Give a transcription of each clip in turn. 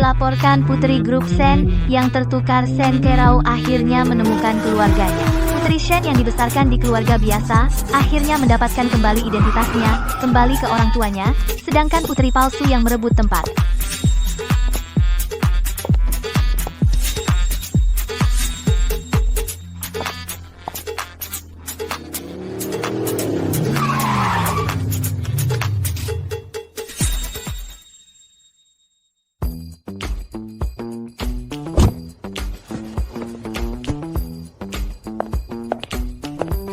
Dilaporkan Putri Grup Shen yang tertukar Shen Kerao akhirnya menemukan keluarganya. Putri Shen yang dibesarkan di keluarga biasa, akhirnya mendapatkan kembali identitasnya, kembali ke orang tuanya, sedangkan putri palsu yang merebut tempat.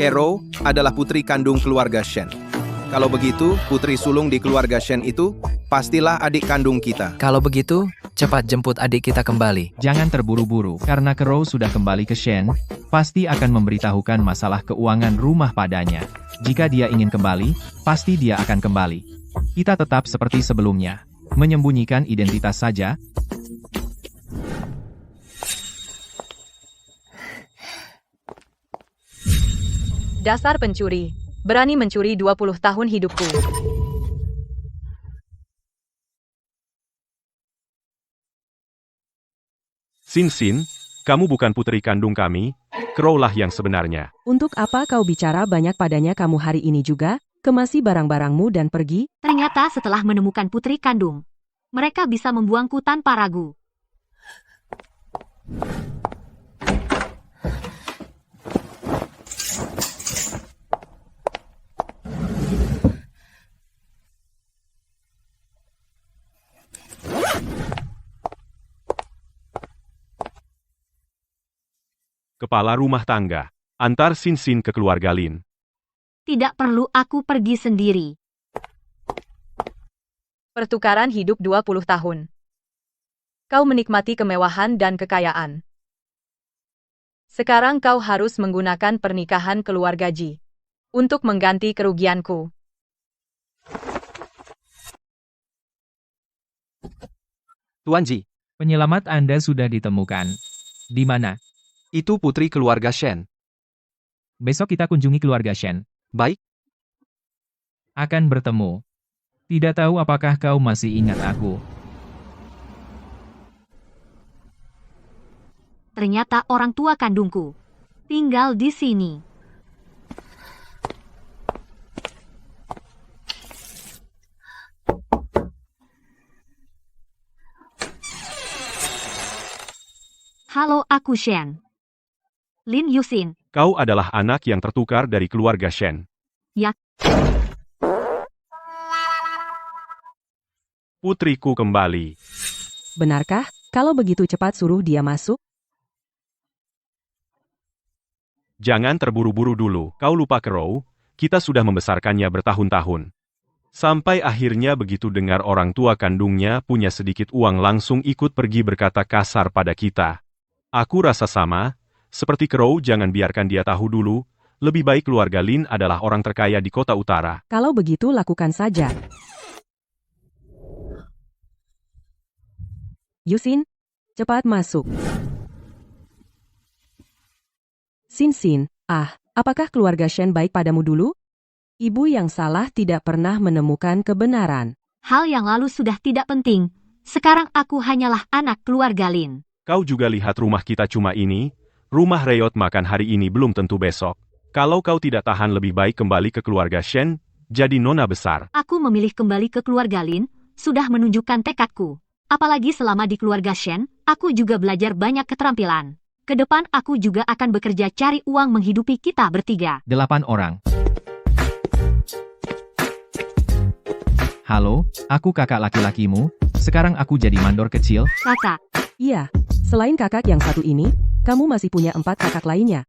Kerao adalah putri kandung keluarga Shen. Kalau begitu, putri sulung di keluarga Shen itu pastilah adik kandung kita. Kalau begitu, cepat jemput adik kita kembali. Jangan terburu-buru, karena Kerao sudah kembali ke Shen, pasti akan memberitahukan masalah keuangan rumah padanya. Jika dia ingin kembali, pasti dia akan kembali. Kita tetap seperti sebelumnya, menyembunyikan identitas saja. Dasar pencuri, berani mencuri 20 tahun hidupku. Xin, kamu bukan putri kandung kami, Kerao lah yang sebenarnya. Untuk apa kau bicara banyak padanya kamu hari ini juga? Kemasi barang-barangmu dan pergi? Ternyata setelah menemukan putri kandung, mereka bisa membuangku tanpa ragu. Kepala rumah tangga, antar Xin ke keluarga Lin. Tidak perlu aku pergi sendiri. Pertukaran hidup 20 tahun. Kau menikmati kemewahan dan kekayaan. Sekarang kau harus menggunakan pernikahan keluarga Ji untuk mengganti kerugianku. Tuan Ji, Penyelamat Anda sudah ditemukan. Di mana? itu putri keluarga Shen. Besok kita kunjungi keluarga Shen. Baik, Akan bertemu. Tidak tahu apakah kau masih ingat aku. Ternyata orang tua kandungku tinggal di sini. Halo, aku Shen. Lin Yuxin. Kau adalah anak yang tertukar dari keluarga Shen. Ya. Putriku kembali. Benarkah? Kalau begitu cepat suruh dia masuk? Jangan terburu-buru dulu, kau lupa Kerao, kita sudah membesarkannya bertahun-tahun. Sampai akhirnya begitu dengar orang tua kandungnya punya sedikit uang langsung ikut pergi berkata kasar pada kita. Aku rasa sama, seperti Kerao jangan biarkan dia tahu dulu, lebih baik keluarga Lin adalah orang terkaya di kota utara. Kalau begitu lakukan saja. Yuxin, cepat masuk. Xin, apakah keluarga Shen baik padamu dulu? Ibu yang salah tidak pernah menemukan kebenaran. Hal yang lalu sudah tidak penting. Sekarang aku hanyalah anak keluarga Lin. Kau juga lihat rumah kita cuma ini, rumah Reyot makan hari ini belum tentu besok. Kalau kau tidak tahan lebih baik kembali ke keluarga Shen, jadi nona besar. Aku memilih kembali ke keluarga Lin, sudah menunjukkan tekadku. Apalagi selama di keluarga Shen, aku juga belajar banyak keterampilan. Kedepan aku juga akan bekerja cari uang menghidupi kita bertiga. 8 orang. Halo, aku kakak laki-lakimu. Sekarang aku jadi mandor kecil. Kakak, Iya, selain kakak yang satu ini, kamu masih punya 4 kakak lainnya.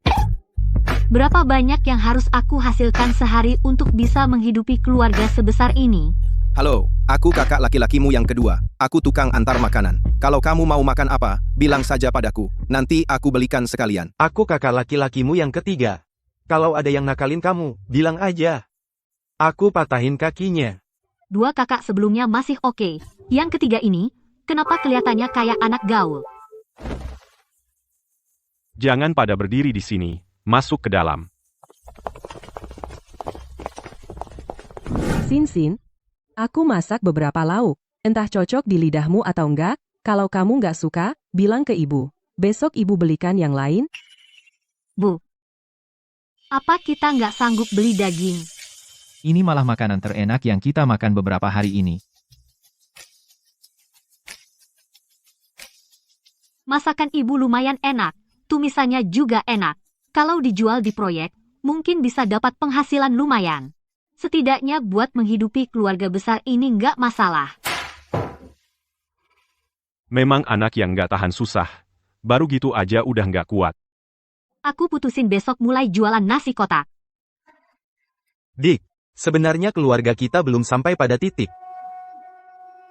berapa banyak yang harus aku hasilkan sehari untuk bisa menghidupi keluarga sebesar ini? halo, aku kakak laki-lakimu yang kedua. Aku tukang antar makanan. Kalau kamu mau makan apa, bilang saja padaku. Nanti aku belikan sekalian. Aku kakak laki-lakimu yang ketiga. Kalau ada yang nakalin kamu, bilang aja. Aku patahin kakinya. 2 kakak sebelumnya masih oke. Yang ketiga ini, kenapa kelihatannya kayak anak gaul? Jangan pada berdiri di sini, masuk ke dalam. Xin, aku masak beberapa lauk. Entah cocok di lidahmu atau enggak, Kalau kamu nggak suka, bilang ke ibu. Besok ibu belikan yang lain. Bu, apa kita nggak sanggup beli daging? Ini malah makanan terenak yang kita makan beberapa hari ini. Masakan ibu lumayan enak, tumisannya juga enak. Kalau dijual di proyek, mungkin bisa dapat penghasilan lumayan. Setidaknya buat menghidupi keluarga besar ini nggak masalah. Memang anak yang nggak tahan susah. Baru gitu aja udah nggak kuat. Aku putusin besok mulai jualan nasi kotak. Dik, sebenarnya keluarga kita belum sampai pada titik.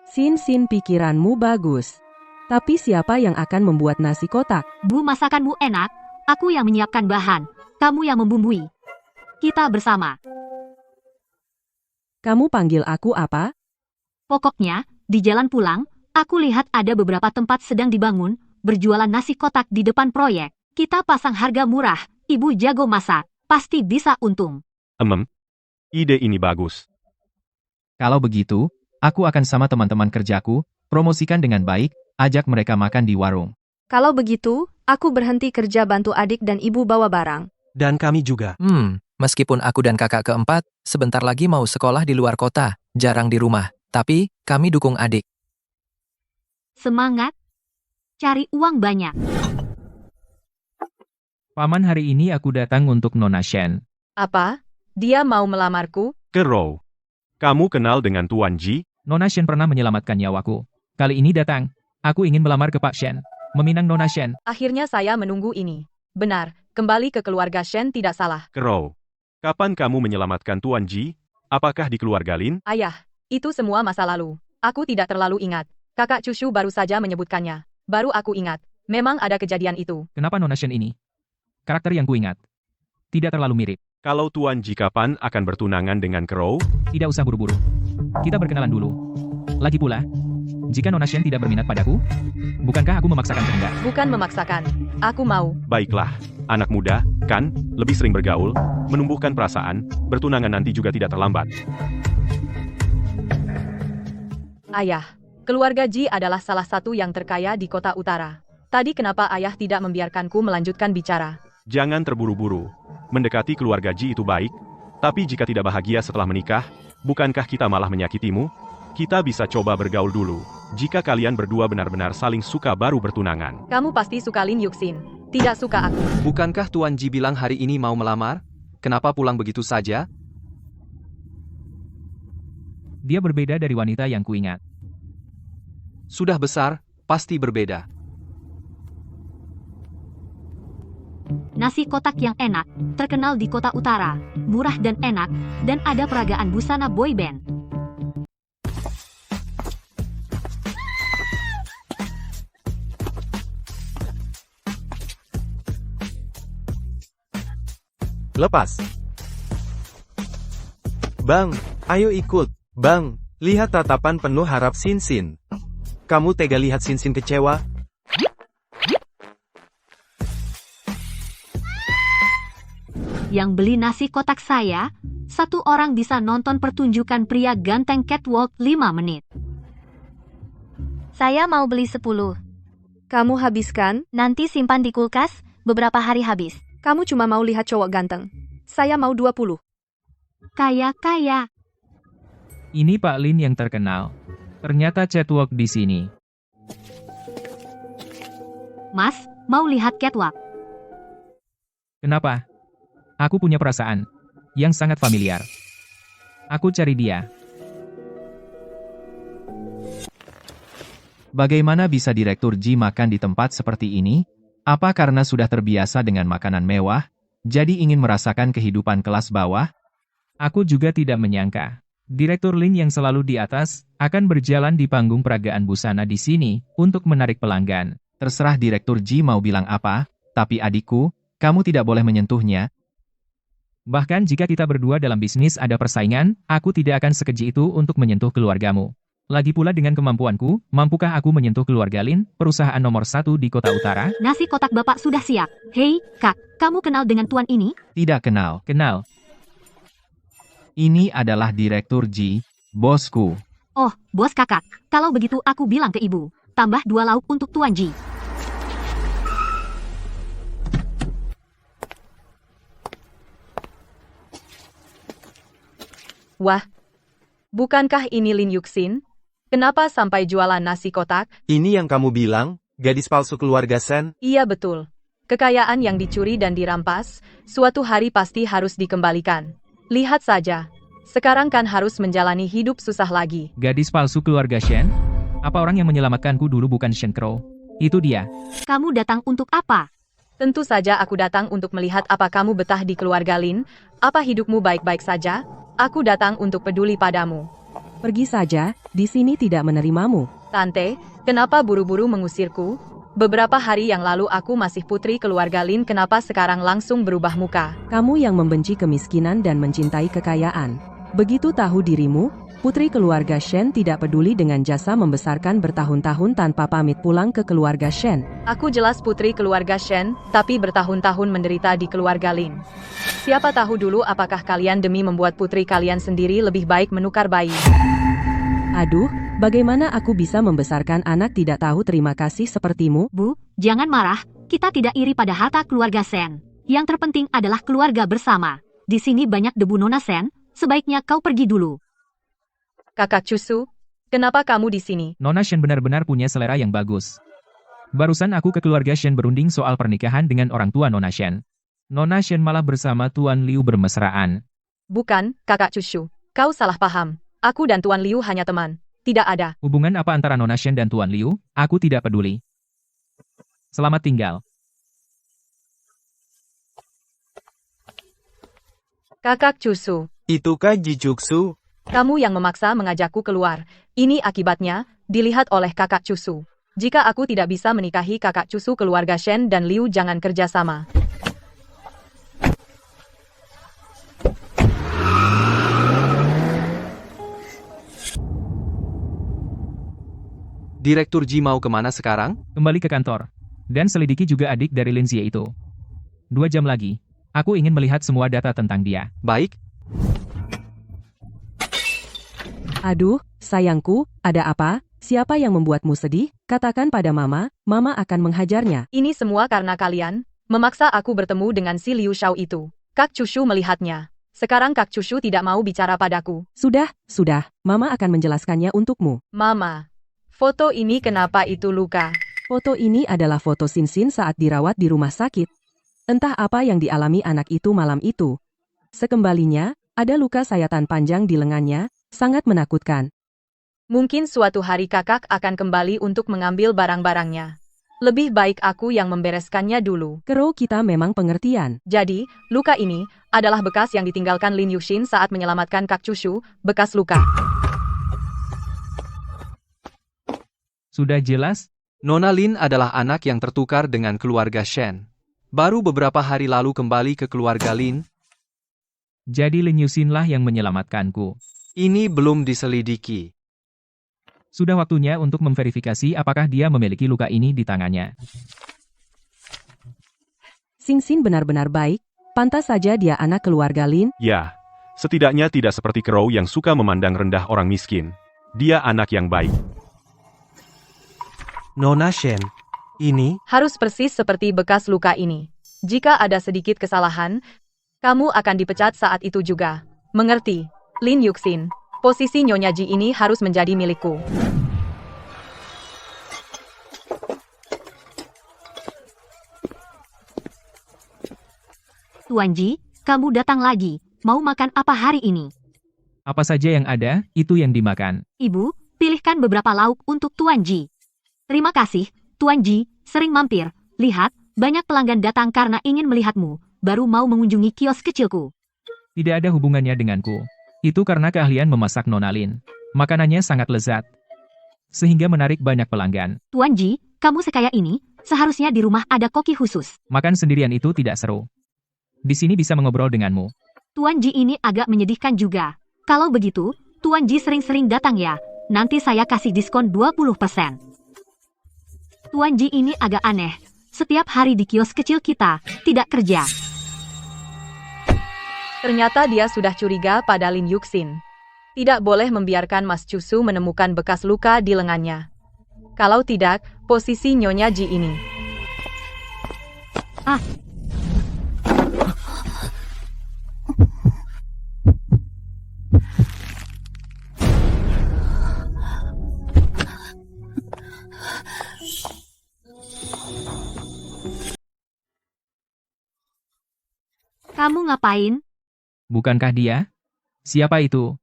Sin, pikiranmu bagus. Tapi siapa yang akan membuat nasi kotak? Bu, masakanmu enak, aku yang menyiapkan bahan, kamu yang membumbui. Kita bersama. Kamu panggil aku apa? Pokoknya, di jalan pulang, aku lihat ada beberapa tempat sedang dibangun, berjualan nasi kotak di depan proyek. Kita pasang harga murah, ibu jago masak, pasti bisa untung. Ide ini bagus. Kalau begitu, aku akan sama teman-teman kerjaku, promosikan dengan baik, ajak mereka makan di warung. Kalau begitu, aku berhenti kerja bantu adik dan ibu bawa barang. Dan kami juga. Meskipun aku dan kakak keempat, sebentar lagi mau sekolah di luar kota, jarang di rumah. Tapi, kami dukung adik. Semangat, cari uang banyak. Paman, hari ini aku datang untuk Nona Shen. Apa? Dia mau melamarku? Crow, kamu kenal dengan Tuan Ji? Nona Shen pernah menyelamatkan nyawaku. Kali ini datang, aku ingin melamar ke Pak Shen. Meminang Nona Shen. Akhirnya saya menunggu ini. Benar, kembali ke keluarga Shen tidak salah. Crow, kapan kamu menyelamatkan Tuan Ji? Apakah di keluarga Lin? Ayah, itu semua masa lalu. Aku tidak terlalu ingat. Kakak Cushu baru saja menyebutkannya. Baru aku ingat. Memang ada kejadian itu. Kenapa Nona Shen ini? Karakter yang kuingat. Tidak terlalu mirip. Kalau Tuan Ji kapan akan bertunangan dengan Crow? Tidak usah buru-buru. Kita berkenalan dulu. Lagi pula, jika Nona Shen tidak berminat padaku, bukankah aku memaksakan kehendak? Bukan memaksakan. Aku mau. Baiklah, anak muda, kan, lebih sering bergaul, menumbuhkan perasaan, bertunangan nanti juga tidak terlambat. Ayah, keluarga Ji adalah salah satu yang terkaya di kota utara. Tadi kenapa ayah tidak membiarkanku melanjutkan bicara? Jangan terburu-buru. Mendekati keluarga Ji itu baik, tapi jika tidak bahagia setelah menikah, bukankah kita malah menyakitimu? Kita bisa coba bergaul dulu. Jika kalian berdua benar-benar saling suka baru bertunangan. Kamu pasti suka Lin Yuxin. Tidak suka aku. Bukankah Tuan Ji bilang hari ini mau melamar? Kenapa pulang begitu saja? Dia berbeda dari wanita yang kuingat. Sudah besar, pasti berbeda. Nasi kotak yang enak, terkenal di kota utara, murah dan enak, dan ada peragaan busana boyband. Lepas. Bang, ayo ikut. Bang, lihat tatapan penuh harap Sin. Kamu tega lihat Sin kecewa? Yang beli nasi kotak saya, satu orang bisa nonton pertunjukan pria ganteng catwalk 5 menit. Saya mau beli 10. Kamu habiskan? Nanti simpan di kulkas, beberapa hari habis. Kamu cuma mau lihat cowok ganteng. Saya mau 20. Kaya. Ini Pak Lin yang terkenal. Ternyata catwalk di sini. Mas, mau lihat catwalk? Kenapa? Aku punya perasaan yang sangat familiar. Aku cari dia. Bagaimana bisa Direktur Ji makan di tempat seperti ini? Apa karena sudah terbiasa dengan makanan mewah, jadi ingin merasakan kehidupan kelas bawah? Aku juga tidak menyangka. Direktur Lin yang selalu di atas, akan berjalan di panggung peragaan busana di sini, untuk menarik pelanggan. Terserah Direktur Ji mau bilang apa, tapi adikku, kamu tidak boleh menyentuhnya. Bahkan jika kita berdua dalam bisnis ada persaingan, aku tidak akan sekeji itu untuk menyentuh keluargamu. Lagi pula dengan kemampuanku, mampukah aku menyentuh keluarga Lin, perusahaan nomor 1 di kota utara? Nasi kotak Bapak sudah siap. Hei, Kak, kamu kenal dengan tuan ini? Tidak kenal. Ini adalah Direktur Ji, bosku. Oh, bos kakak, kalau begitu aku bilang ke ibu, tambah 2 lauk untuk Tuan Ji. Wah, bukankah ini Lin Yuxin? Kenapa sampai jualan nasi kotak? Ini yang kamu bilang, gadis palsu keluarga Shen? Iya betul. Kekayaan yang dicuri dan dirampas, suatu hari pasti harus dikembalikan. Lihat saja. Sekarang kan harus menjalani hidup susah lagi. Gadis palsu keluarga Shen? Apa orang yang menyelamatkanku dulu bukan Shen Crow? Itu dia. Kamu datang untuk apa? Tentu saja aku datang untuk melihat apa kamu betah di keluarga Lin. Apa hidupmu baik-baik saja? Aku datang untuk peduli padamu. Pergi saja, di sini tidak menerimamu. Tante, kenapa buru-buru mengusirku? Beberapa hari yang lalu aku masih putri keluarga Lin, kenapa sekarang langsung berubah muka? Kamu yang membenci kemiskinan dan mencintai kekayaan. Begitu tahu dirimu, putri keluarga Shen tidak peduli dengan jasa membesarkan bertahun-tahun tanpa pamit pulang ke keluarga Shen. Aku jelas putri keluarga Shen, tapi bertahun-tahun menderita di keluarga Lin. Siapa tahu dulu apakah kalian demi membuat putri kalian sendiri lebih baik menukar bayi. Aduh, bagaimana aku bisa membesarkan anak tidak tahu terima kasih sepertimu? Bu, jangan marah, kita tidak iri pada harta keluarga Shen. Yang terpenting adalah keluarga bersama. Di sini banyak debu Nona Shen, sebaiknya kau pergi dulu. Kakak Cusu, kenapa kamu di sini? Nona Shen benar-benar punya selera yang bagus. Barusan aku ke keluarga Shen berunding soal pernikahan dengan orang tua Nona Shen. Nona Shen malah bersama Tuan Liu bermesraan. Bukan, Kakak Cusu. Kau salah paham. Aku dan Tuan Liu hanya teman. Tidak ada. Hubungan apa antara Nona Shen dan Tuan Liu? Aku tidak peduli. Selamat tinggal. Kakak Cusu, Itukah Jijutsu? kamu yang memaksa mengajakku keluar. Ini akibatnya, dilihat oleh Kakak Cusu. Jika aku tidak bisa menikahi Kakak Cusu keluarga Shen dan Liu, jangan kerja sama. Direktur Ji mau kemana sekarang? Kembali ke kantor. Dan selidiki juga adik dari Lin Xie itu. 2 jam lagi. Aku ingin melihat semua data tentang dia. Baik, Aduh, sayangku, ada apa? Siapa yang membuatmu sedih? Katakan pada Mama, Mama akan menghajarnya. Ini semua karena kalian memaksa aku bertemu dengan si Liu Shao itu. Kak Cushu melihatnya. Sekarang Kak Cushu tidak mau bicara padaku. Sudah, Mama akan menjelaskannya untukmu. Mama, foto ini kenapa itu luka? Foto ini adalah foto Sin saat dirawat di rumah sakit. Entah apa yang dialami anak itu malam itu. Sekembalinya, ada luka sayatan panjang di lengannya, sangat menakutkan. Mungkin suatu hari kakak akan kembali untuk mengambil barang-barangnya. Lebih baik aku yang membereskannya dulu. Kero kita memang pengertian. Jadi, luka ini adalah bekas yang ditinggalkan Lin Yuxin saat menyelamatkan Kak Cushu, bekas luka. Sudah jelas? Nona Lin adalah anak yang tertukar dengan keluarga Shen. Baru beberapa hari lalu kembali ke keluarga Lin. Jadi Lin Yuxin lah yang menyelamatkanku. Ini belum diselidiki. Sudah waktunya untuk memverifikasi apakah dia memiliki luka ini di tangannya. Sin benar-benar baik, pantas saja dia anak keluarga Lin. Ya, setidaknya tidak seperti Crow yang suka memandang rendah orang miskin. Dia anak yang baik. Nona Shen, ini? Harus persis seperti bekas luka ini. Jika ada sedikit kesalahan, kamu akan dipecat saat itu juga. Mengerti, Lin Yuxin? Posisi Nyonya Ji ini harus menjadi milikku. Tuan Ji, kamu datang lagi. Mau makan apa hari ini? Apa saja yang ada, itu yang dimakan. Ibu, pilihkan beberapa lauk untuk Tuan Ji. Terima kasih, Tuan Ji, sering mampir. Lihat, banyak pelanggan datang karena ingin melihatmu, baru mau mengunjungi kios kecilku. Tidak ada hubungannya denganku. Itu karena keahlian memasak Nona Lin. Makanannya sangat lezat. Sehingga menarik banyak pelanggan. Tuan Ji, kamu sekaya ini, seharusnya di rumah ada koki khusus. Makan sendirian itu tidak seru. Di sini bisa mengobrol denganmu. Tuan Ji ini agak menyedihkan juga. Kalau begitu, Tuan Ji sering-sering datang ya. Nanti saya kasih diskon 20%. Tuan Ji ini agak aneh. Setiap hari di kios kecil kita, tidak kerja. Ternyata dia sudah curiga pada Lin Yuxin. Tidak boleh membiarkan Mas Cusu menemukan bekas luka di lengannya. Kalau tidak, posisi Nyonya Ji ini. Kamu ngapain? Bukankah dia? Siapa itu?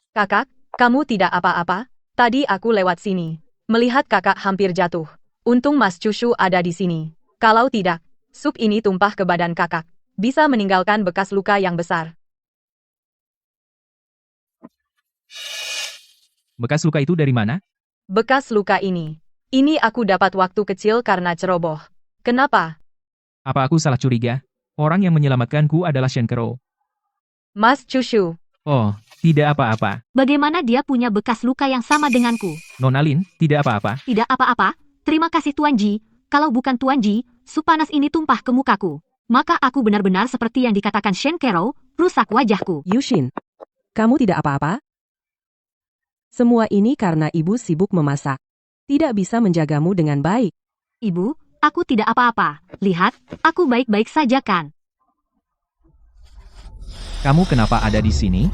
Kakak, kamu tidak apa-apa? Tadi aku lewat sini. Melihat kakak hampir jatuh. Untung Mas Cusu ada di sini. Kalau tidak, sup ini tumpah ke badan kakak. Bisa meninggalkan bekas luka yang besar. Bekas luka itu dari mana? Bekas luka ini. Ini aku dapat waktu kecil karena ceroboh. Kenapa? Apa aku salah curiga? Orang yang menyelamatkanku adalah Shen Kero. Mas Cusu. Oh, tidak apa-apa. Bagaimana dia punya bekas luka yang sama denganku? Nona Lin, tidak apa-apa. Tidak apa-apa. Terima kasih Tuan Ji. Kalau bukan Tuan Ji, sup panas ini tumpah ke mukaku. Maka aku benar-benar seperti yang dikatakan Shen Kero, rusak wajahku. Yushin, kamu tidak apa-apa? Semua ini karena ibu sibuk memasak. Tidak bisa menjagamu dengan baik. Ibu, aku tidak apa-apa. Lihat, aku baik-baik saja kan? Kamu kenapa ada di sini?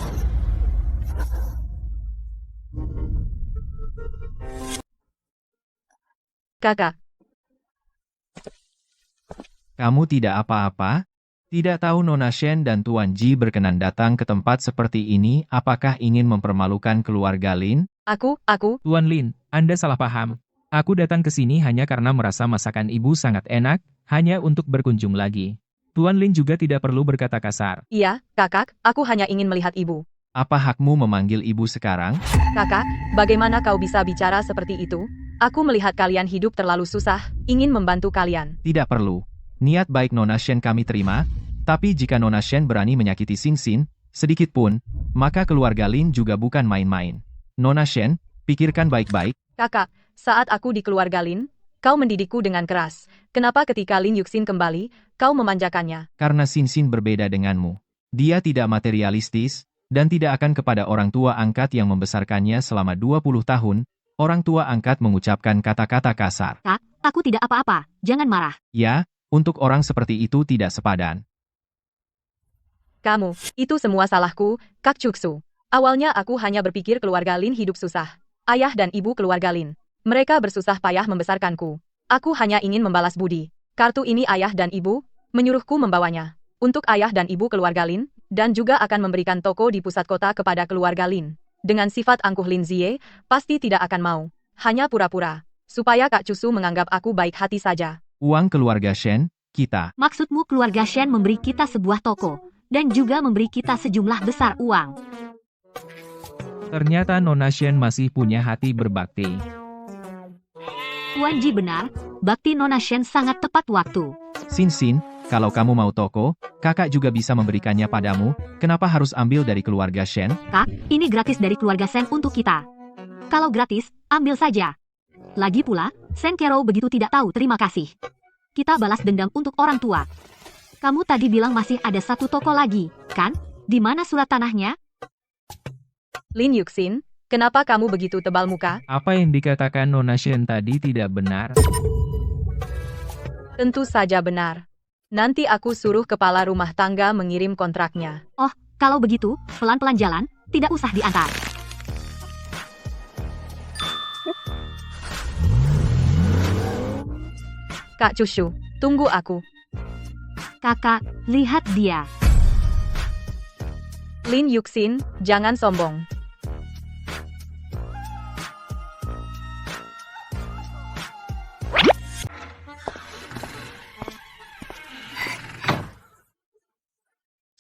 Kakak. Kamu tidak apa-apa? Tidak tahu Nona Shen dan Tuan Ji berkenan datang ke tempat seperti ini, apakah ingin mempermalukan keluarga Lin? Aku. Tuan Lin, Anda salah paham. Aku datang ke sini hanya karena merasa masakan ibu sangat enak, hanya untuk berkunjung lagi. Tuan Lin juga tidak perlu berkata kasar. Iya, kakak, aku hanya ingin melihat ibu. Apa hakmu memanggil ibu sekarang? Kakak, bagaimana kau bisa bicara seperti itu? Aku melihat kalian hidup terlalu susah, ingin membantu kalian. Tidak perlu. Niat baik Nona Shen kami terima, tapi jika Nona Shen berani menyakiti Xin Xin, sedikit pun, maka keluarga Lin juga bukan main-main. Nona Shen, pikirkan baik-baik. Kakak, saat aku di keluarga Lin, kau mendidikku dengan keras. Kenapa ketika Lin Yuxin kembali, kau memanjakannya? Karena Xin Xin berbeda denganmu. Dia tidak materialistis, dan tidak akan kepada orang tua angkat yang membesarkannya selama 20 tahun, orang tua angkat mengucapkan kata-kata kasar. Kak, aku tidak apa-apa. Jangan marah. Ya, untuk orang seperti itu tidak sepadan. Kamu, itu semua salahku, Kak Cusu. Awalnya aku hanya berpikir keluarga Lin hidup susah. Ayah dan ibu keluarga Lin. Mereka bersusah payah membesarkanku. Aku hanya ingin membalas budi. Kartu ini ayah dan ibu, menyuruhku membawanya. Untuk ayah dan ibu keluarga Lin, dan juga akan memberikan toko di pusat kota kepada keluarga Lin. Dengan sifat angkuh Lin Zie, pasti tidak akan mau. Hanya pura-pura. Supaya Kak Cusu menganggap aku baik hati saja. Uang keluarga Shen, kita. Maksudmu keluarga Shen memberi kita sebuah toko, dan juga memberi kita sejumlah besar uang. Ternyata Nona Shen masih punya hati berbakti. Tuan Ji benar, bakti Nona Shen sangat tepat waktu. Xin Xin, kalau kamu mau toko, kakak juga bisa memberikannya padamu, kenapa harus ambil dari keluarga Shen? Kak, ini gratis dari keluarga Shen untuk kita. Kalau gratis, ambil saja. Lagi pula, Shen Kero begitu tidak tahu terima kasih. Kita balas dendam untuk orang tua. Kamu tadi bilang masih ada satu toko lagi, kan? Di mana surat tanahnya? Lin Yuxin, kenapa kamu begitu tebal muka? Apa yang dikatakan Nona Shen tadi tidak benar? Tentu saja benar. Nanti aku suruh kepala rumah tangga mengirim kontraknya. Oh, kalau begitu, pelan-pelan jalan, tidak usah diantar. Kak Cusu, tunggu aku. Kakak, lihat dia. Lin Yuxin, jangan sombong.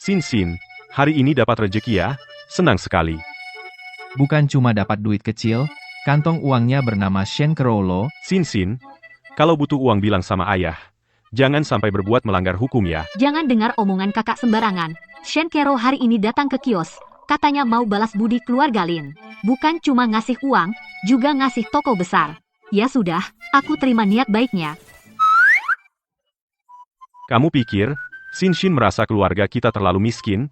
Xin Xin, hari ini dapat rejeki ya? Senang sekali. Bukan cuma dapat duit kecil, kantong uangnya bernama Shen Kerolo. Xin Xin, kalau butuh uang bilang sama ayah. Jangan sampai berbuat melanggar hukum ya. Jangan dengar omongan kakak sembarangan. Shen Kero hari ini datang ke kios. Katanya mau balas budi keluarga Lin. Bukan cuma ngasih uang, juga ngasih toko besar. Ya sudah, aku terima niat baiknya. Kamu pikir, Xin Xin merasa keluarga kita terlalu miskin?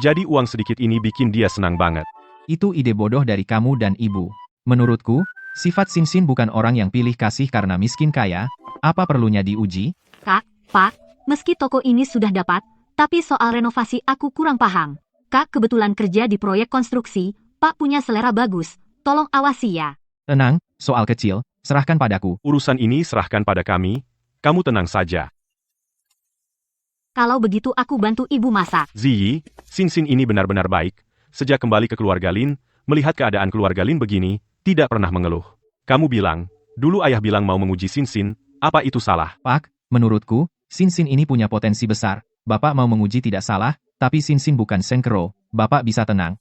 Jadi uang sedikit ini bikin dia senang banget. Itu ide bodoh dari kamu dan ibu. Menurutku, sifat Sinsin bukan orang yang pilih kasih karena miskin kaya. Apa perlunya diuji? Kak, Pak, meski toko ini sudah dapat, tapi soal renovasi aku kurang paham. Kak kebetulan kerja di proyek konstruksi, Pak punya selera bagus, tolong awasi ya. Tenang, soal kecil, serahkan padaku. Urusan ini serahkan pada kami, kamu tenang saja. Kalau begitu aku bantu ibu masak. Ziyi, Sinsin ini benar-benar baik. Sejak kembali ke keluarga Lin, melihat keadaan keluarga Lin begini, tidak pernah mengeluh. Kamu bilang, dulu ayah bilang mau menguji Sinsin, apa itu salah? Pak, menurutku, Sinsin ini punya potensi besar. Bapak mau menguji tidak salah, tapi Sinsin bukan Senkero. Bapak bisa tenang.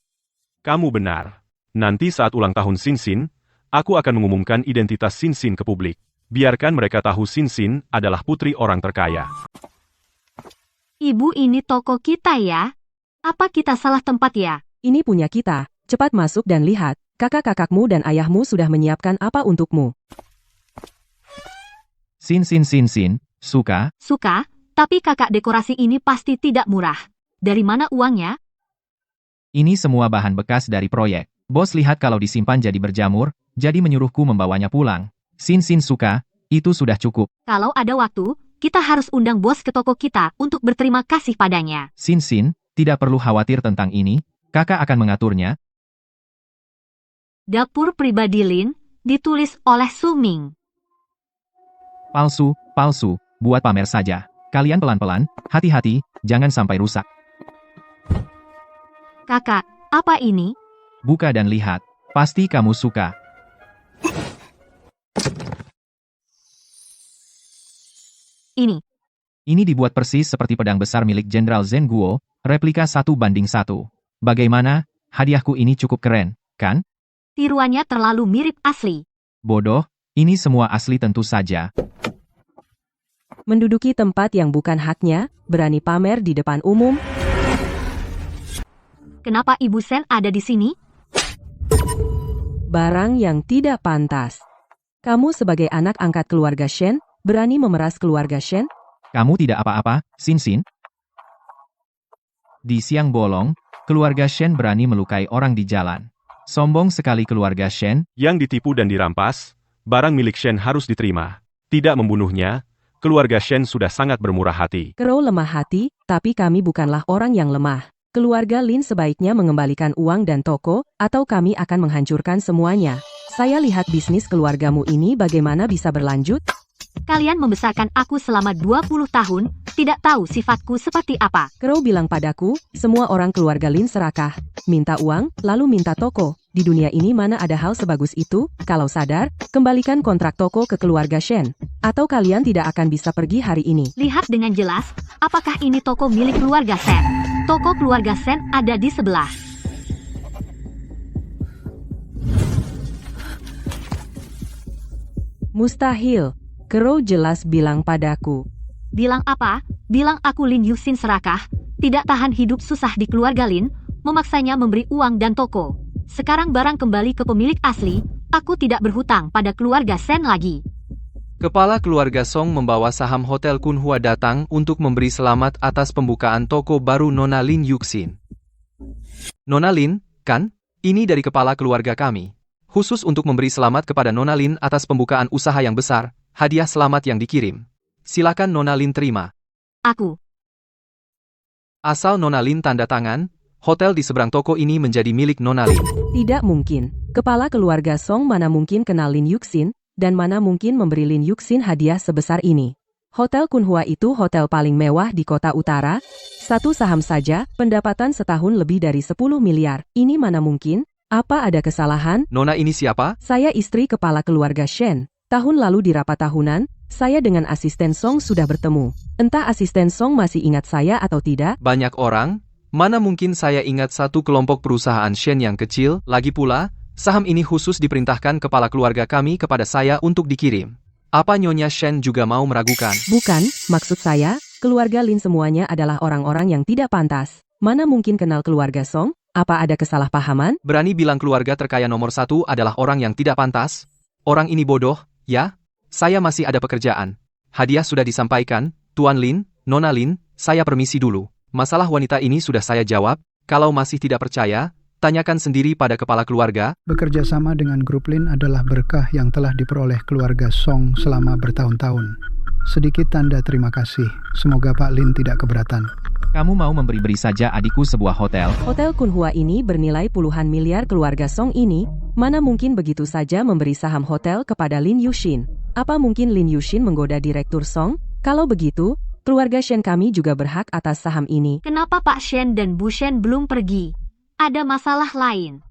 Kamu benar. Nanti saat ulang tahun Sinsin, aku akan mengumumkan identitas Sinsin ke publik. Biarkan mereka tahu Sinsin adalah putri orang terkaya. Ibu ini toko kita ya? Apa kita salah tempat ya? Ini punya kita. Cepat masuk dan lihat. Kakak-kakakmu dan ayahmu sudah menyiapkan apa untukmu. Sinsin, suka? Suka, tapi kakak dekorasi ini pasti tidak murah. Dari mana uangnya? Ini semua bahan bekas dari proyek. Bos lihat kalau disimpan jadi berjamur, jadi menyuruhku membawanya pulang. Sinsin suka, itu sudah cukup. Kalau ada waktu, kita harus undang bos ke toko kita untuk berterima kasih padanya. Sinsin, tidak perlu khawatir tentang ini, kakak akan mengaturnya. Dapur pribadi Lin, ditulis oleh Suming. Palsu, buat pamer saja. Kalian pelan-pelan, hati-hati, jangan sampai rusak. Kakak, apa ini? Buka dan lihat, pasti kamu suka. Ini dibuat persis seperti pedang besar milik Jenderal Zheng Guo, replika 1:1. Bagaimana? Hadiahku ini cukup keren, kan? Tiruannya terlalu mirip asli. Bodoh, ini semua asli tentu saja. Menduduki tempat yang bukan haknya, berani pamer di depan umum. Kenapa Ibu Sen ada di sini? Barang yang tidak pantas. Kamu sebagai anak angkat keluarga Shen, berani memeras keluarga Shen? Kamu tidak apa-apa, Sinsin? Di siang bolong, keluarga Shen berani melukai orang di jalan. Sombong sekali keluarga Shen. Yang ditipu dan dirampas, barang milik Shen harus diterima. Tidak membunuhnya, keluarga Shen sudah sangat bermurah hati. Crow lemah hati, tapi kami bukanlah orang yang lemah. Keluarga Lin sebaiknya mengembalikan uang dan toko, atau kami akan menghancurkan semuanya. Saya lihat bisnis keluargamu ini bagaimana bisa berlanjut? Kalian membesarkan aku selama 20 tahun, tidak tahu sifatku seperti apa. Crow bilang padaku, semua orang keluarga Lin serakah. Minta uang, lalu minta toko. Di dunia ini mana ada hal sebagus itu? Kalau sadar, kembalikan kontrak toko ke keluarga Shen. Atau kalian tidak akan bisa pergi hari ini. Lihat dengan jelas, apakah ini toko milik keluarga Sen? Toko keluarga Sen ada di sebelah. Mustahil. Crow jelas bilang padaku. Bilang apa? Bilang aku Lin Yuxin serakah, tidak tahan hidup susah di keluarga Lin, memaksanya memberi uang dan toko. Sekarang barang kembali ke pemilik asli, aku tidak berhutang pada keluarga Sen lagi. Kepala keluarga Song membawa saham Hotel Kunhua datang untuk memberi selamat atas pembukaan toko baru Nona Lin Yuxin. Nona Lin, kan? Ini dari kepala keluarga kami. Khusus untuk memberi selamat kepada Nona Lin atas pembukaan usaha yang besar, hadiah selamat yang dikirim. Silakan Nona Lin terima. Aku. Asal Nona Lin tanda tangan, hotel di seberang toko ini menjadi milik Nona Lin. Tidak mungkin. Kepala keluarga Song mana mungkin kenal Lin Yuxin, dan mana mungkin memberi Lin Yuxin hadiah sebesar ini. Hotel Kunhua itu hotel paling mewah di kota utara. Satu saham saja, pendapatan setahun lebih dari 10 miliar. Ini mana mungkin? Apa ada kesalahan? Nona ini siapa? Saya istri kepala keluarga Shen. Tahun lalu di rapat tahunan, saya dengan asisten Song sudah bertemu. Entah asisten Song masih ingat saya atau tidak. Banyak orang? Mana mungkin saya ingat satu kelompok perusahaan Shen yang kecil, lagi pula, saham ini khusus diperintahkan kepala keluarga kami kepada saya untuk dikirim. Apa Nyonya Shen juga mau meragukan? Bukan, maksud saya, keluarga Lin semuanya adalah orang-orang yang tidak pantas. Mana mungkin kenal keluarga Song? Apa ada kesalahpahaman? Berani bilang keluarga terkaya nomor 1 adalah orang yang tidak pantas? Orang ini bodoh, ya? Saya masih ada pekerjaan. Hadiah sudah disampaikan, Tuan Lin, Nona Lin, saya permisi dulu. Masalah wanita ini sudah saya jawab, Kalau masih tidak percaya, tanyakan sendiri pada kepala keluarga. Bekerja sama dengan grup Lin adalah berkah yang telah diperoleh keluarga Song selama bertahun-tahun. Sedikit tanda terima kasih. Semoga Pak Lin tidak keberatan. Kamu mau beri saja adikku sebuah hotel. Hotel Kunhua ini bernilai puluhan miliar keluarga Song ini, mana mungkin begitu saja memberi saham hotel kepada Lin Yushin? Apa mungkin Lin Yushin menggoda direktur Song? Kalau begitu, keluarga Shen kami juga berhak atas saham ini. Kenapa Pak Shen dan Bu Shen belum pergi? Ada masalah lain.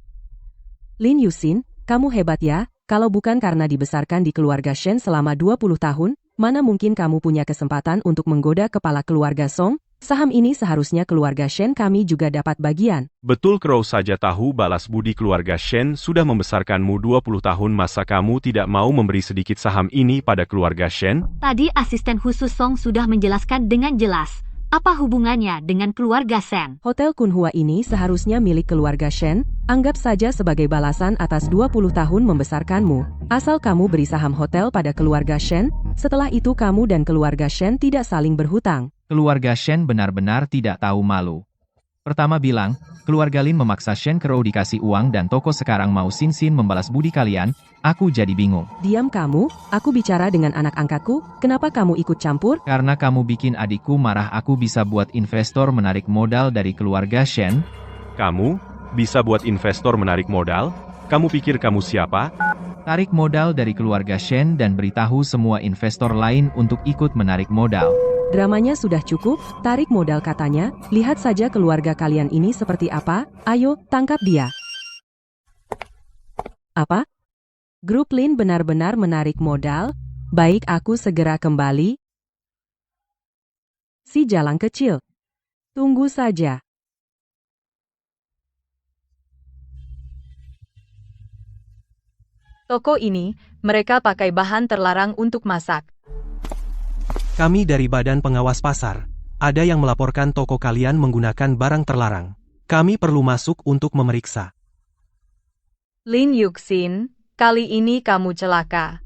Lin Yushin, kamu hebat ya, kalau bukan karena dibesarkan di keluarga Shen selama 20 tahun, mana mungkin kamu punya kesempatan untuk menggoda kepala keluarga Song? Saham ini seharusnya keluarga Shen kami juga dapat bagian. Betul Crow saja tahu balas budi keluarga Shen sudah membesarkanmu 20 tahun masa kamu tidak mau memberi sedikit saham ini pada keluarga Shen? Tadi asisten khusus Song sudah menjelaskan dengan jelas. Apa hubungannya dengan keluarga Shen? Hotel Kunhua ini seharusnya milik keluarga Shen, anggap saja sebagai balasan atas 20 tahun membesarkanmu. Asal kamu beri saham hotel pada keluarga Shen, setelah itu kamu dan keluarga Shen tidak saling berhutang. Keluarga Shen benar-benar tidak tahu malu. Pertama bilang, keluarga Lin memaksa Shen Crow dikasih uang dan toko sekarang mau Sin membalas budi kalian, aku jadi bingung. Diam kamu, aku bicara dengan anak angkatku, kenapa kamu ikut campur? Karena kamu bikin adikku marah aku bisa buat investor menarik modal dari keluarga Shen. Kamu bisa buat investor menarik modal? Kamu pikir kamu siapa? Tarik modal dari keluarga Shen dan beritahu semua investor lain untuk ikut menarik modal. Dramanya sudah cukup, tarik modal katanya, lihat saja keluarga kalian ini seperti apa, ayo, tangkap dia. Apa? Grup Lin benar-benar menarik modal? Baik aku segera kembali. Si jalang kecil. Tunggu saja. Toko ini, mereka pakai bahan terlarang untuk masak. Kami dari Badan Pengawas Pasar. Ada yang melaporkan toko kalian menggunakan barang terlarang. Kami perlu masuk untuk memeriksa. Lin Yuxin, kali ini kamu celaka.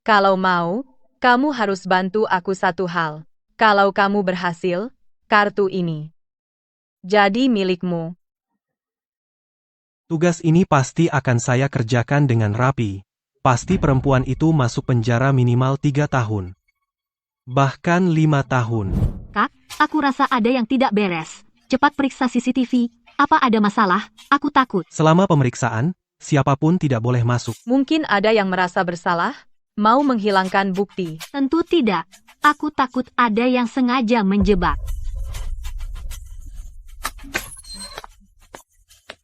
Kalau mau, kamu harus bantu aku satu hal. Kalau kamu berhasil, kartu ini jadi milikmu. Tugas ini pasti akan saya kerjakan dengan rapi. Pasti perempuan itu masuk penjara minimal 3 tahun. Bahkan 5 tahun. Kak, aku rasa ada yang tidak beres. Cepat periksa CCTV. Apa ada masalah? Aku takut. Selama pemeriksaan, siapapun tidak boleh masuk. Mungkin ada yang merasa bersalah, mau menghilangkan bukti. Tentu tidak. Aku takut ada yang sengaja menjebak.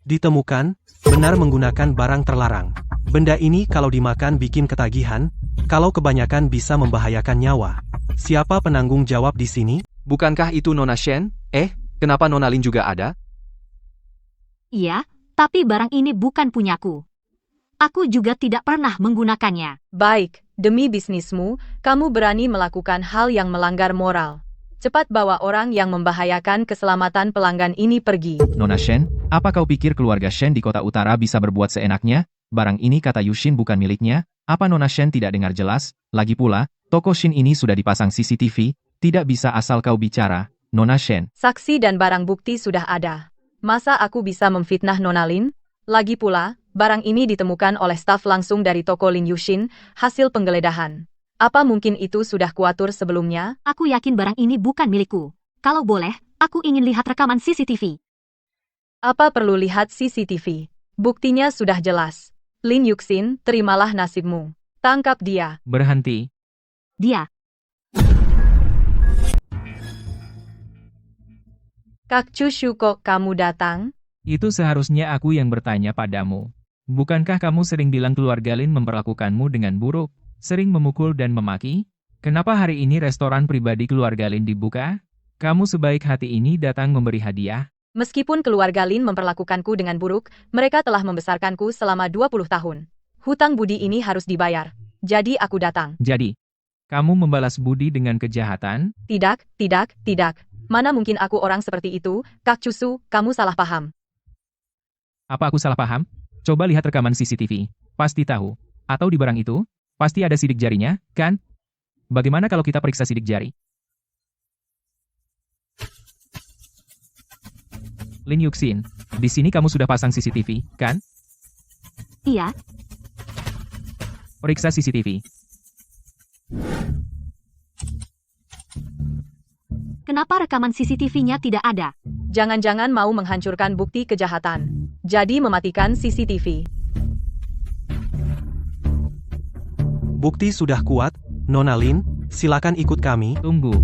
Ditemukan, benar menggunakan barang terlarang. Benda ini kalau dimakan bikin ketagihan, kalau kebanyakan bisa membahayakan nyawa. Siapa penanggung jawab di sini? Bukankah itu Nona Shen? Kenapa Nona Lin juga ada? Iya, tapi barang ini bukan punyaku. Aku juga tidak pernah menggunakannya. Baik, demi bisnismu, kamu berani melakukan hal yang melanggar moral. Cepat bawa orang yang membahayakan keselamatan pelanggan ini pergi. Nona Shen, apa kau pikir keluarga Shen di kota utara bisa berbuat seenaknya? Barang ini kata Yushin bukan miliknya, apa Nona Shen tidak dengar jelas? Lagi pula, toko Shin ini sudah dipasang CCTV, tidak bisa asal kau bicara, Nona Shen. Saksi dan barang bukti sudah ada. Masa aku bisa memfitnah Nona Lin? Lagi pula, barang ini ditemukan oleh staf langsung dari toko Lin Yushin, hasil penggeledahan. Apa mungkin itu sudah kuatur sebelumnya? Aku yakin barang ini bukan milikku. Kalau boleh, aku ingin lihat rekaman CCTV. Apa perlu lihat CCTV? Buktinya sudah jelas. Lin Yuxin, terimalah nasibmu. Tangkap dia. Berhenti. Dia. Kak Chushu, kok kamu datang? Itu seharusnya aku yang bertanya padamu. Bukankah kamu sering bilang keluarga Lin memperlakukanmu dengan buruk, sering memukul dan memaki? Kenapa hari ini restoran pribadi keluarga Lin dibuka? Kamu sebaik hati ini datang memberi hadiah? Meskipun keluarga Lin memperlakukanku dengan buruk, mereka telah membesarkanku selama 20 tahun. Hutang budi ini harus dibayar. Jadi aku datang. Jadi, kamu membalas budi dengan kejahatan? Tidak. Mana mungkin aku orang seperti itu, Kak Cusu, kamu salah paham. Apa aku salah paham? Coba lihat rekaman CCTV. Pasti tahu. Atau di barang itu, pasti ada sidik jarinya, kan? Bagaimana kalau kita periksa sidik jari? Lin Yuxin, di sini kamu sudah pasang CCTV, kan? Iya, Periksa CCTV. kenapa rekaman CCTV-nya tidak ada? Jangan-jangan mau menghancurkan bukti kejahatan. Jadi mematikan CCTV. Bukti sudah kuat, Nona Lin, silakan ikut kami. Tunggu.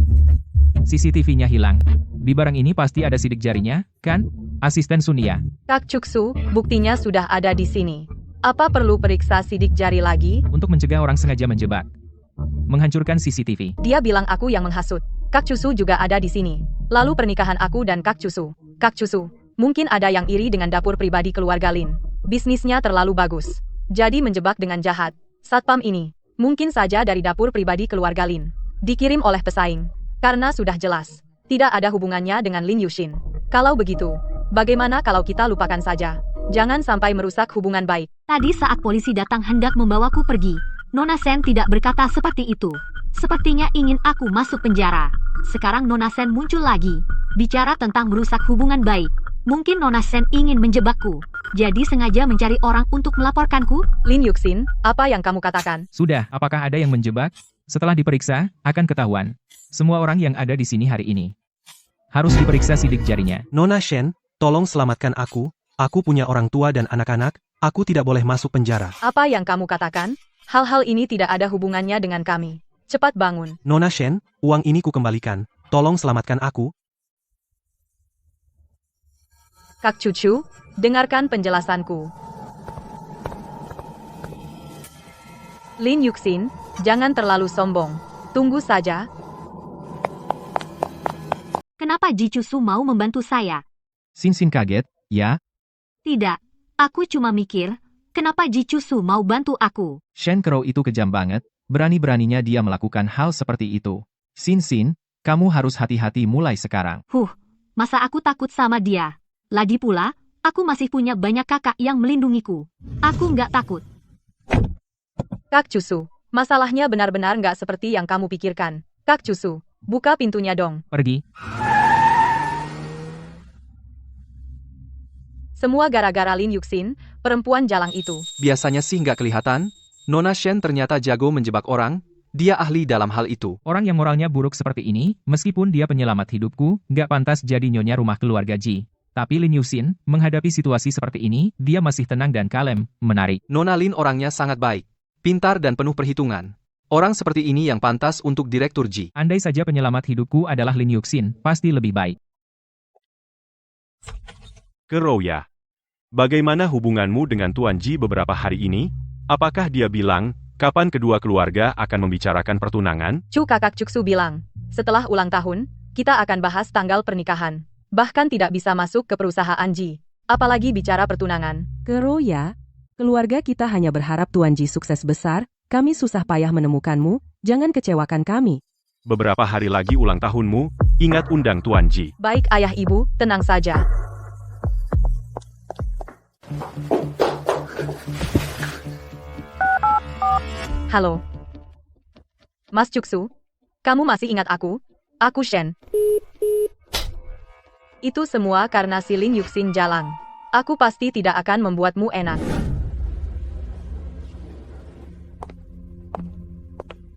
CCTV-nya hilang. Di barang ini pasti ada sidik jarinya, kan? Asisten Sunia. Kak Chuksu, buktinya sudah ada di sini. Apa perlu periksa sidik jari lagi? Untuk mencegah orang sengaja menjebak. Menghancurkan CCTV. Dia bilang aku yang menghasut. Kak Chusu juga ada di sini. Lalu pernikahan aku dan Kak Chusu. Kak Chusu, mungkin ada yang iri dengan dapur pribadi keluarga Lin. Bisnisnya terlalu bagus. Jadi menjebak dengan jahat. Satpam ini, mungkin saja dari dapur pribadi keluarga Lin. Dikirim oleh pesaing. Karena sudah jelas, tidak ada hubungannya dengan Lin Yuxin. Kalau begitu, bagaimana kalau kita lupakan saja? Jangan sampai merusak hubungan baik. Tadi saat polisi datang hendak membawaku pergi, Nona Sen tidak berkata seperti itu. Sepertinya ingin aku masuk penjara. Sekarang Nona Sen muncul lagi, bicara tentang merusak hubungan baik. Mungkin Nona Sen ingin menjebakku, jadi sengaja mencari orang untuk melaporkanku? Lin Yuxin, apa yang kamu katakan? Sudah, apakah ada yang menjebak? Setelah diperiksa, akan ketahuan. Semua orang yang ada di sini hari ini harus diperiksa sidik jarinya. Nona Shen, tolong selamatkan aku. Aku punya orang tua dan anak-anak. Aku tidak boleh masuk penjara. Apa yang kamu katakan? Hal-hal ini tidak ada hubungannya dengan kami. Cepat bangun. Nona Shen, uang ini ku kembalikan. Tolong selamatkan aku. Kak Cucu, dengarkan penjelasanku. Lin Yuxin, jangan terlalu sombong. Tunggu saja. Kenapa Ji Chusu mau membantu saya? Sin kaget, ya? Tidak, aku cuma mikir, kenapa Ji Chusu mau bantu aku? Shen Crow itu kejam banget, berani-beraninya dia melakukan hal seperti itu. Sin, kamu harus hati-hati mulai sekarang. Masa aku takut sama dia? Lagi pula, aku masih punya banyak kakak yang melindungiku. Aku nggak takut. Kak Cusu, masalahnya benar-benar nggak seperti yang kamu pikirkan. Kak Cusu, buka pintunya dong. Pergi. Semua gara-gara Lin Yuxin, perempuan jalang itu. Biasanya sih nggak kelihatan. Nona Shen ternyata jago menjebak orang. Dia ahli dalam hal itu. Orang yang moralnya buruk seperti ini, meskipun dia penyelamat hidupku, nggak pantas jadi nyonya rumah keluarga Ji. Tapi Lin Yuxin, menghadapi situasi seperti ini, dia masih tenang dan kalem, menarik. Nona Lin orangnya sangat baik, pintar dan penuh perhitungan. Orang seperti ini yang pantas untuk Direktur Ji. Andai saja penyelamat hidupku adalah Lin Yuxin, pasti lebih baik. Kerouya, bagaimana hubunganmu dengan Tuan Ji beberapa hari ini? Apakah dia bilang, kapan kedua keluarga akan membicarakan pertunangan? Kakak Cuksu bilang, setelah ulang tahun, kita akan bahas tanggal pernikahan. Bahkan tidak bisa masuk ke perusahaan Ji. Apalagi bicara pertunangan. Kerouya, keluarga kita hanya berharap Tuan Ji sukses besar, kami susah payah menemukanmu, jangan kecewakan kami. Beberapa hari lagi ulang tahunmu, ingat undang Tuan Ji. Baik ayah ibu, tenang saja. Halo. Mas Cuksu, kamu masih ingat aku? Aku Shen. Itu semua karena si Lin Yuxin jalang. Aku pasti tidak akan membuatmu enak.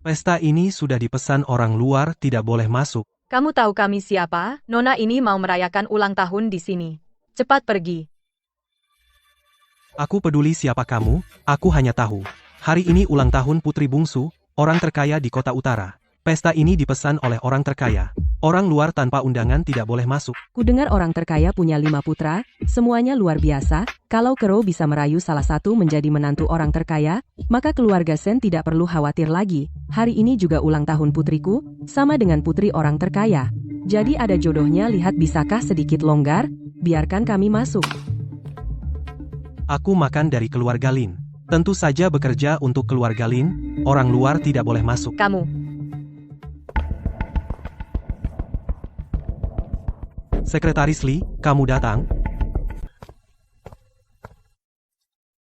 Pesta ini sudah dipesan orang luar, tidak boleh masuk. Kamu tahu kami siapa? Nona ini mau merayakan ulang tahun di sini. Cepat pergi. Aku peduli siapa kamu, aku hanya tahu. Hari ini ulang tahun putri bungsu, orang terkaya di kota utara. Pesta ini dipesan oleh orang terkaya. Orang luar tanpa undangan tidak boleh masuk. Kudengar orang terkaya punya 5 putra, semuanya luar biasa. Kalau Crow bisa merayu salah satu menjadi menantu orang terkaya, maka keluarga Sen tidak perlu khawatir lagi. Hari ini juga ulang tahun putriku, sama dengan putri orang terkaya. Jadi ada jodohnya, lihat bisakah sedikit longgar? Biarkan kami masuk. Aku makan dari keluarga Lin. Tentu saja bekerja untuk keluarga Lin, orang luar tidak boleh masuk. Kamu. Sekretaris Li, kamu datang?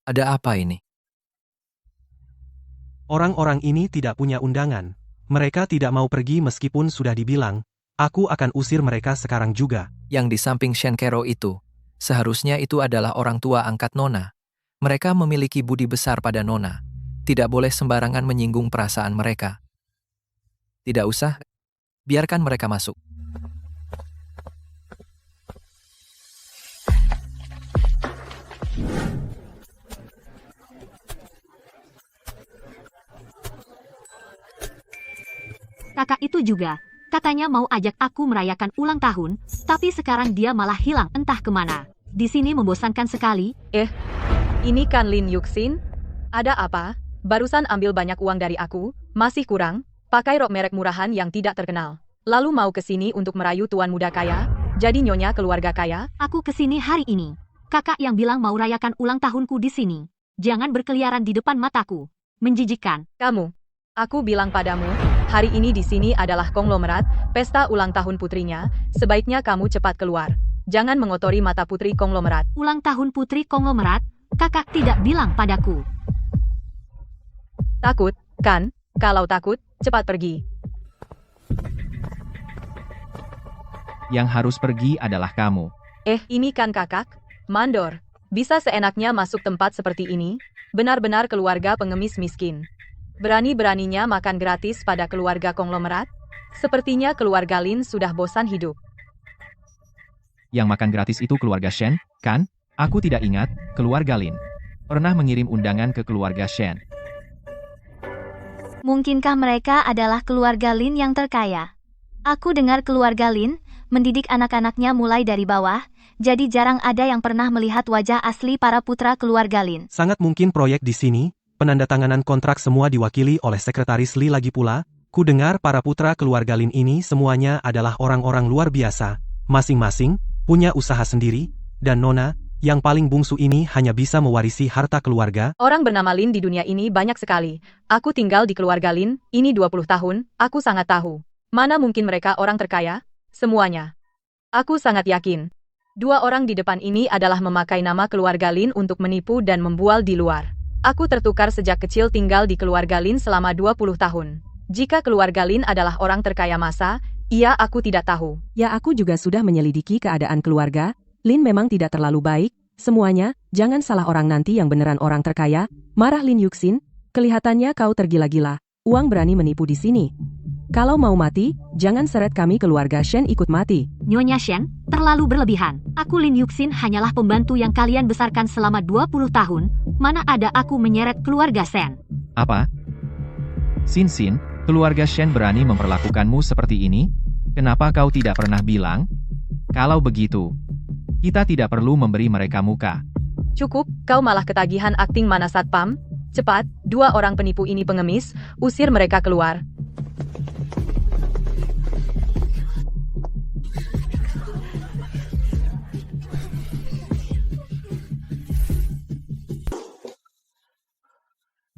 Ada apa ini? Orang-orang ini tidak punya undangan. Mereka tidak mau pergi meskipun sudah dibilang, aku akan usir mereka sekarang juga. Yang di samping Shen Kero itu, Seharusnya itu adalah orang tua angkat Nona. Mereka memiliki budi besar pada Nona. Tidak boleh sembarangan menyinggung perasaan mereka. Tidak usah, biarkan mereka masuk. Kakak itu juga, katanya mau ajak aku merayakan ulang tahun, tapi sekarang dia malah hilang entah kemana. Di sini membosankan sekali. Ini kan Lin Yuxin? Ada apa? Barusan ambil banyak uang dari aku, masih kurang, pakai rok merek murahan yang tidak terkenal. Lalu mau ke sini untuk merayu tuan muda kaya? Jadi nyonya keluarga kaya? Aku ke sini hari ini. Kakak yang bilang mau rayakan ulang tahunku di sini. Jangan berkeliaran di depan mataku. Menjijikkan. Kamu. Aku bilang padamu, hari ini di sini adalah konglomerat, pesta ulang tahun putrinya, sebaiknya kamu cepat keluar. Jangan mengotori mata putri konglomerat. Ulang tahun putri konglomerat? Kakak tidak bilang padaku. Takut, kan? Kalau takut, cepat pergi. Yang harus pergi adalah kamu. Ini kan kakak? Mandor. Bisa seenaknya masuk tempat seperti ini? Benar-benar keluarga pengemis miskin. Berani-beraninya makan gratis pada keluarga konglomerat? Sepertinya keluarga Lin sudah bosan hidup. Yang makan gratis itu keluarga Shen, kan? Aku tidak ingat, keluarga Lin pernah mengirim undangan ke keluarga Shen. Mungkinkah mereka adalah keluarga Lin yang terkaya? Aku dengar keluarga Lin mendidik anak-anaknya mulai dari bawah, jadi jarang ada yang pernah melihat wajah asli para putra keluarga Lin. Sangat mungkin proyek di sini, penandatanganan kontrak semua diwakili oleh sekretaris Li lagi pula. Ku dengar para putra keluarga Lin ini semuanya adalah orang-orang luar biasa, masing-masing punya usaha sendiri, dan Nona, yang paling bungsu ini hanya bisa mewarisi harta keluarga. Orang bernama Lin di dunia ini banyak sekali. Aku tinggal di keluarga Lin, ini 20 tahun, aku sangat tahu. Mana mungkin mereka orang terkaya? Semuanya. Aku sangat yakin. Dua orang di depan ini adalah memakai nama keluarga Lin untuk menipu dan membual di luar. Aku tertukar sejak kecil tinggal di keluarga Lin selama 20 tahun. Jika keluarga Lin adalah orang terkaya masa, iya aku tidak tahu. Ya aku juga sudah menyelidiki keadaan keluarga. Lin memang tidak terlalu baik, semuanya, jangan salah orang nanti yang beneran orang terkaya, marah Lin Yuxin, kelihatannya kau tergila-gila, uang berani menipu di sini. Kalau mau mati, jangan seret kami keluarga Shen ikut mati. Nyonya Shen, terlalu berlebihan. Aku Lin Yuxin hanyalah pembantu yang kalian besarkan selama 20 tahun, mana ada aku menyeret keluarga Shen. Apa? Xin, keluarga Shen berani memperlakukanmu seperti ini? Kenapa kau tidak pernah bilang? Kalau begitu, kita tidak perlu memberi mereka muka. Cukup, kau malah ketagihan akting mana satpam? Cepat, dua orang penipu ini pengemis, usir mereka keluar.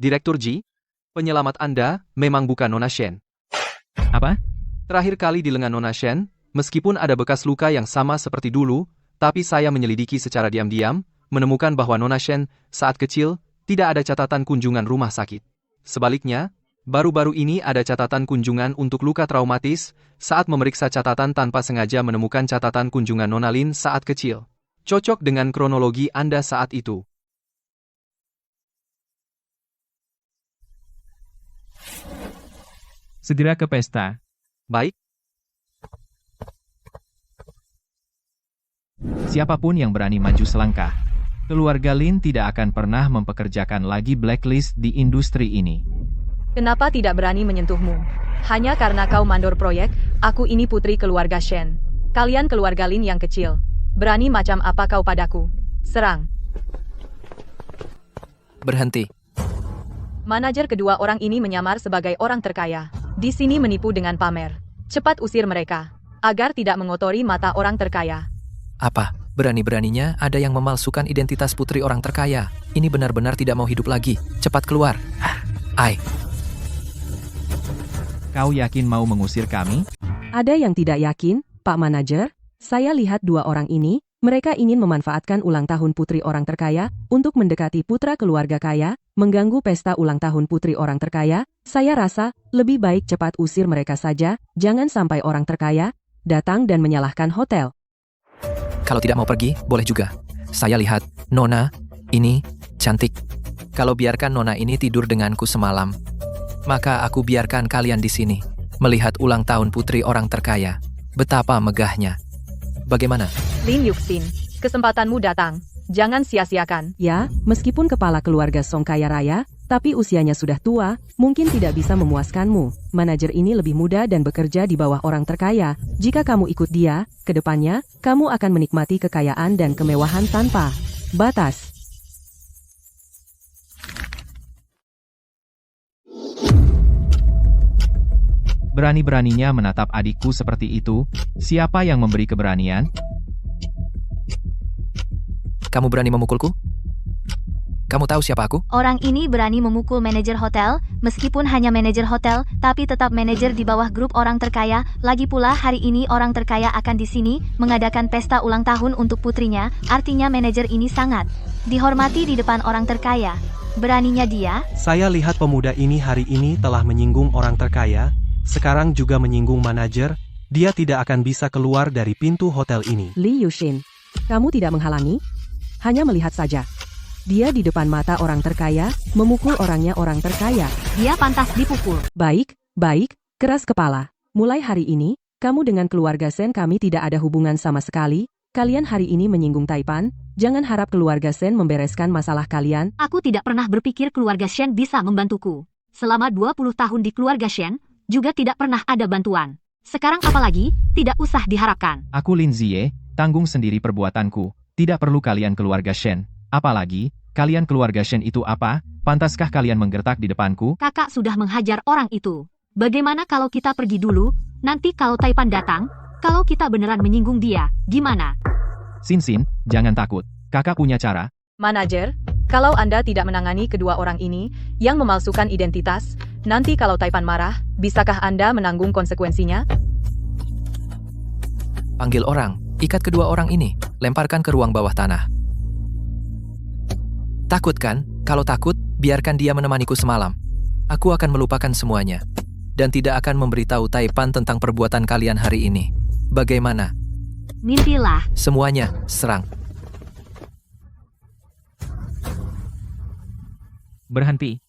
Direktur Ji, penyelamat Anda memang bukan Nona Shen. Apa? Terakhir kali di lengan Nona Shen, meskipun ada bekas luka yang sama seperti dulu, tapi saya menyelidiki secara diam-diam, menemukan bahwa Nona Shen, saat kecil, tidak ada catatan kunjungan rumah sakit. Sebaliknya, baru-baru ini ada catatan kunjungan untuk luka traumatis, saat memeriksa catatan tanpa sengaja menemukan catatan kunjungan Nona Lin saat kecil. Cocok dengan kronologi Anda saat itu. Segera ke pesta. Baik. Siapapun yang berani maju selangkah, keluarga Lin tidak akan pernah mempekerjakan lagi blacklist di industri ini. Kenapa tidak berani menyentuhmu? Hanya karena kau mandor proyek, aku ini putri keluarga Shen. Kalian keluarga Lin yang kecil. Berani macam apa kau padaku? Serang. Berhenti. Manajer kedua orang ini menyamar sebagai orang terkaya. Di sini menipu dengan pamer. Cepat usir mereka, agar tidak mengotori mata orang terkaya. Apa? Berani-beraninya ada yang memalsukan identitas putri orang terkaya. Ini benar-benar tidak mau hidup lagi. Cepat keluar. Ai. Kau yakin mau mengusir kami? Ada yang tidak yakin, Pak Manajer? Saya lihat dua orang ini, mereka ingin memanfaatkan ulang tahun putri orang terkaya untuk mendekati putra keluarga kaya, mengganggu pesta ulang tahun putri orang terkaya. Saya rasa lebih baik cepat usir mereka saja, jangan sampai orang terkaya datang dan menyalahkan hotel. Kalau tidak mau pergi, boleh juga. Saya lihat, Nona, ini, cantik. Kalau biarkan Nona ini tidur denganku semalam, maka aku biarkan kalian di sini, melihat ulang tahun putri orang terkaya. Betapa megahnya. Bagaimana? Lin Yuxin, kesempatanmu datang. Jangan sia-siakan. Ya, meskipun kepala keluarga Song kaya raya, tapi usianya sudah tua, mungkin tidak bisa memuaskanmu. Manajer ini lebih muda dan bekerja di bawah orang terkaya. Jika kamu ikut dia, ke depannya, kamu akan menikmati kekayaan dan kemewahan tanpa batas. Berani-beraninya menatap adikku seperti itu. Siapa yang memberi keberanian? Kamu berani memukulku? Kamu tahu siapa aku? Orang ini berani memukul manajer hotel, meskipun hanya manajer hotel, tapi tetap manajer di bawah grup orang terkaya. Lagi pula hari ini orang terkaya akan di sini, mengadakan pesta ulang tahun untuk putrinya, artinya manajer ini sangat dihormati di depan orang terkaya. Beraninya dia? Saya lihat pemuda ini hari ini telah menyinggung orang terkaya, sekarang juga menyinggung manajer, dia tidak akan bisa keluar dari pintu hotel ini. Li Yuxin, kamu tidak menghalangi? Hanya melihat saja. Dia di depan mata orang terkaya, memukul orangnya orang terkaya. Dia pantas dipukul. Baik, keras kepala. Mulai hari ini, kamu dengan keluarga Sen kami tidak ada hubungan sama sekali. Kalian hari ini menyinggung Taipan, jangan harap keluarga Sen membereskan masalah kalian. Aku tidak pernah berpikir keluarga Shen bisa membantuku. Selama 20 tahun di keluarga Shen, juga tidak pernah ada bantuan. Sekarang apalagi, tidak usah diharapkan. Aku Lin Ziye, tanggung sendiri perbuatanku. Tidak perlu kalian keluarga Shen. Apalagi, kalian keluarga Shen itu apa? Pantaskah kalian menggertak di depanku? Kakak sudah menghajar orang itu. Bagaimana kalau kita pergi dulu? Nanti kalau Taipan datang, kalau kita beneran menyinggung dia, gimana? Sin, jangan takut. Kakak punya cara. Manajer, kalau Anda tidak menangani kedua orang ini, yang memalsukan identitas, nanti kalau Taipan marah, bisakah Anda menanggung konsekuensinya? Panggil orang, ikat kedua orang ini, lemparkan ke ruang bawah tanah. Takut kan? Kalau takut, biarkan dia menemaniku semalam. Aku akan melupakan semuanya. Dan tidak akan memberitahu Taipan tentang perbuatan kalian hari ini. Bagaimana? Mimpilah. Semuanya, serang. Berhenti.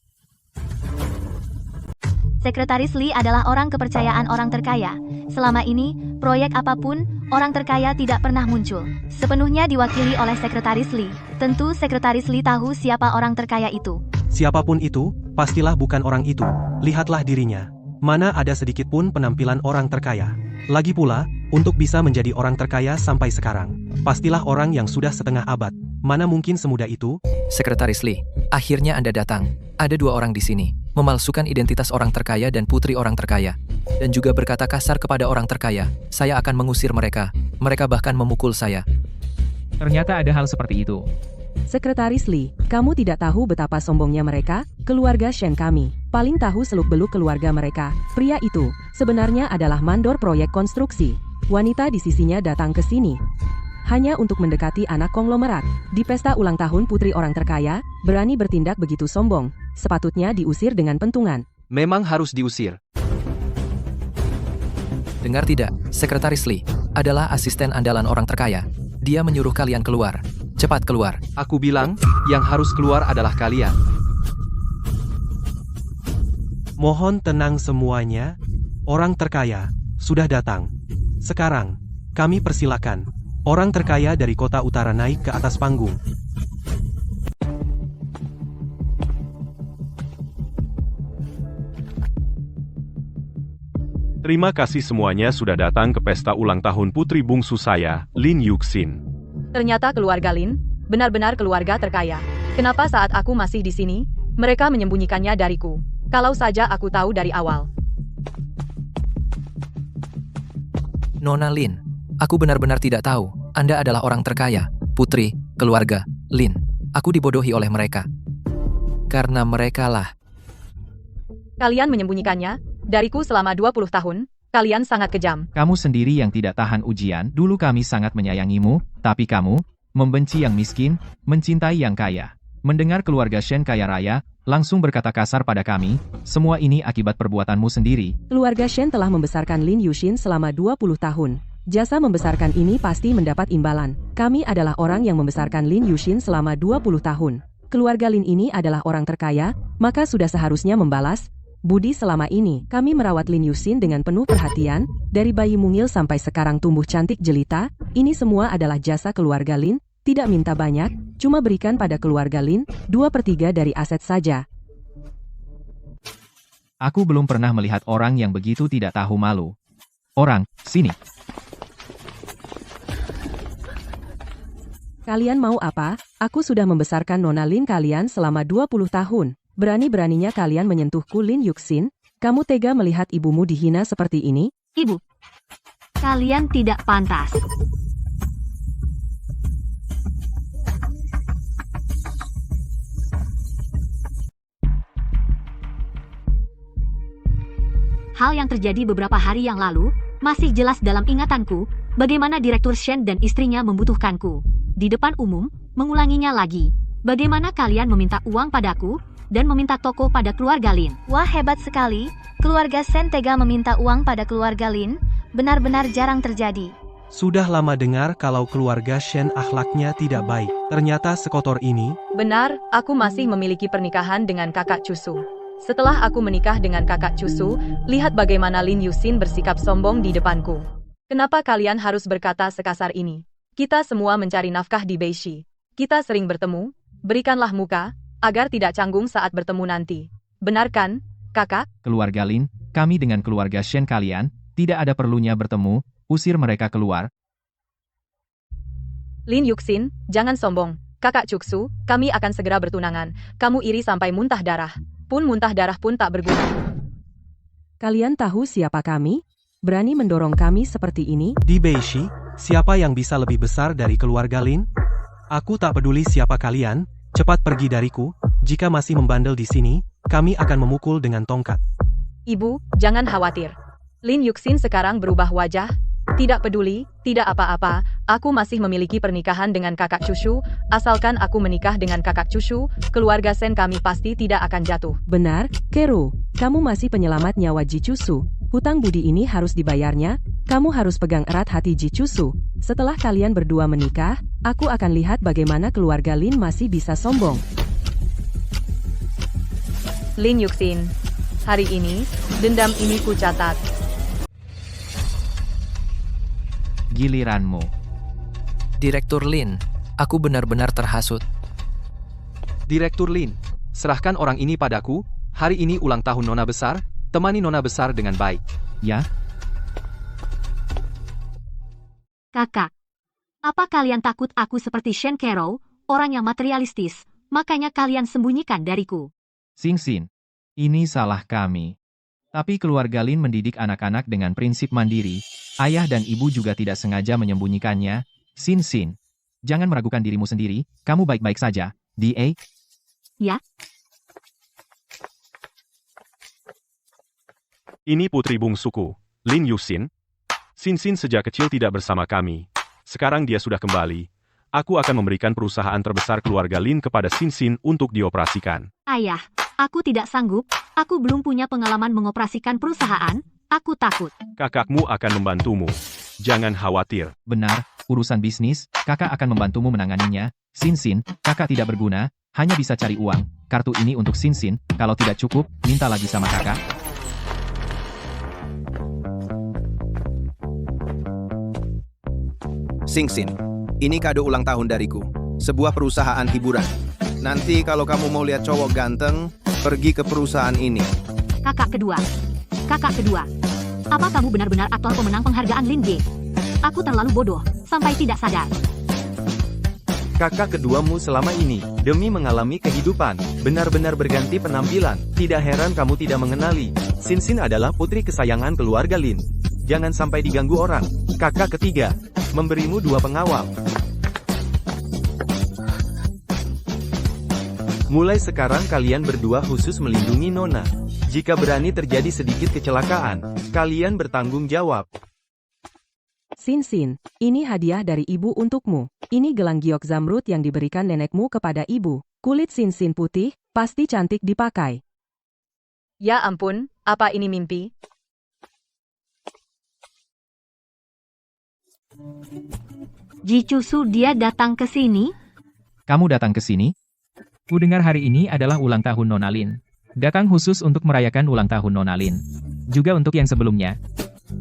Sekretaris Li adalah orang kepercayaan orang terkaya. Selama ini, proyek apapun, orang terkaya tidak pernah muncul. Sepenuhnya diwakili oleh Sekretaris Li. Tentu Sekretaris Li tahu siapa orang terkaya itu. Siapapun itu, pastilah bukan orang itu. Lihatlah dirinya. Mana ada sedikit pun penampilan orang terkaya. Lagi pula, untuk bisa menjadi orang terkaya sampai sekarang, pastilah orang yang sudah setengah abad. Mana mungkin semudah itu? Sekretaris Li, akhirnya Anda datang. Ada dua orang di sini, memalsukan identitas orang terkaya dan putri orang terkaya. Dan juga berkata kasar kepada orang terkaya. Saya akan mengusir mereka. Mereka bahkan memukul saya. Ternyata ada hal seperti itu. Sekretaris Li, kamu tidak tahu betapa sombongnya mereka? Keluarga Shen kami paling tahu seluk-beluk keluarga mereka. Pria itu sebenarnya adalah mandor proyek konstruksi. Wanita di sisinya datang ke sini hanya untuk mendekati anak konglomerat. Di pesta ulang tahun putri orang terkaya, berani bertindak begitu sombong. Sepatutnya diusir dengan pentungan. Memang harus diusir. Dengar tidak, Sekretaris Li adalah asisten andalan orang terkaya. Dia menyuruh kalian keluar. Cepat keluar. Aku bilang, yang harus keluar adalah kalian. Mohon tenang semuanya. Orang terkaya sudah datang. Sekarang, kami persilakan orang terkaya dari kota utara naik ke atas panggung. Terima kasih semuanya sudah datang ke pesta ulang tahun putri bungsu saya, Lin Yuxin. Ternyata keluarga Lin, benar-benar keluarga terkaya. Kenapa saat aku masih di sini, mereka menyembunyikannya dariku? Kalau saja aku tahu dari awal. Nona Lin, aku benar-benar tidak tahu. Anda adalah orang terkaya, putri, keluarga, Lin. Aku dibodohi oleh mereka. Karena mereka lah. Kalian menyembunyikannya dariku selama 20 tahun. Kalian sangat kejam. Kamu sendiri yang tidak tahan ujian. Dulu kami sangat menyayangimu, tapi kamu membenci yang miskin, mencintai yang kaya. Mendengar keluarga Shen kaya raya, langsung berkata kasar pada kami. Semua ini akibat perbuatanmu sendiri. Keluarga Shen telah membesarkan Lin Yuxin selama 20 tahun. Jasa membesarkan ini pasti mendapat imbalan. Kami adalah orang yang membesarkan Lin Yuxin selama 20 tahun. Keluarga Lin ini adalah orang terkaya, maka sudah seharusnya membalas budi selama ini. Kami merawat Lin Yuxin dengan penuh perhatian, dari bayi mungil sampai sekarang tumbuh cantik jelita. Ini semua adalah jasa keluarga Lin, tidak minta banyak, cuma berikan pada keluarga Lin 2/3 dari aset saja. Aku belum pernah melihat orang yang begitu tidak tahu malu. Orang, sini. Kalian mau apa? Aku sudah membesarkan Nona Lin kalian selama 20 tahun. Berani-beraninya kalian menyentuhku Lin Yuxin. Kamu tega melihat ibumu dihina seperti ini? Ibu, kalian tidak pantas. Hal yang terjadi beberapa hari yang lalu masih jelas dalam ingatanku, bagaimana Direktur Shen dan istrinya membutuhkanku. Di depan umum, mengulanginya lagi. Bagaimana kalian meminta uang padaku, dan meminta toko pada keluarga Lin. Wah, hebat sekali. Keluarga Shen tega meminta uang pada keluarga Lin. Benar-benar jarang terjadi. Sudah lama dengar kalau keluarga Shen akhlaknya tidak baik. Ternyata sekotor ini. Benar, aku masih memiliki pernikahan dengan kakak cucu. Setelah aku menikah dengan kakak cucu, lihat bagaimana Lin Yuxin bersikap sombong di depanku. Kenapa kalian harus berkata sekasar ini? Kita semua mencari nafkah di Beishi. Kita sering bertemu, berikanlah muka, agar tidak canggung saat bertemu nanti. Benar kan, kakak? Keluarga Lin, kami dengan keluarga Shen kalian, tidak ada perlunya bertemu, usir mereka keluar. Lin Yuxin, jangan sombong. Kakak Cuksu, kami akan segera bertunangan. Kamu iri sampai muntah darah. Pun muntah darah pun tak berguna. Kalian tahu siapa kami? Berani mendorong kami seperti ini? Di Beishi, siapa yang bisa lebih besar dari keluarga Lin? Aku tak peduli siapa kalian, cepat pergi dariku. Jika masih membandel di sini, kami akan memukul dengan tongkat. Ibu, jangan khawatir. Lin Yuxin sekarang berubah wajah. Tidak peduli, tidak apa-apa, aku masih memiliki pernikahan dengan kakak cucu. Asalkan aku menikah dengan kakak cucu, keluarga Shen kami pasti tidak akan jatuh. Benar, Kero. Kamu masih penyelamat nyawa Ji Cusu. Hutang budi ini harus dibayarnya. Kamu harus pegang erat hati Ji Cusu. Setelah kalian berdua menikah, aku akan lihat bagaimana keluarga Lin masih bisa sombong. Lin Yuxin, hari ini, dendam ini ku catat. Giliranmu. Direktur Lin, aku benar-benar terhasut. Direktur Lin, serahkan orang ini padaku. Hari ini ulang tahun Nona besar, temani Nona besar dengan baik. Ya? Kakak, apa kalian takut aku seperti Shen Kero, orang yang materialistis, makanya kalian sembunyikan dariku? Xin, ini salah kami. Tapi keluarga Lin mendidik anak-anak dengan prinsip mandiri. Ayah dan ibu juga tidak sengaja menyembunyikannya. Xin, jangan meragukan dirimu sendiri, kamu baik-baik saja. D.A. Ya? Ini putri bungsuku, Lin Yuxin. Xin sejak kecil tidak bersama kami. Sekarang dia sudah kembali. Aku akan memberikan perusahaan terbesar keluarga Lin kepada Xin untuk dioperasikan. Ayah, aku tidak sanggup. Aku belum punya pengalaman mengoperasikan perusahaan. Aku takut. Kakakmu akan membantumu. Jangan khawatir. Benar, urusan bisnis, kakak akan membantumu menanganinya. Xin, kakak tidak berguna, hanya bisa cari uang. Kartu ini untuk Xin, kalau tidak cukup, minta lagi sama kakak. Xin, ini kado ulang tahun dariku. Sebuah perusahaan hiburan. Nanti kalau kamu mau lihat cowok ganteng, pergi ke perusahaan ini. Kakak kedua, apa kamu benar-benar aktor pemenang penghargaan Lin G? Aku terlalu bodoh, sampai tidak sadar. Kakak keduamu selama ini, demi mengalami kehidupan, benar-benar berganti penampilan. Tidak heran kamu tidak mengenali. Xin adalah putri kesayangan keluarga Lin. Jangan sampai diganggu orang. Kakak ketiga, memberimu 2 pengawal. Mulai sekarang kalian berdua khusus melindungi Nona. Jika berani terjadi sedikit kecelakaan, kalian bertanggung jawab. Xin, ini hadiah dari ibu untukmu. Ini gelang giok zamrud yang diberikan nenekmu kepada ibu. Kulit Xin putih, pasti cantik dipakai. Ya ampun, apa ini mimpi? Ji Cusu dia datang ke sini? Kamu datang ke sini? Ku dengar hari ini adalah ulang tahun Nona Lin. Datang khusus untuk merayakan ulang tahun Nona Lin. Juga untuk yang sebelumnya.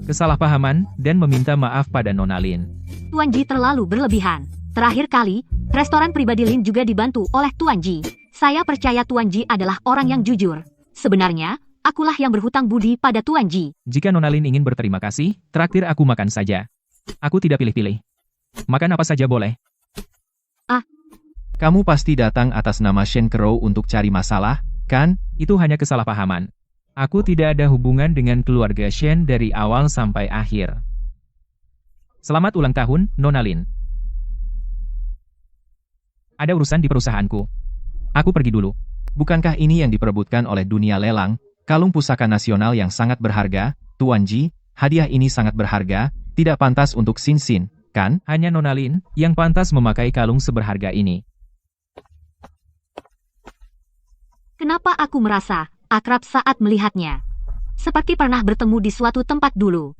Kesalahpahaman, dan meminta maaf pada Nona Lin. Tuan Ji terlalu berlebihan. Terakhir kali, restoran pribadi Lin juga dibantu oleh Tuan Ji. Saya percaya Tuan Ji adalah orang yang jujur. Sebenarnya, akulah yang berhutang budi pada Tuan Ji. Jika Nona Lin ingin berterima kasih, traktir aku makan saja. Aku tidak pilih-pilih. Makan apa saja boleh. Kamu pasti datang atas nama Shen Crow untuk cari masalah, kan? Itu hanya kesalahpahaman. Aku tidak ada hubungan dengan keluarga Shen dari awal sampai akhir. Selamat ulang tahun, Nona Lin. Ada urusan di perusahaanku. Aku pergi dulu. Bukankah ini yang diperebutkan oleh dunia lelang? Kalung pusaka nasional yang sangat berharga, Tuan Ji, hadiah ini sangat berharga, tidak pantas untuk Sin Sin, kan? Hanya Nona Lin yang pantas memakai kalung seberharga ini. Kenapa aku merasa akrab saat melihatnya? Seperti pernah bertemu di suatu tempat dulu.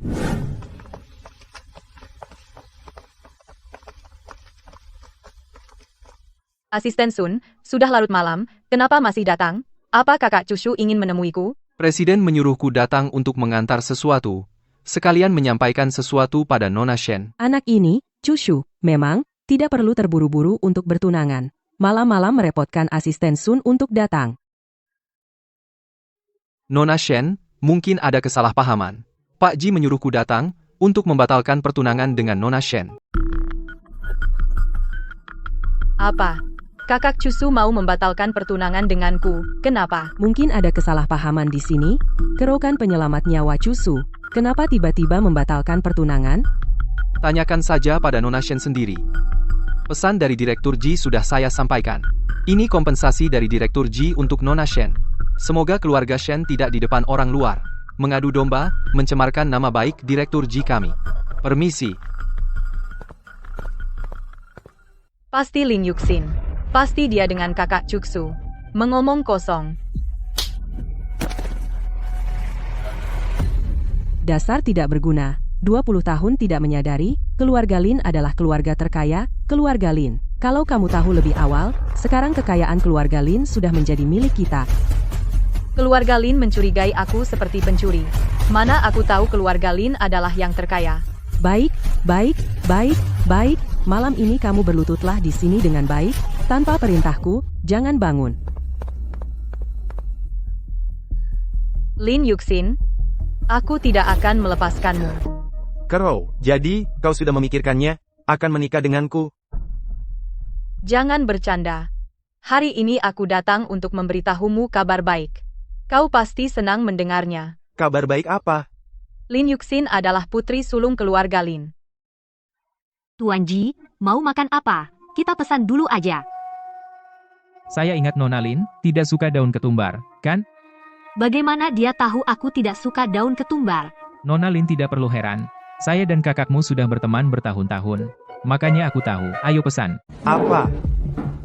Asisten Sun, sudah larut malam, kenapa masih datang? Apa kakak Cusu ingin menemuiku? Presiden menyuruhku datang untuk mengantar sesuatu, sekalian menyampaikan sesuatu pada Nona Shen. Anak ini, Cusu, memang tidak perlu terburu-buru untuk bertunangan. Malam-malam merepotkan asisten Sun untuk datang. Nona Shen, mungkin ada kesalahpahaman. Pak Ji menyuruhku datang untuk membatalkan pertunangan dengan Nona Shen. Apa? Kakak Cusu mau membatalkan pertunangan denganku, kenapa? Mungkin ada kesalahpahaman di sini. Kerokan penyelamat nyawa Cusu. Kenapa tiba-tiba membatalkan pertunangan? Tanyakan saja pada Nona Shen sendiri. Pesan dari Direktur Ji sudah saya sampaikan. Ini kompensasi dari Direktur Ji untuk Nona Shen. Semoga keluarga Shen tidak di depan orang luar mengadu domba, mencemarkan nama baik Direktur Ji kami. Permisi. Pasti Lin Yuxin. Pasti dia dengan kakak Cusu. Mengomong kosong. Dasar tidak berguna. 20 tahun tidak menyadari, keluarga Lin adalah keluarga terkaya, keluarga Lin. Kalau kamu tahu lebih awal, sekarang kekayaan keluarga Lin sudah menjadi milik kita. Keluarga Lin mencurigai aku seperti pencuri. Mana aku tahu keluarga Lin adalah yang terkaya. Baik. Malam ini kamu berlututlah di sini dengan baik, tanpa perintahku, jangan bangun. Lin Yuxin, aku tidak akan melepaskanmu. Crow, jadi, kau sudah memikirkannya? Akan menikah denganku? Jangan bercanda. Hari ini aku datang untuk memberitahumu kabar baik. Kau pasti senang mendengarnya. Kabar baik apa? Lin Yuxin adalah putri sulung keluarga Lin. Tuan Ji, mau makan apa? Kita pesan dulu aja. Saya ingat Nona Lin tidak suka daun ketumbar, kan? Bagaimana dia tahu aku tidak suka daun ketumbar? Nona Lin tidak perlu heran. Saya dan kakakmu sudah berteman bertahun-tahun. Makanya aku tahu. Ayo pesan. Apa?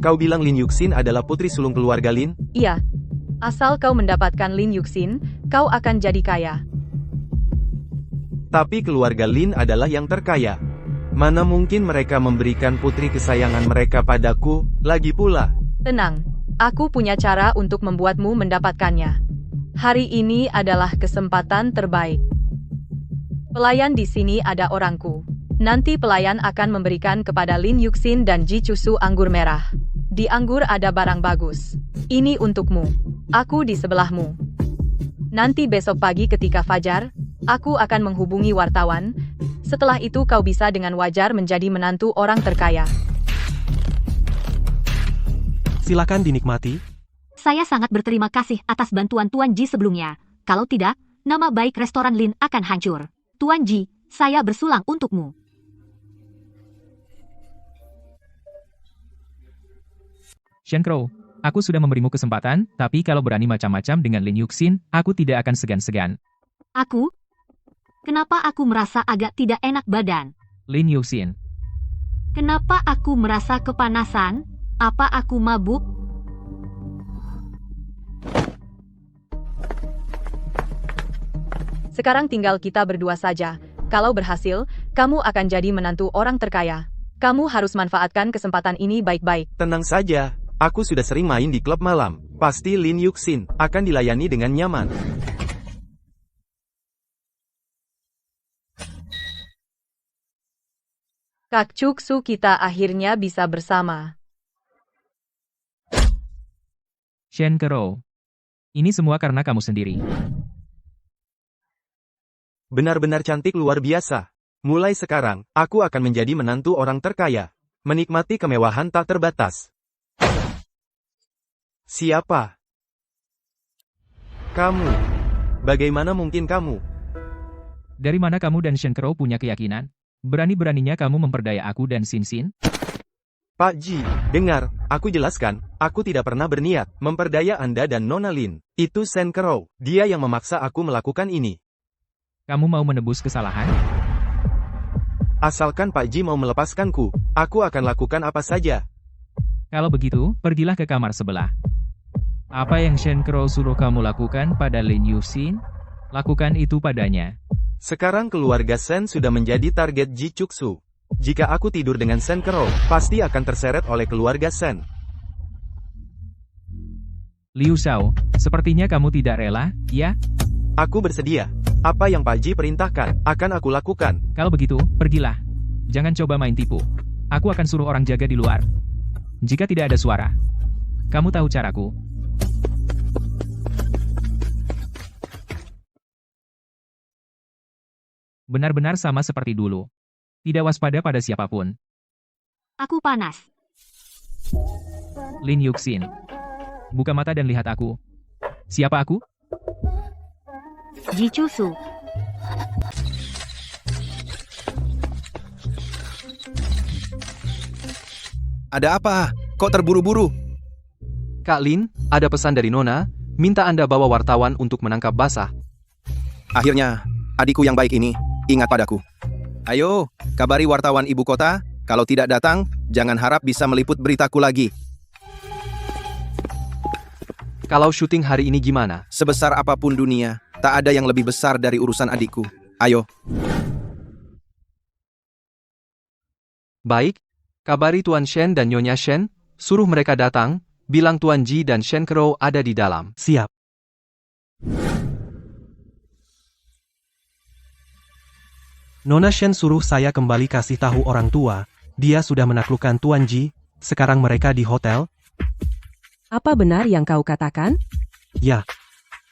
Kau bilang Lin Yuxin adalah putri sulung keluarga Lin? Iya. Asal kau mendapatkan Lin Yuxin, kau akan jadi kaya. Tapi keluarga Lin adalah yang terkaya. Mana mungkin mereka memberikan putri kesayangan mereka padaku, lagi pula. Tenang, aku punya cara untuk membuatmu mendapatkannya. Hari ini adalah kesempatan terbaik. Pelayan di sini ada orangku. Nanti pelayan akan memberikan kepada Lin Yuxin dan Ji Cusu anggur merah. Di anggur ada barang bagus. Ini untukmu. Aku di sebelahmu. Nanti besok pagi ketika fajar, aku akan menghubungi wartawan. Setelah itu kau bisa dengan wajar menjadi menantu orang terkaya. Silakan dinikmati. Saya sangat berterima kasih atas bantuan Tuan Ji sebelumnya. Kalau tidak, nama baik restoran Lin akan hancur. Tuan Ji, saya bersulang untukmu. Shen Crow, aku sudah memberimu kesempatan, tapi kalau berani macam-macam dengan Lin Yuxin, aku tidak akan segan-segan. Aku? Kenapa aku merasa agak tidak enak badan? Lin Yuxin. Kenapa aku merasa kepanasan? Apa aku mabuk? Sekarang tinggal kita berdua saja. Kalau berhasil, kamu akan jadi menantu orang terkaya. Kamu harus manfaatkan kesempatan ini baik-baik. Tenang saja, aku sudah sering main di klub malam. Pasti Lin Yuxin akan dilayani dengan nyaman. Kak Chuksu, kita akhirnya bisa bersama. Shen Kero. Ini semua karena kamu sendiri. Benar-benar cantik luar biasa. Mulai sekarang, aku akan menjadi menantu orang terkaya. Menikmati kemewahan tak terbatas. Siapa? Kamu. Bagaimana mungkin kamu? Dari mana kamu dan Shen Kero punya keyakinan? Berani-beraninya kamu memperdaya aku dan Xin Xin? Pak Ji, dengar, aku jelaskan, aku tidak pernah berniat memperdaya Anda dan Nona Lin. Itu Shen Kero, dia yang memaksa aku melakukan ini. Kamu mau menebus kesalahan? Asalkan Pak Ji mau melepaskanku, aku akan lakukan apa saja. Kalau begitu, pergilah ke kamar sebelah. Apa yang Shen Kero suruh kamu lakukan pada Lin Yuxin? Lakukan itu padanya. Sekarang keluarga Shen sudah menjadi target Ji Chuksu. Jika aku tidur dengan Shen Kero, pasti akan terseret oleh keluarga Shen. Liu Xiao, sepertinya kamu tidak rela, ya? Aku bersedia. Apa yang Pak Ji perintahkan, akan aku lakukan. Kalau begitu, pergilah. Jangan coba main tipu. Aku akan suruh orang jaga di luar. Jika tidak ada suara, kamu tahu caraku. Benar-benar sama seperti dulu. Tidak waspada pada siapapun. Aku panas. Lin Yuxin. Buka mata dan lihat aku. Siapa aku? Ji Chuksu. Ada apa? Kok terburu-buru? Kak Lin, ada pesan dari Nona, minta Anda bawa wartawan untuk menangkap basah. Akhirnya, adikku yang baik ini ingat padaku. Ayo, kabari wartawan ibu kota, kalau tidak datang, jangan harap bisa meliput beritaku lagi. Kalau syuting hari ini gimana? Sebesar apapun dunia, tak ada yang lebih besar dari urusan adikku. Ayo. Baik, kabari Tuan Shen dan Nyonya Shen, suruh mereka datang, bilang Tuan Ji dan Shen Kero ada di dalam. Siap. Nona Shen suruh saya kembali kasih tahu orang tua. Dia sudah menaklukkan Tuan Ji. Sekarang mereka di hotel. Apa benar yang kau katakan? Ya.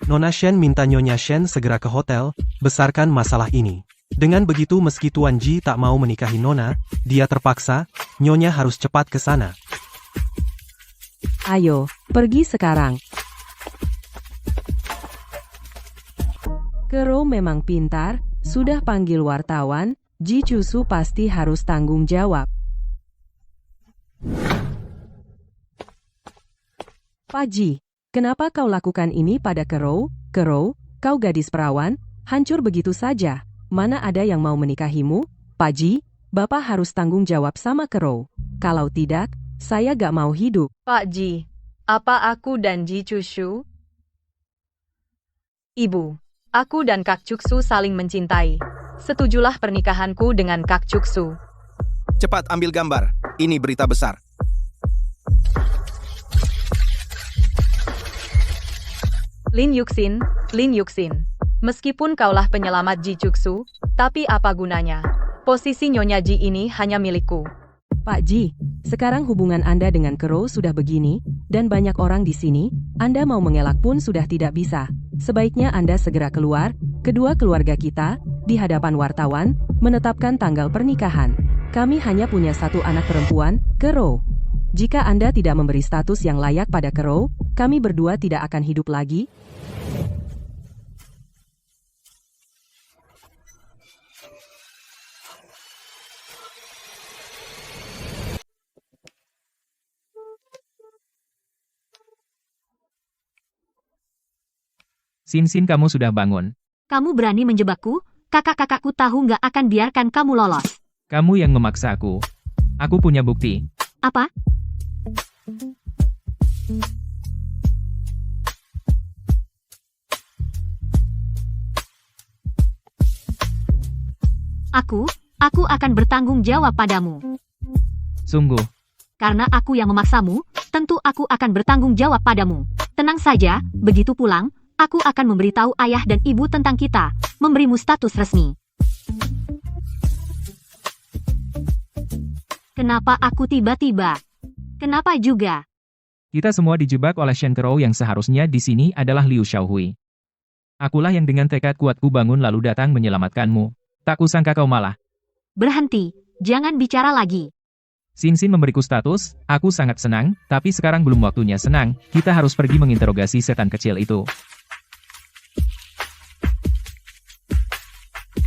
Nona Shen minta Nyonya Shen segera ke hotel, besarkan masalah ini. Dengan begitu meski Tuan Ji tak mau menikahi Nona, dia terpaksa, Nyonya harus cepat ke sana. Ayo, pergi sekarang. Kero memang pintar, sudah panggil wartawan, Ji Chuksu pasti harus tanggung jawab. Pak Ji, kenapa kau lakukan ini pada Kero? Kero, kau gadis perawan, hancur begitu saja. Mana ada yang mau menikahimu? Pak Ji, Bapak harus tanggung jawab sama Kero. Kalau tidak, saya gak mau hidup. Pak Ji, apa aku dan Ji Chuksu? Ibu, aku dan Kak Chuksu saling mencintai. Setujulah pernikahanku dengan Kak Chuksu. Cepat ambil gambar, ini berita besar. Lin Yuxin, Lin Yuxin. Meskipun kaulah penyelamat Ji Chuksu, tapi apa gunanya? Posisi Nyonya Ji ini hanya milikku. Pak Ji, sekarang hubungan Anda dengan Kero sudah begini, dan banyak orang di sini, Anda mau mengelak pun sudah tidak bisa. Sebaiknya Anda segera keluar, kedua keluarga kita, di hadapan wartawan, menetapkan tanggal pernikahan. Kami hanya punya satu anak perempuan, Kero. Jika Anda tidak memberi status yang layak pada Kero, kami berdua tidak akan hidup lagi. Xin Xin, kamu sudah bangun. Kamu berani menjebakku? Kakak-kakakku tahu nggak akan biarkan kamu lolos. Kamu yang memaksa aku. Aku punya bukti. Apa? Aku akan bertanggung jawab padamu. Sungguh, Karena aku yang memaksamu, tentu aku akan bertanggung jawab padamu. Tenang saja, begitu pulang, aku akan memberitahu ayah dan ibu tentang kita, memberimu status resmi. Kenapa aku tiba-tiba? Kenapa juga? kita semua dijebak oleh Shen Kerou yang seharusnya di sini adalah Liu Xiaohui. Akulah yang dengan tekad kuatku bangun lalu datang menyelamatkanmu. Tak kusangka kau malah. Berhenti, jangan bicara lagi. Xin memberiku status, aku sangat senang, tapi sekarang belum waktunya senang, kita harus pergi menginterogasi setan kecil itu.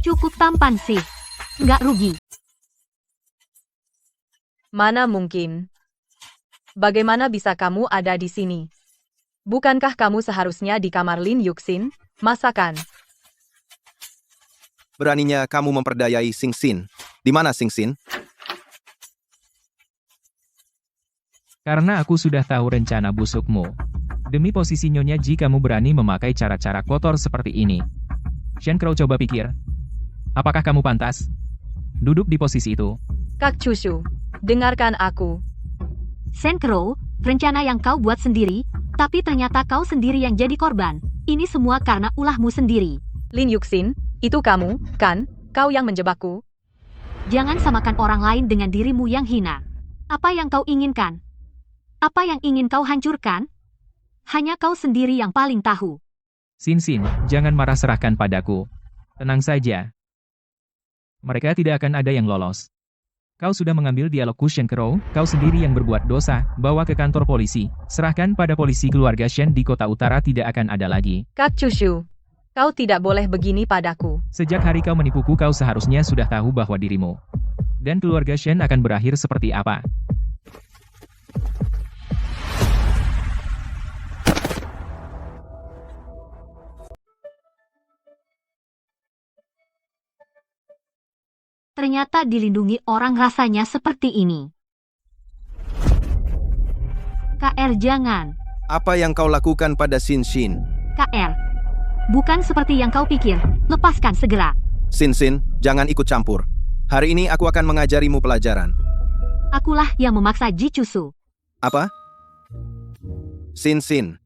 Cukup tampan sih. Nggak rugi. Mana mungkin? Bagaimana bisa kamu ada di sini? Bukankah kamu seharusnya di kamar Lin Yuxin? Masakan. Beraninya kamu memperdayai Xin. Di mana Xin? Karena aku sudah tahu rencana busukmu. Demi posisi Nyonya Ji kamu berani memakai cara-cara kotor seperti ini. Shen Kerou coba pikir. Apakah kamu pantas duduk di posisi itu? Kak Chushu, dengarkan aku. Shen Kerou, rencana yang kau buat sendiri, tapi ternyata kau sendiri yang jadi korban. Ini semua karena ulahmu sendiri. Lin Yuxin, itu kamu, kan? Kau yang menjebakku. Jangan samakan orang lain dengan dirimu yang hina. Apa yang kau inginkan? Apa yang ingin kau hancurkan? Hanya kau sendiri yang paling tahu. Xin, jangan marah serahkan padaku. Tenang saja. Mereka tidak akan ada yang lolos. Kau sudah mengambil dialogku Shen Kerou, kau sendiri yang berbuat dosa, bawa ke kantor polisi. Serahkan pada polisi keluarga Shen di kota utara tidak akan ada lagi. Kak Chushu, kau tidak boleh begini padaku. Sejak hari kau menipuku kau seharusnya sudah tahu bahwa dirimu dan keluarga Shen akan berakhir seperti apa. Ternyata dilindungi orang rasanya seperti ini. KR jangan. Apa yang kau lakukan pada Xin? KR. Bukan seperti yang kau pikir. Lepaskan segera. Xin, jangan ikut campur. Hari ini aku akan mengajarimu pelajaran. Akulah yang memaksa Ji Cusu. Apa? Xin,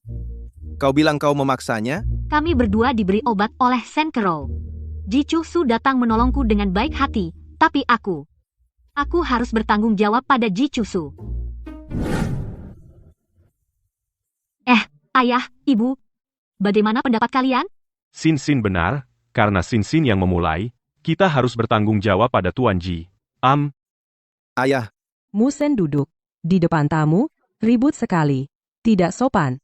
kau bilang kau memaksanya? Kami berdua diberi obat oleh Shen Kerou. Ji Cusu datang menolongku dengan baik hati, tapi aku harus bertanggung jawab pada Ji Cusu. Ayah, ibu, bagaimana pendapat kalian? Xin benar, karena Xin yang memulai, kita harus bertanggung jawab pada Tuan Ji. Ayah. Musen duduk di depan tamu, ribut sekali. Tidak sopan.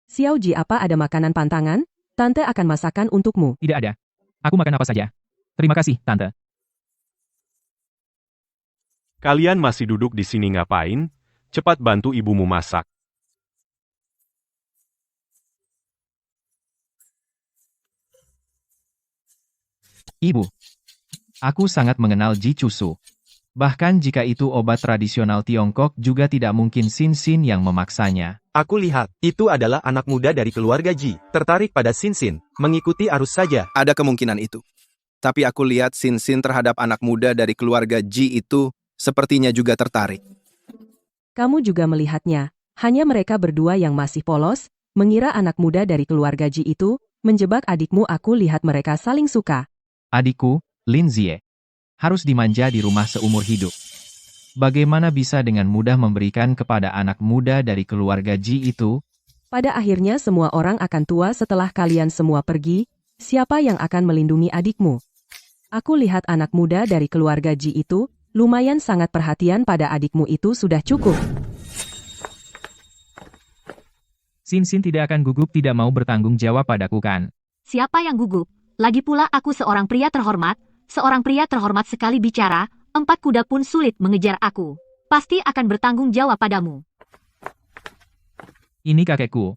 Xiao Ji, apa ada makanan pantangan? Tante akan masakan untukmu. Tidak ada. Aku makan apa saja. Terima kasih, Tante. Kalian masih duduk di sini ngapain? Cepat bantu ibumu masak. Ibu, aku sangat mengenal Ji Cusu. Bahkan jika itu obat tradisional Tiongkok juga tidak mungkin Xin yang memaksanya. Aku lihat, itu adalah anak muda dari keluarga Ji, tertarik pada Xin, mengikuti arus saja. Ada kemungkinan itu. Tapi aku lihat Xin terhadap anak muda dari keluarga Ji itu, sepertinya juga tertarik. Kamu juga melihatnya, hanya mereka berdua yang masih polos, mengira anak muda dari keluarga Ji itu, menjebak adikmu. Aku lihat mereka saling suka. Adikku, Lin Zie, harus dimanja di rumah seumur hidup. Bagaimana bisa dengan mudah memberikan kepada anak muda dari keluarga Ji itu? Pada akhirnya semua orang akan tua setelah kalian semua pergi. Siapa yang akan melindungi adikmu? Aku lihat anak muda dari keluarga Ji itu, lumayan sangat perhatian pada adikmu itu sudah cukup. Xin tidak akan gugup, tidak mau bertanggung jawab padaku kan? Siapa yang gugup? Lagi pula aku seorang pria terhormat sekali bicara, 4 kuda pun sulit mengejar aku. Pasti akan bertanggung jawab padamu. Ini kakekku.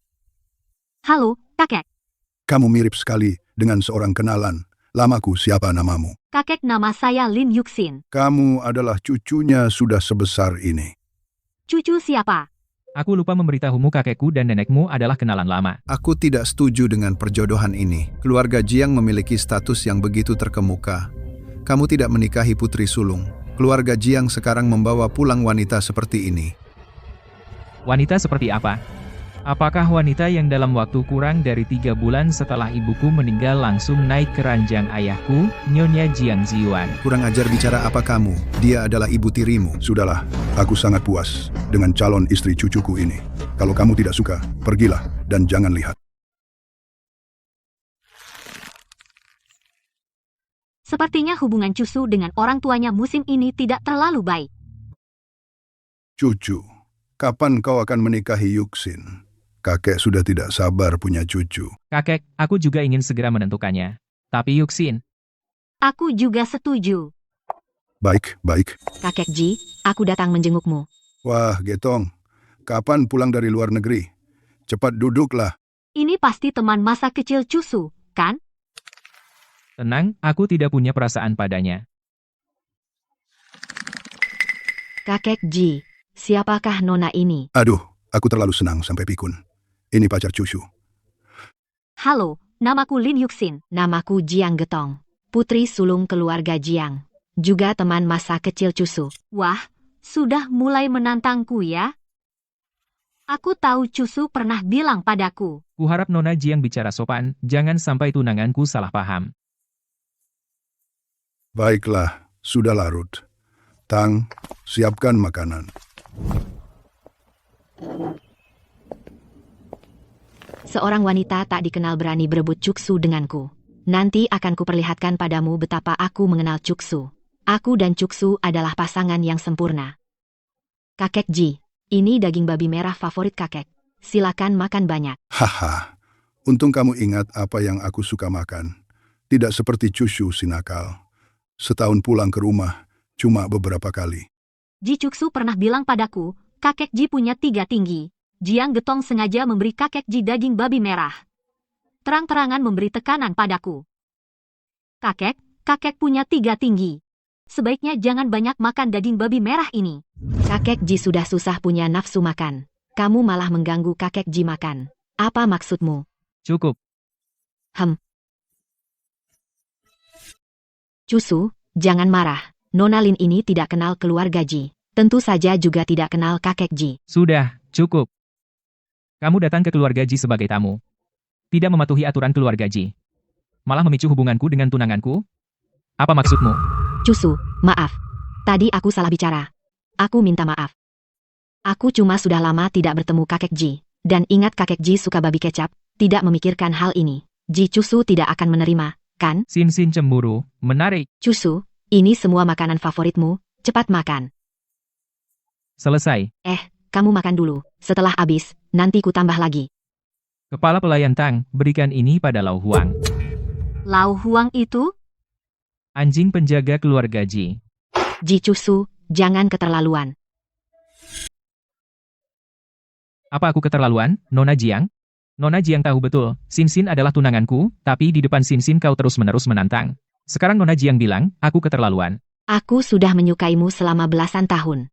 Halo, kakek. Kamu mirip sekali dengan seorang kenalan. Lamaku, siapa namamu? Kakek, nama saya Lin Yuxin. Kamu adalah cucunya sudah sebesar ini. Cucu siapa? Aku lupa memberitahumu kakekku dan nenekmu adalah kenalan lama. Aku tidak setuju dengan perjodohan ini. Keluarga Jiang memiliki status yang begitu terkemuka. kamu tidak menikahi putri sulung. Keluarga Jiang sekarang membawa pulang wanita seperti ini. Wanita seperti apa? Apakah wanita yang dalam waktu kurang dari 3 bulan setelah ibuku meninggal langsung naik ke ranjang ayahku, Nyonya Jiang Ziyuan? Kurang ajar bicara apa kamu? Dia adalah ibu tirimu. Sudahlah, aku sangat puas dengan calon istri cucuku ini. Kalau kamu tidak suka, pergilah dan jangan lihat. Sepertinya hubungan Cusu dengan orang tuanya musim ini tidak terlalu baik. Cucu, kapan kau akan menikahi Yuxin? Kakek sudah tidak sabar punya cucu. Kakek, aku juga ingin segera menentukannya. Tapi Yuxin, Aku juga setuju. Baik, baik. Kakek Ji, aku datang menjengukmu. Wah, Getong, kapan pulang dari luar negeri? Cepat duduklah. Ini pasti teman masa kecil Cusu, kan? tenang, aku tidak punya perasaan padanya. Kakek Ji, siapakah nona ini? Aduh, aku terlalu senang sampai pikun. Ini pacar cucu. Halo, namaku Lin Yuxin. Namaku Jiang Getong, putri sulung keluarga Jiang, juga teman masa kecil Cusu. Wah, sudah mulai menantangku ya? Aku tahu Cusu pernah bilang padaku. Kuharap Nona Jiang bicara sopan, jangan sampai tunanganku salah paham. Baiklah, sudah larut. Tang, siapkan makanan. Seorang wanita tak dikenal berani berebut Cuksu denganku. Nanti akan kuperlihatkan padamu betapa aku mengenal Cuksu. Aku dan Cuksu adalah pasangan yang sempurna. Kakek Ji, ini daging babi merah favorit kakek. Silakan makan banyak. Haha, untung kamu ingat apa yang aku suka makan. Tidak seperti Cushu si nakal. Setahun pulang ke rumah, cuma beberapa kali. Ji Cuksu pernah bilang padaku, kakek Ji punya 3 tinggi. Jiang Getong sengaja memberi kakek Ji daging babi merah. Terang-terangan memberi tekanan padaku. Kakek punya 3 tinggi. Sebaiknya jangan banyak makan daging babi merah ini. Kakek Ji sudah susah punya nafsu makan. Kamu malah mengganggu kakek Ji makan. Apa maksudmu? Cukup. Cusu, jangan marah. Nona Lin ini tidak kenal keluarga Ji. Tentu saja juga tidak kenal kakek Ji. Sudah, cukup. Kamu datang ke keluarga Ji sebagai tamu. Tidak mematuhi aturan keluarga Ji. Malah memicu hubunganku dengan tunanganku? Apa maksudmu? Cusu, maaf. Tadi aku salah bicara. Aku minta maaf. Aku cuma sudah lama tidak bertemu kakek Ji. Dan ingat kakek Ji suka babi kecap, tidak memikirkan hal ini. Ji Cusu tidak akan menerima, kan? Sin cemburu, menarik. Cusu, ini semua makanan favoritmu, cepat makan. Selesai. Kamu makan dulu. Setelah habis, nanti ku tambah lagi. Kepala pelayan Tang, berikan ini pada Lau Huang. Lau Huang itu? Anjing penjaga keluarga Ji. Ji Cusu, jangan keterlaluan. Apa aku keterlaluan, Nona Jiang? Nona Jiang tahu betul, Sin adalah tunanganku, tapi di depan Sin kau terus-menerus menantang. Sekarang Nona Jiang bilang, aku keterlaluan. Aku sudah menyukaimu selama belasan tahun.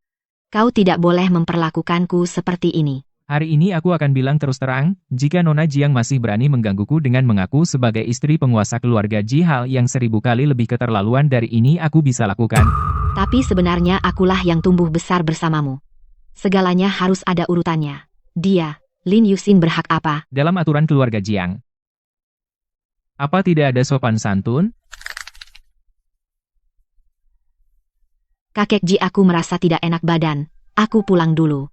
Kau tidak boleh memperlakukanku seperti ini. Hari ini aku akan bilang terus terang, jika Nona Jiang masih berani menggangguku dengan mengaku sebagai istri penguasa keluarga Ji, hal yang 1000 kali lebih keterlaluan dari ini aku bisa lakukan. Tapi sebenarnya akulah yang tumbuh besar bersamamu. Segalanya harus ada urutannya. Dia, Lin Yuxin berhak apa? Dalam aturan keluarga Jiang. Apa tidak ada sopan santun? Kakek Ji, aku merasa tidak enak badan. Aku pulang dulu.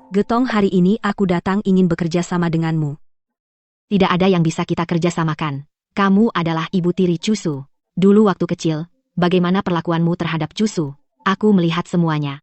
Getong, hari ini aku datang ingin bekerja sama denganmu. Tidak ada yang bisa kita kerjasamakan. Kamu adalah ibu tiri Cusu. Dulu waktu kecil, bagaimana perlakuanmu terhadap Cusu? Aku melihat semuanya.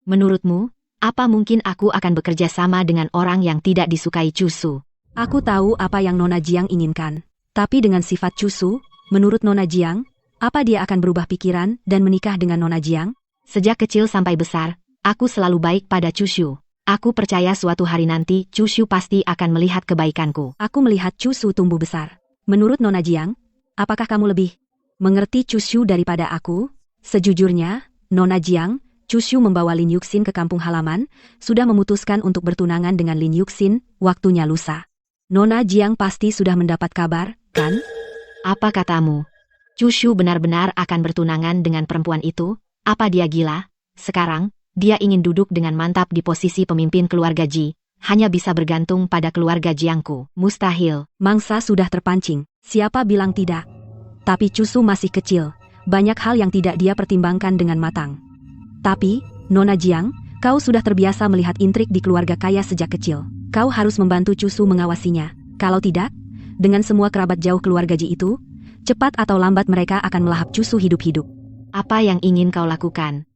Menurutmu, apa mungkin aku akan bekerja sama dengan orang yang tidak disukai Cusu? Aku tahu apa yang Nona Jiang inginkan. Tapi dengan sifat Cusu, menurut Nona Jiang, apa dia akan berubah pikiran dan menikah dengan Nona Jiang? Sejak kecil sampai besar, aku selalu baik pada Cusu. Aku percaya suatu hari nanti Cusu pasti akan melihat kebaikanku. Aku melihat Cusu tumbuh besar. Menurut Nona Jiang, apakah kamu lebih mengerti Cusu daripada aku? Sejujurnya, Nona Jiang, Cusu membawa Lin Yuxin ke kampung halaman, sudah memutuskan untuk bertunangan dengan Lin Yuxin, waktunya lusa. Nona Jiang pasti sudah mendapat kabar, kan? Apa katamu? Cushu benar-benar akan bertunangan dengan perempuan itu? Apa dia gila? Sekarang, dia ingin duduk dengan mantap di posisi pemimpin keluarga Ji. Hanya bisa bergantung pada keluarga Jiangku. Mustahil. Mangsa sudah terpancing. Siapa bilang tidak? Tapi Cushu masih kecil. Banyak hal yang tidak dia pertimbangkan dengan matang. Tapi, Nona Jiang, kau sudah terbiasa melihat intrik di keluarga kaya sejak kecil. Kau harus membantu Cushu mengawasinya. Kalau tidak, dengan semua kerabat jauh keluarga Ji itu, cepat atau lambat mereka akan melahap Cushu hidup-hidup. Apa yang ingin kau lakukan?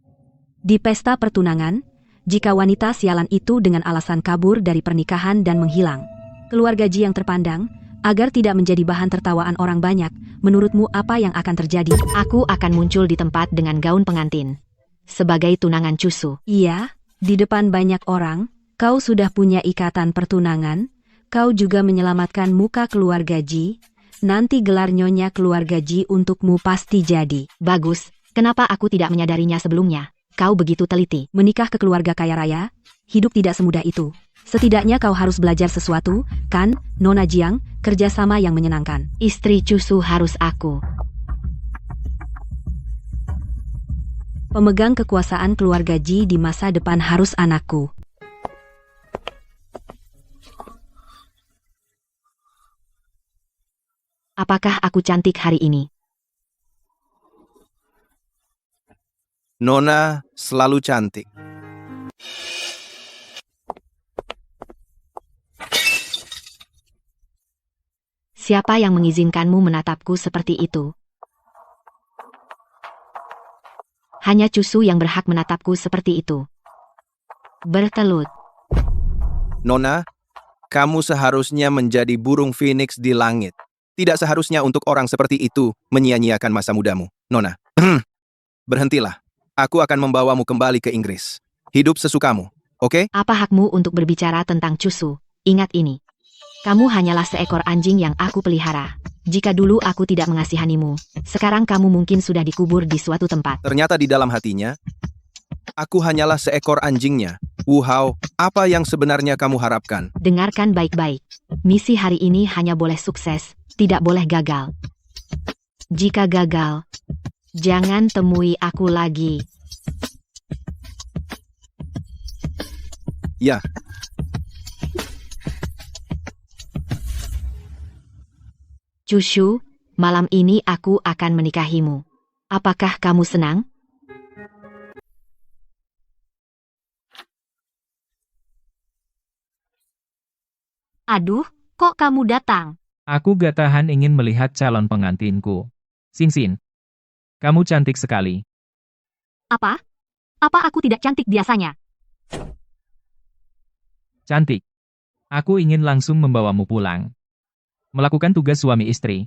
Di pesta pertunangan, jika wanita sialan itu dengan alasan kabur dari pernikahan dan menghilang, keluarga Ji yang terpandang, agar tidak menjadi bahan tertawaan orang banyak, menurutmu apa yang akan terjadi? Aku akan muncul di tempat dengan gaun pengantin. Sebagai tunangan Cushu. Iya, di depan banyak orang, kau sudah punya ikatan pertunangan, kau juga menyelamatkan muka keluarga Ji, nanti gelar nyonya keluarga Ji untukmu pasti jadi. Bagus, kenapa aku tidak menyadarinya sebelumnya? Kau begitu teliti. Menikah ke keluarga kaya raya, hidup tidak semudah itu. Setidaknya kau harus belajar sesuatu, kan, Nona Jiang, kerjasama yang menyenangkan. Istri Cushu harus aku. Pemegang kekuasaan keluarga Ji di masa depan harus anakku. Apakah aku cantik hari ini? Nona selalu cantik. Siapa yang mengizinkanmu menatapku seperti itu? Hanya Cushu yang berhak menatapku seperti itu. Bertelut. Nona, kamu seharusnya menjadi burung phoenix di langit. Tidak seharusnya untuk orang seperti itu menyia-nyiakan masa mudamu, Nona. Berhentilah. Aku akan membawamu kembali ke Inggris. Hidup sesukamu, oke? Apa hakmu untuk berbicara tentang Cushu? Ingat ini. Kamu hanyalah seekor anjing yang aku pelihara. Jika dulu aku tidak mengasihanimu, sekarang kamu mungkin sudah dikubur di suatu tempat. Ternyata di dalam hatinya, aku hanyalah seekor anjingnya. Wu Hao, apa yang sebenarnya kamu harapkan? Dengarkan baik-baik. Misi hari ini hanya boleh sukses, tidak boleh gagal. Jika gagal, jangan temui aku lagi. Ya. Cushu, malam ini aku akan menikahimu. Apakah kamu senang? Aduh, kok kamu datang? Aku gak tahan ingin melihat calon pengantinku. Sinsin, kamu cantik sekali. Apa? Apa aku tidak cantik biasanya? Cantik. Aku ingin langsung membawamu pulang. Melakukan tugas suami istri.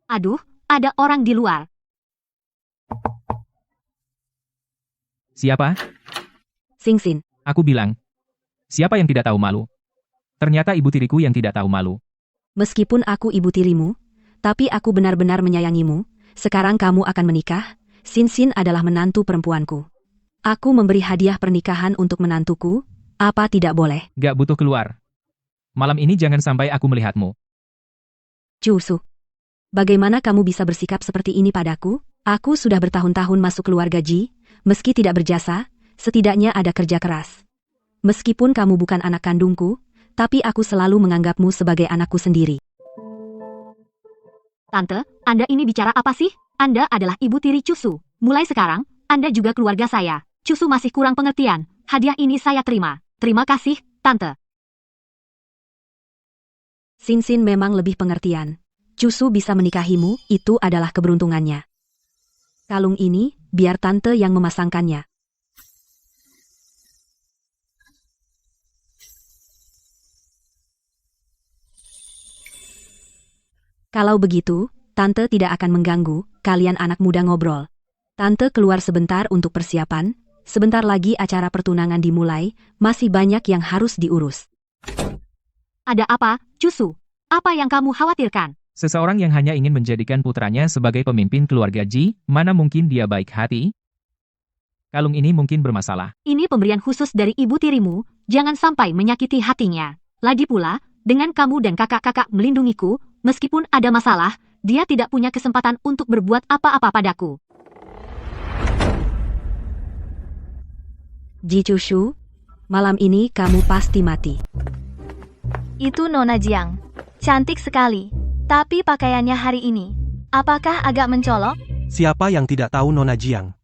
Aduh, ada orang di luar. Siapa? Sinsin. Aku bilang. Siapa yang tidak tahu malu? Ternyata ibu tiriku yang tidak tahu malu. Meskipun aku ibu tirimu, tapi aku benar-benar menyayangimu. Sekarang kamu akan menikah. Sinsin adalah menantu perempuanku. Aku memberi hadiah pernikahan untuk menantuku. Apa tidak boleh? Gak butuh keluar. Malam ini jangan sampai aku melihatmu. Cushu, bagaimana kamu bisa bersikap seperti ini padaku? Aku sudah bertahun-tahun masuk keluarga Ji, meski tidak berjasa, setidaknya ada kerja keras. Meskipun kamu bukan anak kandungku, tapi aku selalu menganggapmu sebagai anakku sendiri. Tante, Anda ini bicara apa sih? Anda adalah ibu tiri Cushu. Mulai sekarang, Anda juga keluarga saya. Cushu masih kurang pengertian. Hadiah ini saya terima. Terima kasih, Tante. Sinsin memang lebih pengertian. Cushu bisa menikahimu, itu adalah keberuntungannya. Kalung ini, biar Tante yang memasangkannya. Kalau begitu, Tante tidak akan mengganggu, kalian anak muda ngobrol. Tante keluar sebentar untuk persiapan, sebentar lagi acara pertunangan dimulai, masih banyak yang harus diurus. Ada apa, Cushu? Apa yang kamu khawatirkan? Seseorang yang hanya ingin menjadikan putranya sebagai pemimpin keluarga Ji, mana mungkin dia baik hati? Kalung ini mungkin bermasalah. Ini pemberian khusus dari ibu tirimu, jangan sampai menyakiti hatinya. Lagi pula, Dengan kamu dan kakak-kakak melindungiku, meskipun ada masalah, dia tidak punya kesempatan untuk berbuat apa-apa padaku. Ji Chushu, malam ini kamu pasti mati. Itu Nona Jiang. Cantik sekali. Tapi pakaiannya hari ini, apakah agak mencolok? Siapa yang tidak tahu Nona Jiang?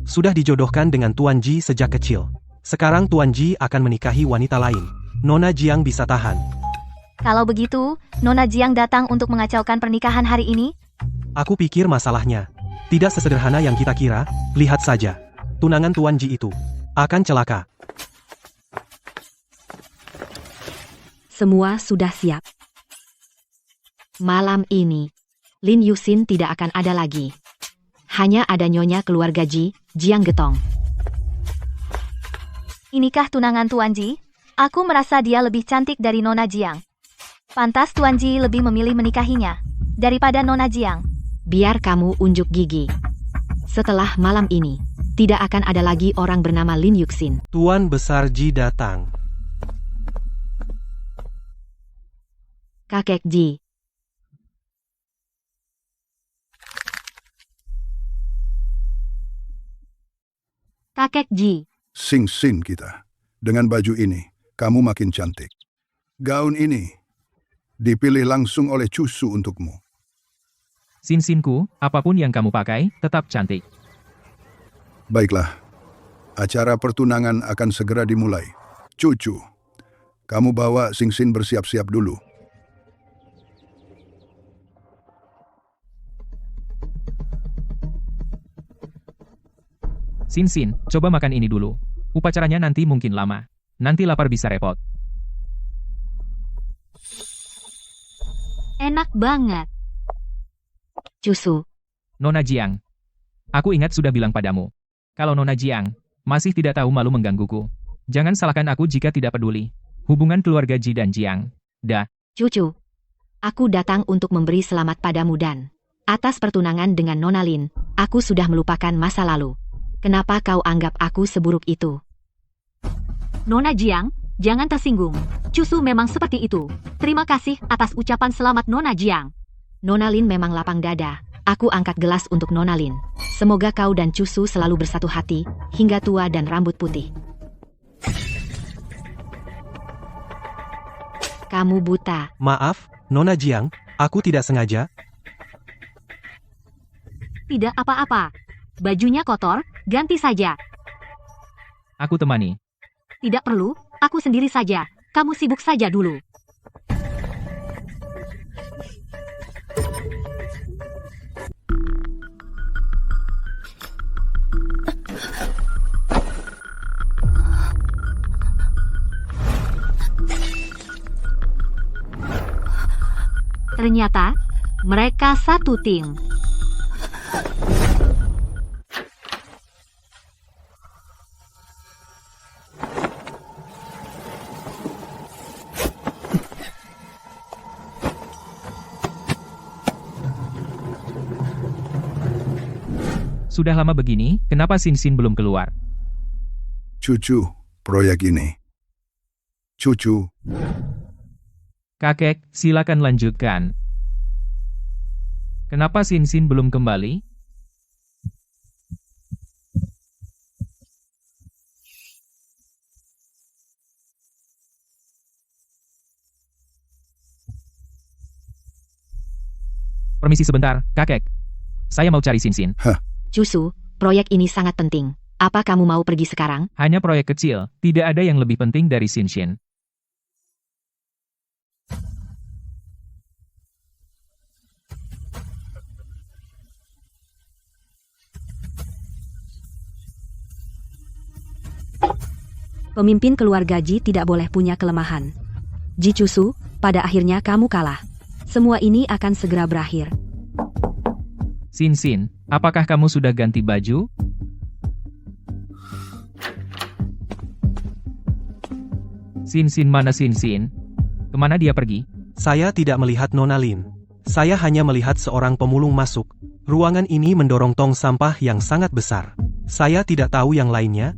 Sudah dijodohkan dengan Tuan Ji sejak kecil. Sekarang Tuan Ji akan menikahi wanita lain. Nona Jiang bisa tahan. Kalau begitu, Nona Jiang datang untuk mengacaukan pernikahan hari ini? Aku pikir masalahnya tidak sesederhana yang kita kira. Lihat saja, tunangan Tuan Ji itu akan celaka. Semua sudah siap. Malam ini, Lin Yuxin tidak akan ada lagi. Hanya ada nyonya keluarga Ji, Jiang Getong. Inikah tunangan Tuan Ji? Aku merasa dia lebih cantik dari Nona Jiang. Pantas Tuan Ji lebih memilih menikahinya daripada Nona Jiang. Biar kamu unjuk gigi. Setelah malam ini, tidak akan ada lagi orang bernama Lin Yuxin. Tuan Besar Ji datang. Kakek Ji. Kakek Ji. Sing-sin kita. Dengan baju ini, kamu makin cantik. Gaun ini dipilih langsung oleh Chushu untukmu. Sin-sinku, apapun yang kamu pakai, tetap cantik. Baiklah, acara pertunangan akan segera dimulai. Cucu, kamu bawa Sing-sin bersiap-siap dulu. Sin-sin, coba makan ini dulu. Upacaranya nanti mungkin lama. Nanti lapar bisa repot. Enak banget. Chushu. Nona Jiang. Aku ingat sudah bilang padamu. Kalau Nona Jiang masih tidak tahu malu menggangguku. Jangan salahkan aku jika tidak peduli. Hubungan keluarga Ji dan Jiang. Cucu. Aku datang untuk memberi selamat padamu dan atas pertunangan dengan Nona Lin, aku sudah melupakan masa lalu. Kenapa kau anggap aku seburuk itu? Nona Jiang, jangan tersinggung. Chushu memang seperti itu. Terima kasih atas ucapan selamat Nona Jiang. Nona Lin memang lapang dada. Aku angkat gelas untuk Nona Lin. Semoga kau dan Chushu selalu bersatu hati, hingga tua dan rambut putih. Kamu buta. Maaf, Nona Jiang, aku tidak sengaja. Tidak apa-apa. Bajunya kotor, ganti saja. Aku temani. Tidak perlu, aku sendiri saja. Kamu sibuk saja dulu. Ternyata, mereka satu tim. Sudah lama begini, kenapa Sin-sin belum keluar? Cucu, proyek ini. Cucu. Kakek, silakan lanjutkan. Kenapa Sin-sin belum kembali? Permisi sebentar, kakek. Saya mau cari Sin-sin. Chushu, proyek ini sangat penting. Apa kamu mau pergi sekarang? Hanya proyek kecil, tidak ada yang lebih penting dari Sin-sin. Pemimpin keluarga Ji tidak boleh punya kelemahan. Ji Chushu, pada akhirnya kamu kalah. Semua ini akan segera berakhir. Sin-sin, apakah kamu sudah ganti baju? Sin-sin mana Sin-sin? Kemana dia pergi? Saya tidak melihat Nona Lin. Saya hanya melihat seorang pemulung masuk. Ruangan ini mendorong tong sampah yang sangat besar. Saya tidak tahu yang lainnya.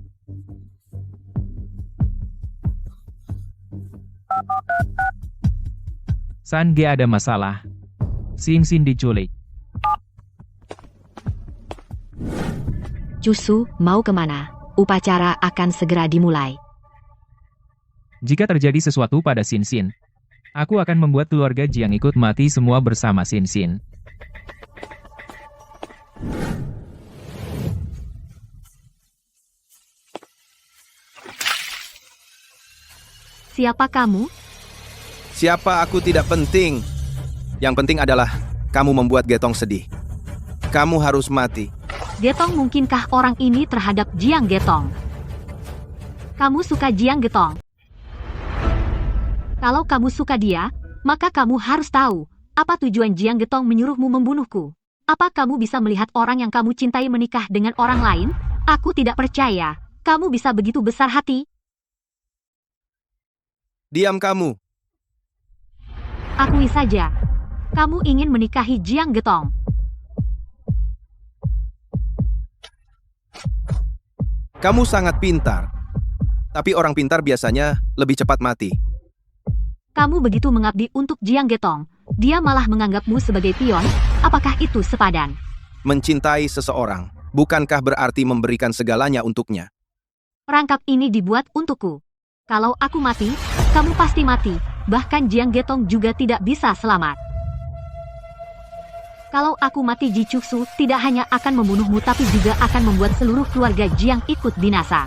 San Ge ada masalah. Sin Sin diculik. Cusu, mau kemana? Upacara akan segera dimulai. Jika terjadi sesuatu pada Sin Sin, aku akan membuat keluarga Jiang ikut mati semua bersama Sin Sin. Siapa kamu? Siapa aku tidak penting. Yang penting adalah kamu membuat Getong sedih. Kamu harus mati. Getong, mungkinkah orang ini terhadap Jiang Getong? Kamu suka Jiang Getong? Kalau kamu suka dia, maka kamu harus tahu, apa tujuan Jiang Getong menyuruhmu membunuhku? Apa kamu bisa melihat orang yang kamu cintai menikah dengan orang lain? Aku tidak percaya, kamu bisa begitu besar hati. Diam kamu. Akui saja, kamu ingin menikahi Jiang Getong. Kamu sangat pintar. Tapi orang pintar biasanya lebih cepat mati. Kamu begitu mengabdi untuk Jiang Getong, dia malah menganggapmu sebagai pion. Apakah itu sepadan? Mencintai seseorang, bukankah berarti memberikan segalanya untuknya? Perangkap ini dibuat untukku. Kalau aku mati, kamu pasti mati. Bahkan Jiang Getong juga tidak bisa selamat. Kalau aku mati, Ji Cuxu tidak hanya akan membunuhmu tapi juga akan membuat seluruh keluarga Jiang ikut binasa.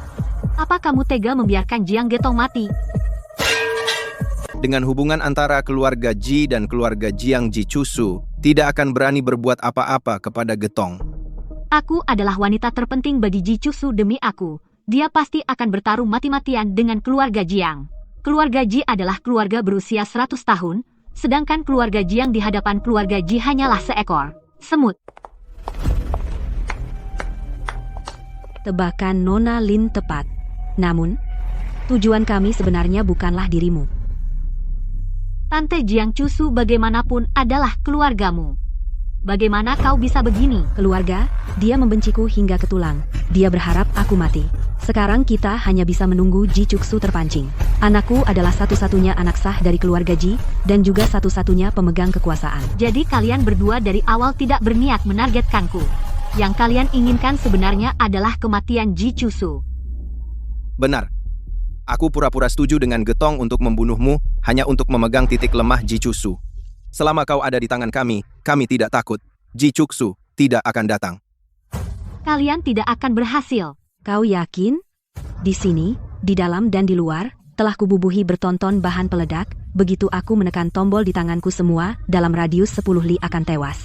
Apa kamu tega membiarkan Jiang Getong mati? Dengan hubungan antara keluarga Ji dan keluarga Jiang, Ji Cuxu tidak akan berani berbuat apa-apa kepada Getong. Aku adalah wanita terpenting bagi Ji Cuxu. Demi aku, dia pasti akan bertarung mati-matian dengan keluarga Jiang. Keluarga Ji adalah keluarga berusia 100 tahun, sedangkan keluarga Jiang di hadapan keluarga Ji hanyalah seekor semut. Tebakan Nona Lin tepat. Namun, tujuan kami sebenarnya bukanlah dirimu. Tante Jiang Cuxu bagaimanapun adalah keluargamu. Bagaimana kau bisa begini? Keluarga, dia membenciku hingga ke tulang. Dia berharap aku mati. Sekarang kita hanya bisa menunggu Ji Cuxu terpancing. Anakku adalah satu-satunya anak sah dari keluarga Ji, dan juga satu-satunya pemegang kekuasaan. Jadi kalian berdua dari awal tidak berniat menargetkanku. Yang kalian inginkan sebenarnya adalah kematian Ji Cuxu. Benar. Aku pura-pura setuju dengan Getong untuk membunuhmu hanya untuk memegang titik lemah Ji Cuxu. Selama kau ada di tangan kami tidak takut. Ji Cuxu tidak akan datang. Kalian tidak akan berhasil. Kau yakin? Di sini, di dalam dan di luar, telah kububuhi bertonton bahan peledak. Begitu aku menekan tombol di tanganku, semua dalam radius 10 li akan tewas.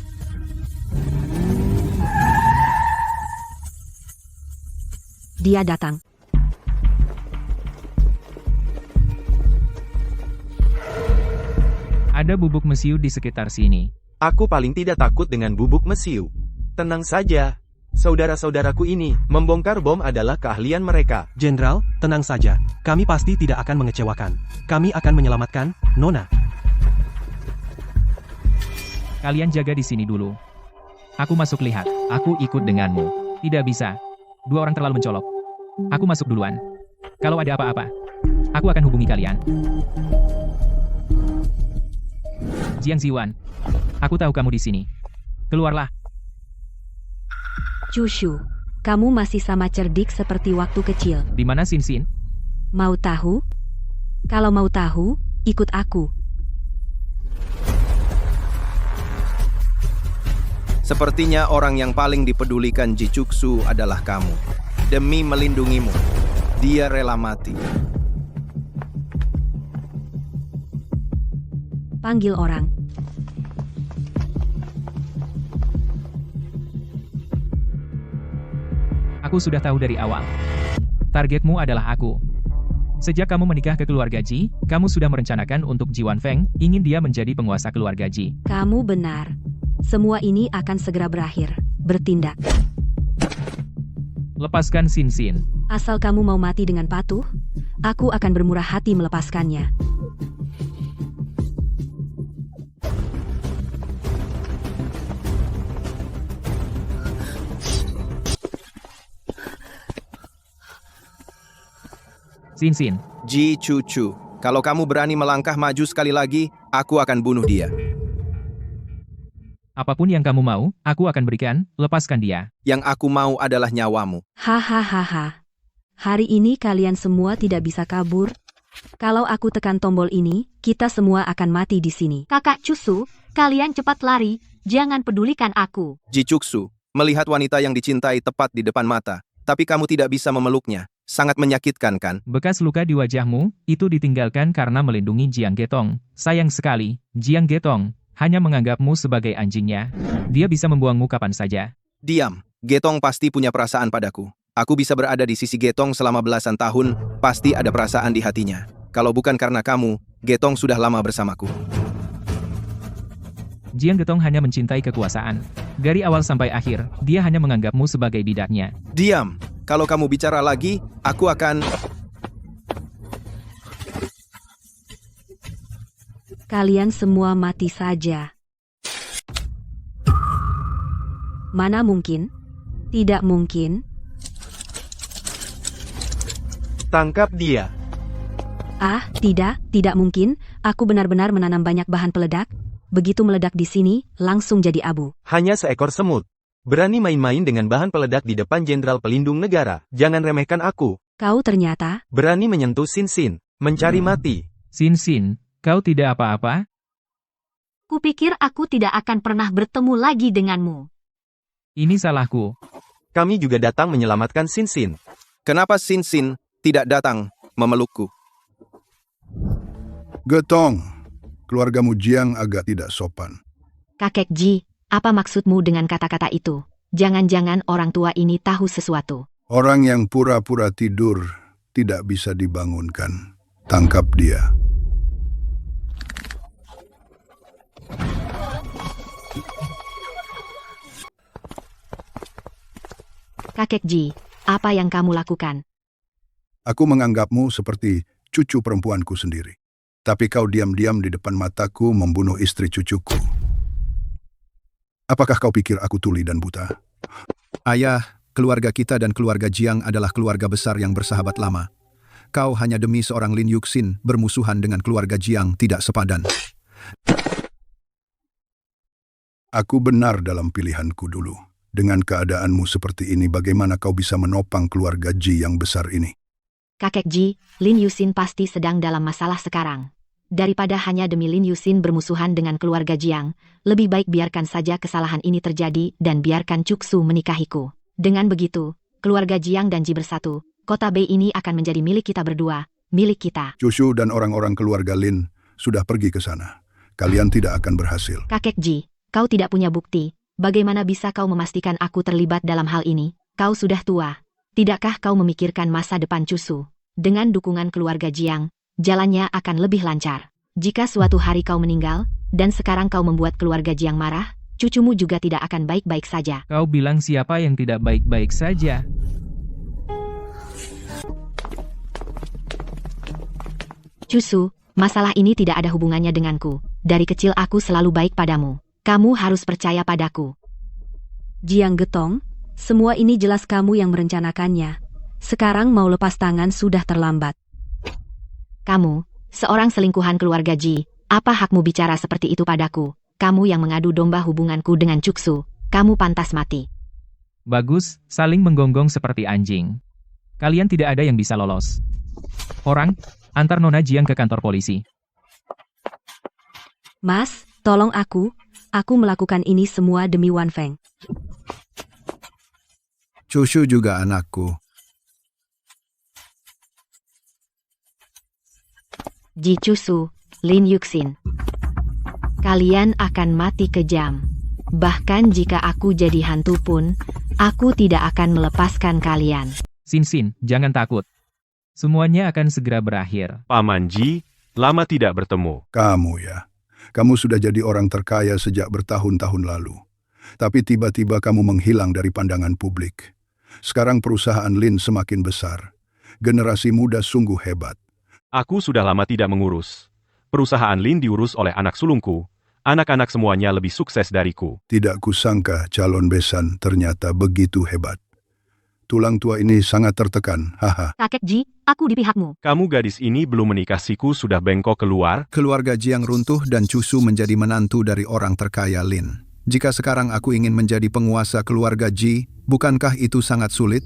Dia datang. Ada bubuk mesiu di sekitar sini. Aku paling tidak takut dengan bubuk mesiu. Tenang saja. Saudara-saudaraku ini, membongkar bom adalah keahlian mereka. Jenderal, tenang saja. Kami pasti tidak akan mengecewakan. Kami akan menyelamatkan Nona. Kalian jaga di sini dulu. Aku masuk lihat. Aku ikut denganmu. Tidak bisa. 2 orang terlalu mencolok. Aku masuk duluan. Kalau ada apa-apa, aku akan hubungi kalian. Jiang Ziwan, aku tahu kamu di sini. Keluarlah. Cuxu, kamu masih sama cerdik seperti waktu kecil. Di mana Sin Sin? Mau tahu? Kalau mau tahu, ikut aku. Sepertinya orang yang paling dipedulikan Ji Cuxu adalah kamu. Demi melindungimu, dia rela mati. Panggil orang. Aku sudah tahu dari awal. Targetmu adalah aku. Sejak kamu menikah ke keluarga Ji, kamu sudah merencanakan untuk Ji Wanfeng, ingin dia menjadi penguasa keluarga Ji. Kamu benar. Semua ini akan segera berakhir. Bertindak. Lepaskan Sin Sin. Asal kamu mau mati dengan patuh, aku akan bermurah hati melepaskannya. Sin Sin. Ji Cuxu. Kalau kamu berani melangkah maju sekali lagi, aku akan bunuh dia. Apapun yang kamu mau, aku akan berikan, lepaskan dia. Yang aku mau adalah nyawamu. Hahaha. Hari ini kalian semua tidak bisa kabur. Kalau aku tekan tombol ini, kita semua akan mati di sini. Kakak Cusu, kalian cepat lari, jangan pedulikan aku. Ji Cuksu, melihat wanita yang dicintai tepat di depan mata, tapi kamu tidak bisa memeluknya. Sangat menyakitkan kan? Bekas luka di wajahmu, itu ditinggalkan karena melindungi Jiang Getong. Sayang sekali, Jiang Getong hanya menganggapmu sebagai anjingnya. Dia bisa membuangmu kapan saja. Diam, Getong pasti punya perasaan padaku. Aku bisa berada di sisi Getong selama belasan tahun, pasti ada perasaan di hatinya. Kalau bukan karena kamu, Getong sudah lama bersamaku. Jiang Getong hanya mencintai kekuasaan. Dari awal sampai akhir, dia hanya menganggapmu sebagai bidaknya. Diam, kalau kamu bicara lagi, aku akan... Kalian semua mati saja. Mana mungkin? Tidak mungkin. Tangkap dia. Ah, tidak mungkin. Aku benar-benar menanam banyak bahan peledak. Begitu meledak di sini, langsung jadi abu. Hanya seekor semut. Berani main-main dengan bahan peledak di depan Jenderal Pelindung Negara. Jangan remehkan aku. Kau ternyata berani menyentuh Sin Sin. Mencari mati. Sin Sin, kau tidak apa-apa? Kupikir aku tidak akan pernah bertemu lagi denganmu. Ini salahku. Kami juga datang menyelamatkan Sin Sin. Kenapa Sin Sin tidak datang memelukku? Getong, keluargamu Jiang agak tidak sopan. Kakek Ji, apa maksudmu dengan kata-kata itu? Jangan-jangan orang tua ini tahu sesuatu. Orang yang pura-pura tidur tidak bisa dibangunkan. Tangkap dia. Kakek Ji, apa yang kamu lakukan? Aku menganggapmu seperti cucu perempuanku sendiri. Tapi kau diam-diam di depan mataku membunuh istri cucuku. Apakah kau pikir aku tuli dan buta? Ayah, keluarga kita dan keluarga Jiang adalah keluarga besar yang bersahabat lama. Kau hanya demi seorang Lin Yuxin bermusuhan dengan keluarga Jiang tidak sepadan. Aku benar dalam pilihanku dulu. Dengan keadaanmu seperti ini, bagaimana kau bisa menopang keluarga Ji yang besar ini? Kakek Ji, Lin Yuxin pasti sedang dalam masalah sekarang. Daripada hanya demi Lin Yuxin bermusuhan dengan keluarga Jiang, lebih baik biarkan saja kesalahan ini terjadi dan biarkan Cuksu menikahiku. Dengan begitu, keluarga Jiang dan Ji bersatu, kota Bei ini akan menjadi milik kita berdua, milik kita. Cushu dan orang-orang keluarga Lin sudah pergi ke sana. Kalian tidak akan berhasil. Kakek Ji, kau tidak punya bukti. Bagaimana bisa kau memastikan aku terlibat dalam hal ini? Kau sudah tua. Tidakkah kau memikirkan masa depan Cushu? Dengan dukungan keluarga Jiang, jalannya akan lebih lancar. Jika suatu hari kau meninggal, dan sekarang kau membuat keluarga Jiang marah, cucumu juga tidak akan baik-baik saja. Kau bilang siapa yang tidak baik-baik saja? Cushu, masalah ini tidak ada hubungannya denganku. Dari kecil aku selalu baik padamu. Kamu harus percaya padaku. Jiang Getong, semua ini jelas kamu yang merencanakannya. Sekarang mau lepas tangan sudah terlambat. Kamu, seorang selingkuhan keluarga Ji, apa hakmu bicara seperti itu padaku? Kamu yang mengadu domba hubunganku dengan Cuksu, kamu pantas mati. Bagus, saling menggonggong seperti anjing. Kalian tidak ada yang bisa lolos. Orang, antar Nona Jiang ke kantor polisi. Mas, tolong aku melakukan ini semua demi Wan Feng. Cushu juga anakku. Ji Cushu, Lin Yuxin. Kalian akan mati kejam. Bahkan jika aku jadi hantu pun, aku tidak akan melepaskan kalian. Sin Sin, jangan takut. Semuanya akan segera berakhir. Paman Ji, lama tidak bertemu. Kamu ya. Kamu sudah jadi orang terkaya sejak bertahun-tahun lalu. Tapi tiba-tiba kamu menghilang dari pandangan publik. Sekarang perusahaan Lin semakin besar. Generasi muda sungguh hebat. Aku sudah lama tidak mengurus. Perusahaan Lin diurus oleh anak sulungku. Anak-anak semuanya lebih sukses dariku. Tidak kusangka calon besan ternyata begitu hebat. tulang tua ini sangat tertekan, haha. Kakek Ji, aku di pihakmu. Kamu gadis ini belum menikah siku sudah bengkok keluar? Keluarga Jiang runtuh dan Cusu menjadi menantu dari orang terkaya Lin. Jika sekarang aku ingin menjadi penguasa keluarga Ji, bukankah itu sangat sulit?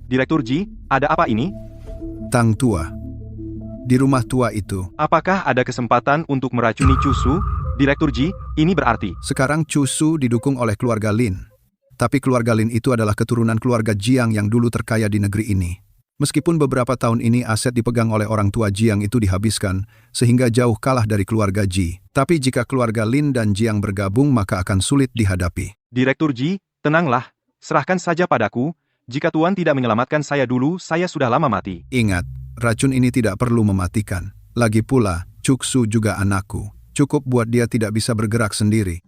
Direktur Ji, ada apa ini? Tang tua. Di rumah tua itu. Apakah ada kesempatan untuk meracuni Cusu? Direktur Ji, ini berarti. Sekarang Cusu didukung oleh keluarga Lin. Tapi keluarga Lin itu adalah keturunan keluarga Jiang yang dulu terkaya di negeri ini. Meskipun beberapa tahun ini aset dipegang oleh orang tua Jiang itu dihabiskan, sehingga jauh kalah dari keluarga Ji. Tapi jika keluarga Lin dan Jiang bergabung maka akan sulit dihadapi. Direktur Ji, tenanglah. Serahkan saja padaku. Jika Tuan tidak menyelamatkan saya dulu, saya sudah lama mati. Ingat, racun ini tidak perlu mematikan. Lagi pula, Cuksu juga anakku. Cukup buat dia tidak bisa bergerak sendiri.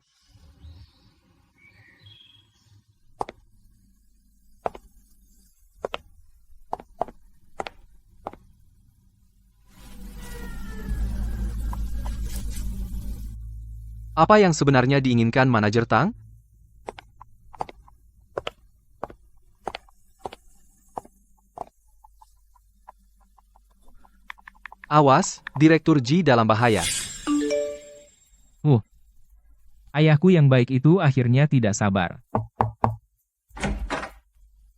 Apa yang sebenarnya diinginkan manajer Tang? Awas, Direktur Ji dalam bahaya. Ayahku yang baik itu akhirnya tidak sabar.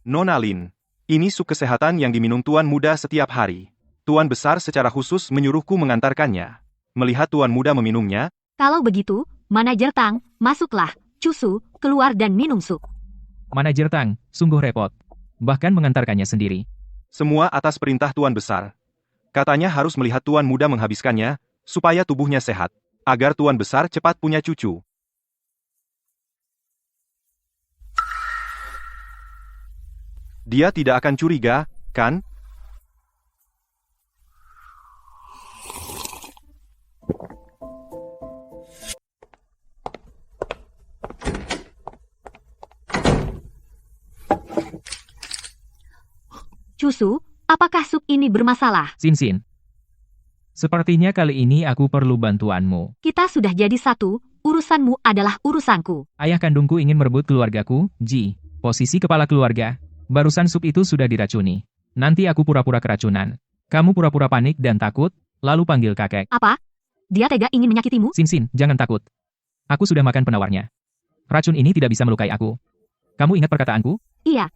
Nona Lin, ini sup kesehatan yang diminum Tuan Muda setiap hari. Tuan Besar secara khusus menyuruhku mengantarkannya. Melihat Tuan Muda meminumnya, Kalau begitu, manajer Tang, masuklah. Cusu, keluar dan minum sup. Manajer Tang, sungguh repot. Bahkan mengantarkannya sendiri. semua atas perintah Tuan Besar. Katanya harus melihat Tuan Muda menghabiskannya, supaya tubuhnya sehat. Agar Tuan Besar cepat punya cucu. Dia tidak akan curiga, kan? Cusu, apakah sup ini bermasalah? Sin. Sepertinya kali ini aku perlu bantuanmu. Kita sudah jadi satu, urusanmu adalah urusanku. Ayah kandungku ingin merebut keluargaku, Ji. Posisi kepala keluarga. Barusan sup itu sudah diracuni. Nanti aku pura-pura keracunan. Kamu pura-pura panik dan takut, lalu panggil kakek. Apa? Dia tega ingin menyakitimu? Sin, jangan takut. Aku sudah makan penawarnya. Racun ini tidak bisa melukai aku. Kamu ingat perkataanku? Iya.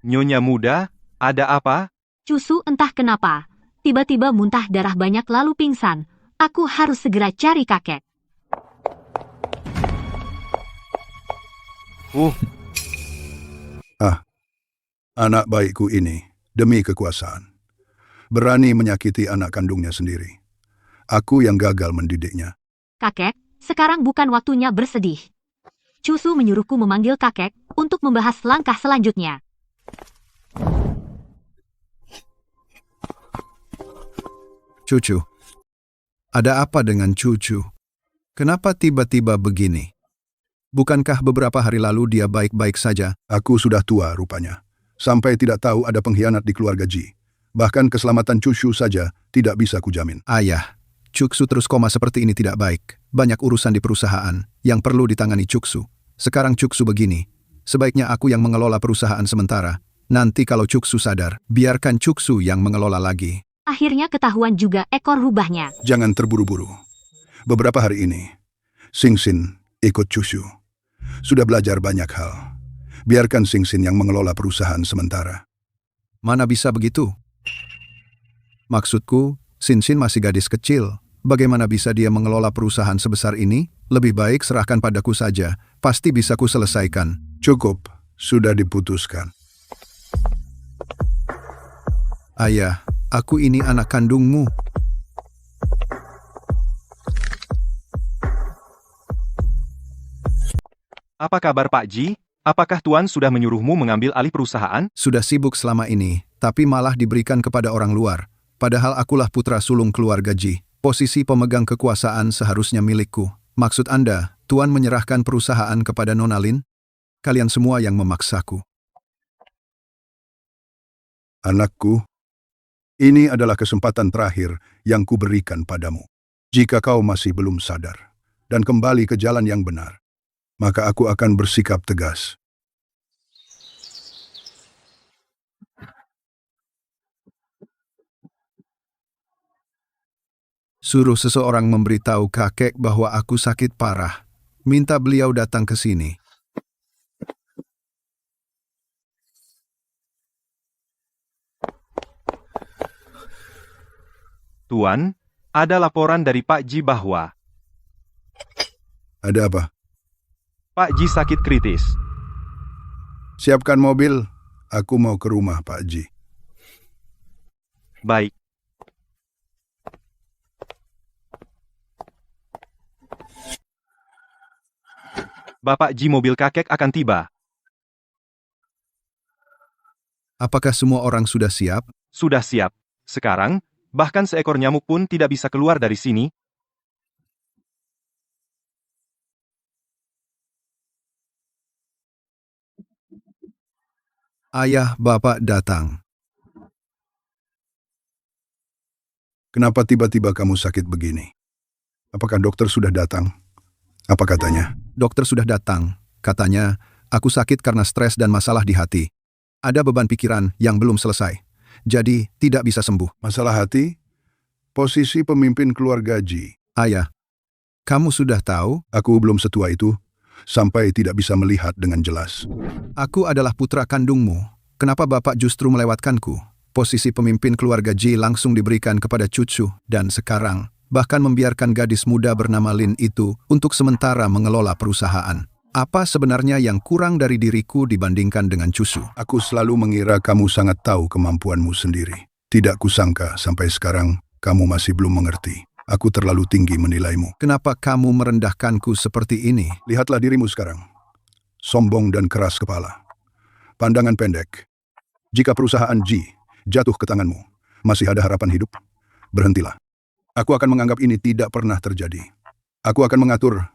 Nyonya Muda, ada apa? Cusu entah kenapa. Tiba-tiba muntah darah banyak lalu pingsan. Aku harus segera cari kakek. Anak baikku ini, demi kekuasaan, berani menyakiti anak kandungnya sendiri. Aku yang gagal mendidiknya. Kakek, sekarang bukan waktunya bersedih. Cusu menyuruhku memanggil kakek untuk membahas langkah selanjutnya. Cucu. Ada apa dengan cucu? Kenapa tiba-tiba begini? Bukankah beberapa hari lalu dia baik-baik saja? Aku sudah tua rupanya. Sampai tidak tahu ada pengkhianat di keluarga Ji. Bahkan keselamatan Cucu saja tidak bisa kujamin. Ayah, Cuksu terus koma seperti ini tidak baik. Banyak urusan di perusahaan yang perlu ditangani Cuksu. Sekarang Cuksu begini. Sebaiknya aku yang mengelola perusahaan sementara. Nanti kalau Cuksu sadar, biarkan Cuksu yang mengelola lagi. Akhirnya ketahuan juga ekor rubahnya. Jangan terburu-buru. Beberapa hari ini, Singsin ikut Cucu. Sudah belajar banyak hal. Biarkan Singsin yang mengelola perusahaan sementara. Mana bisa begitu? Maksudku, Sinsin masih gadis kecil. Bagaimana bisa dia mengelola perusahaan sebesar ini? Lebih baik serahkan padaku saja. Pasti bisa ku selesaikan. Cukup, sudah diputuskan. Ayah, aku ini anak kandungmu. Apa kabar Pak Ji? Apakah Tuan sudah menyuruhmu mengambil alih perusahaan? Sudah sibuk selama ini, tapi malah diberikan kepada orang luar. Padahal akulah putra sulung keluarga Ji. Posisi pemegang kekuasaan seharusnya milikku. Maksud Anda, Tuan menyerahkan perusahaan kepada Nona Lin? Kalian semua yang memaksaku. Anakku, ini adalah kesempatan terakhir yang kuberikan padamu. Jika kau masih belum sadar dan kembali ke jalan yang benar, maka aku akan bersikap tegas. Suruh seseorang memberitahu kakek bahwa aku sakit parah. Minta beliau datang ke sini. Tuan, ada laporan dari Pak Ji bahwa Ada apa? Pak Ji sakit kritis. Siapkan mobil, aku mau ke rumah Pak Ji. Baik. Bapak Ji, mobil kakek akan tiba. Apakah semua orang sudah siap? Sudah siap. Sekarang, bahkan seekor nyamuk pun tidak bisa keluar dari sini. Ayah Bapak datang. Kenapa tiba-tiba kamu sakit begini? Apakah dokter sudah datang? Apa katanya? Dokter sudah datang. Katanya, aku sakit karena stres dan masalah di hati. Ada beban pikiran yang belum selesai. Jadi, tidak bisa sembuh. Masalah hati? Posisi pemimpin keluarga Ji. Ayah, kamu sudah tahu? Aku belum setua itu, sampai tidak bisa melihat dengan jelas. Aku adalah putra kandungmu. Kenapa Bapak justru melewatkanku? Posisi pemimpin keluarga Ji langsung diberikan kepada cucu, dan sekarang, bahkan membiarkan gadis muda bernama Lin itu untuk sementara mengelola perusahaan. Apa sebenarnya yang kurang dari diriku dibandingkan dengan cucu? Aku selalu mengira kamu sangat tahu kemampuanmu sendiri. Tidak kusangka sampai sekarang kamu masih belum mengerti. Aku terlalu tinggi menilaimu. Kenapa kamu merendahkanku seperti ini? Lihatlah dirimu sekarang. Sombong dan keras kepala. Pandangan pendek. Jika perusahaan Ji jatuh ke tanganmu, masih ada harapan hidup? Berhentilah. Aku akan menganggap ini tidak pernah terjadi. Aku akan mengatur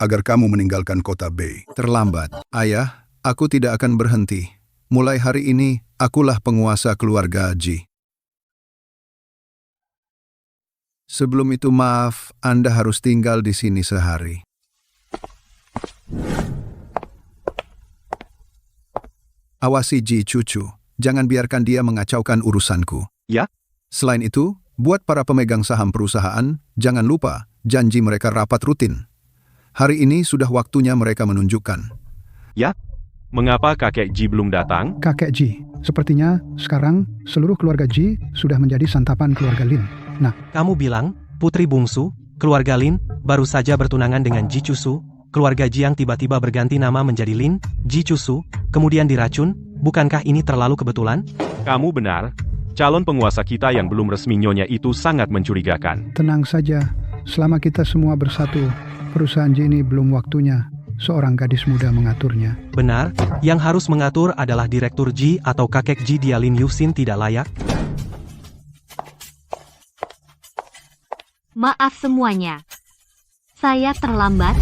agar kamu meninggalkan kota Bei. Terlambat. Ayah, aku tidak akan berhenti. Mulai hari ini, akulah penguasa keluarga Ji. Sebelum itu maaf, Anda harus tinggal di sini sehari. Awasi Ji cucu, jangan biarkan dia mengacaukan urusanku. Ya? Selain itu, buat para pemegang saham perusahaan, jangan lupa janji mereka rapat rutin. Hari ini sudah waktunya mereka menunjukkan. Ya? Mengapa kakek Ji belum datang? Kakek Ji, sepertinya sekarang seluruh keluarga Ji sudah menjadi santapan keluarga Lin. Nah, Kamu bilang, putri bungsu, keluarga Lin, baru saja bertunangan dengan Ji Cusu, keluarga Ji yang tiba-tiba berganti nama menjadi Lin, Ji Cusu, kemudian diracun, bukankah ini terlalu kebetulan? Kamu benar. Calon penguasa kita yang belum resmi nyonya itu sangat mencurigakan. tenang saja. Selama kita semua bersatu, perusahaan Ji ini belum waktunya seorang gadis muda mengaturnya. Benar, yang harus mengatur adalah Direktur Ji atau kakek Ji dia Lin Yuxin tidak layak. Maaf semuanya. Saya terlambat.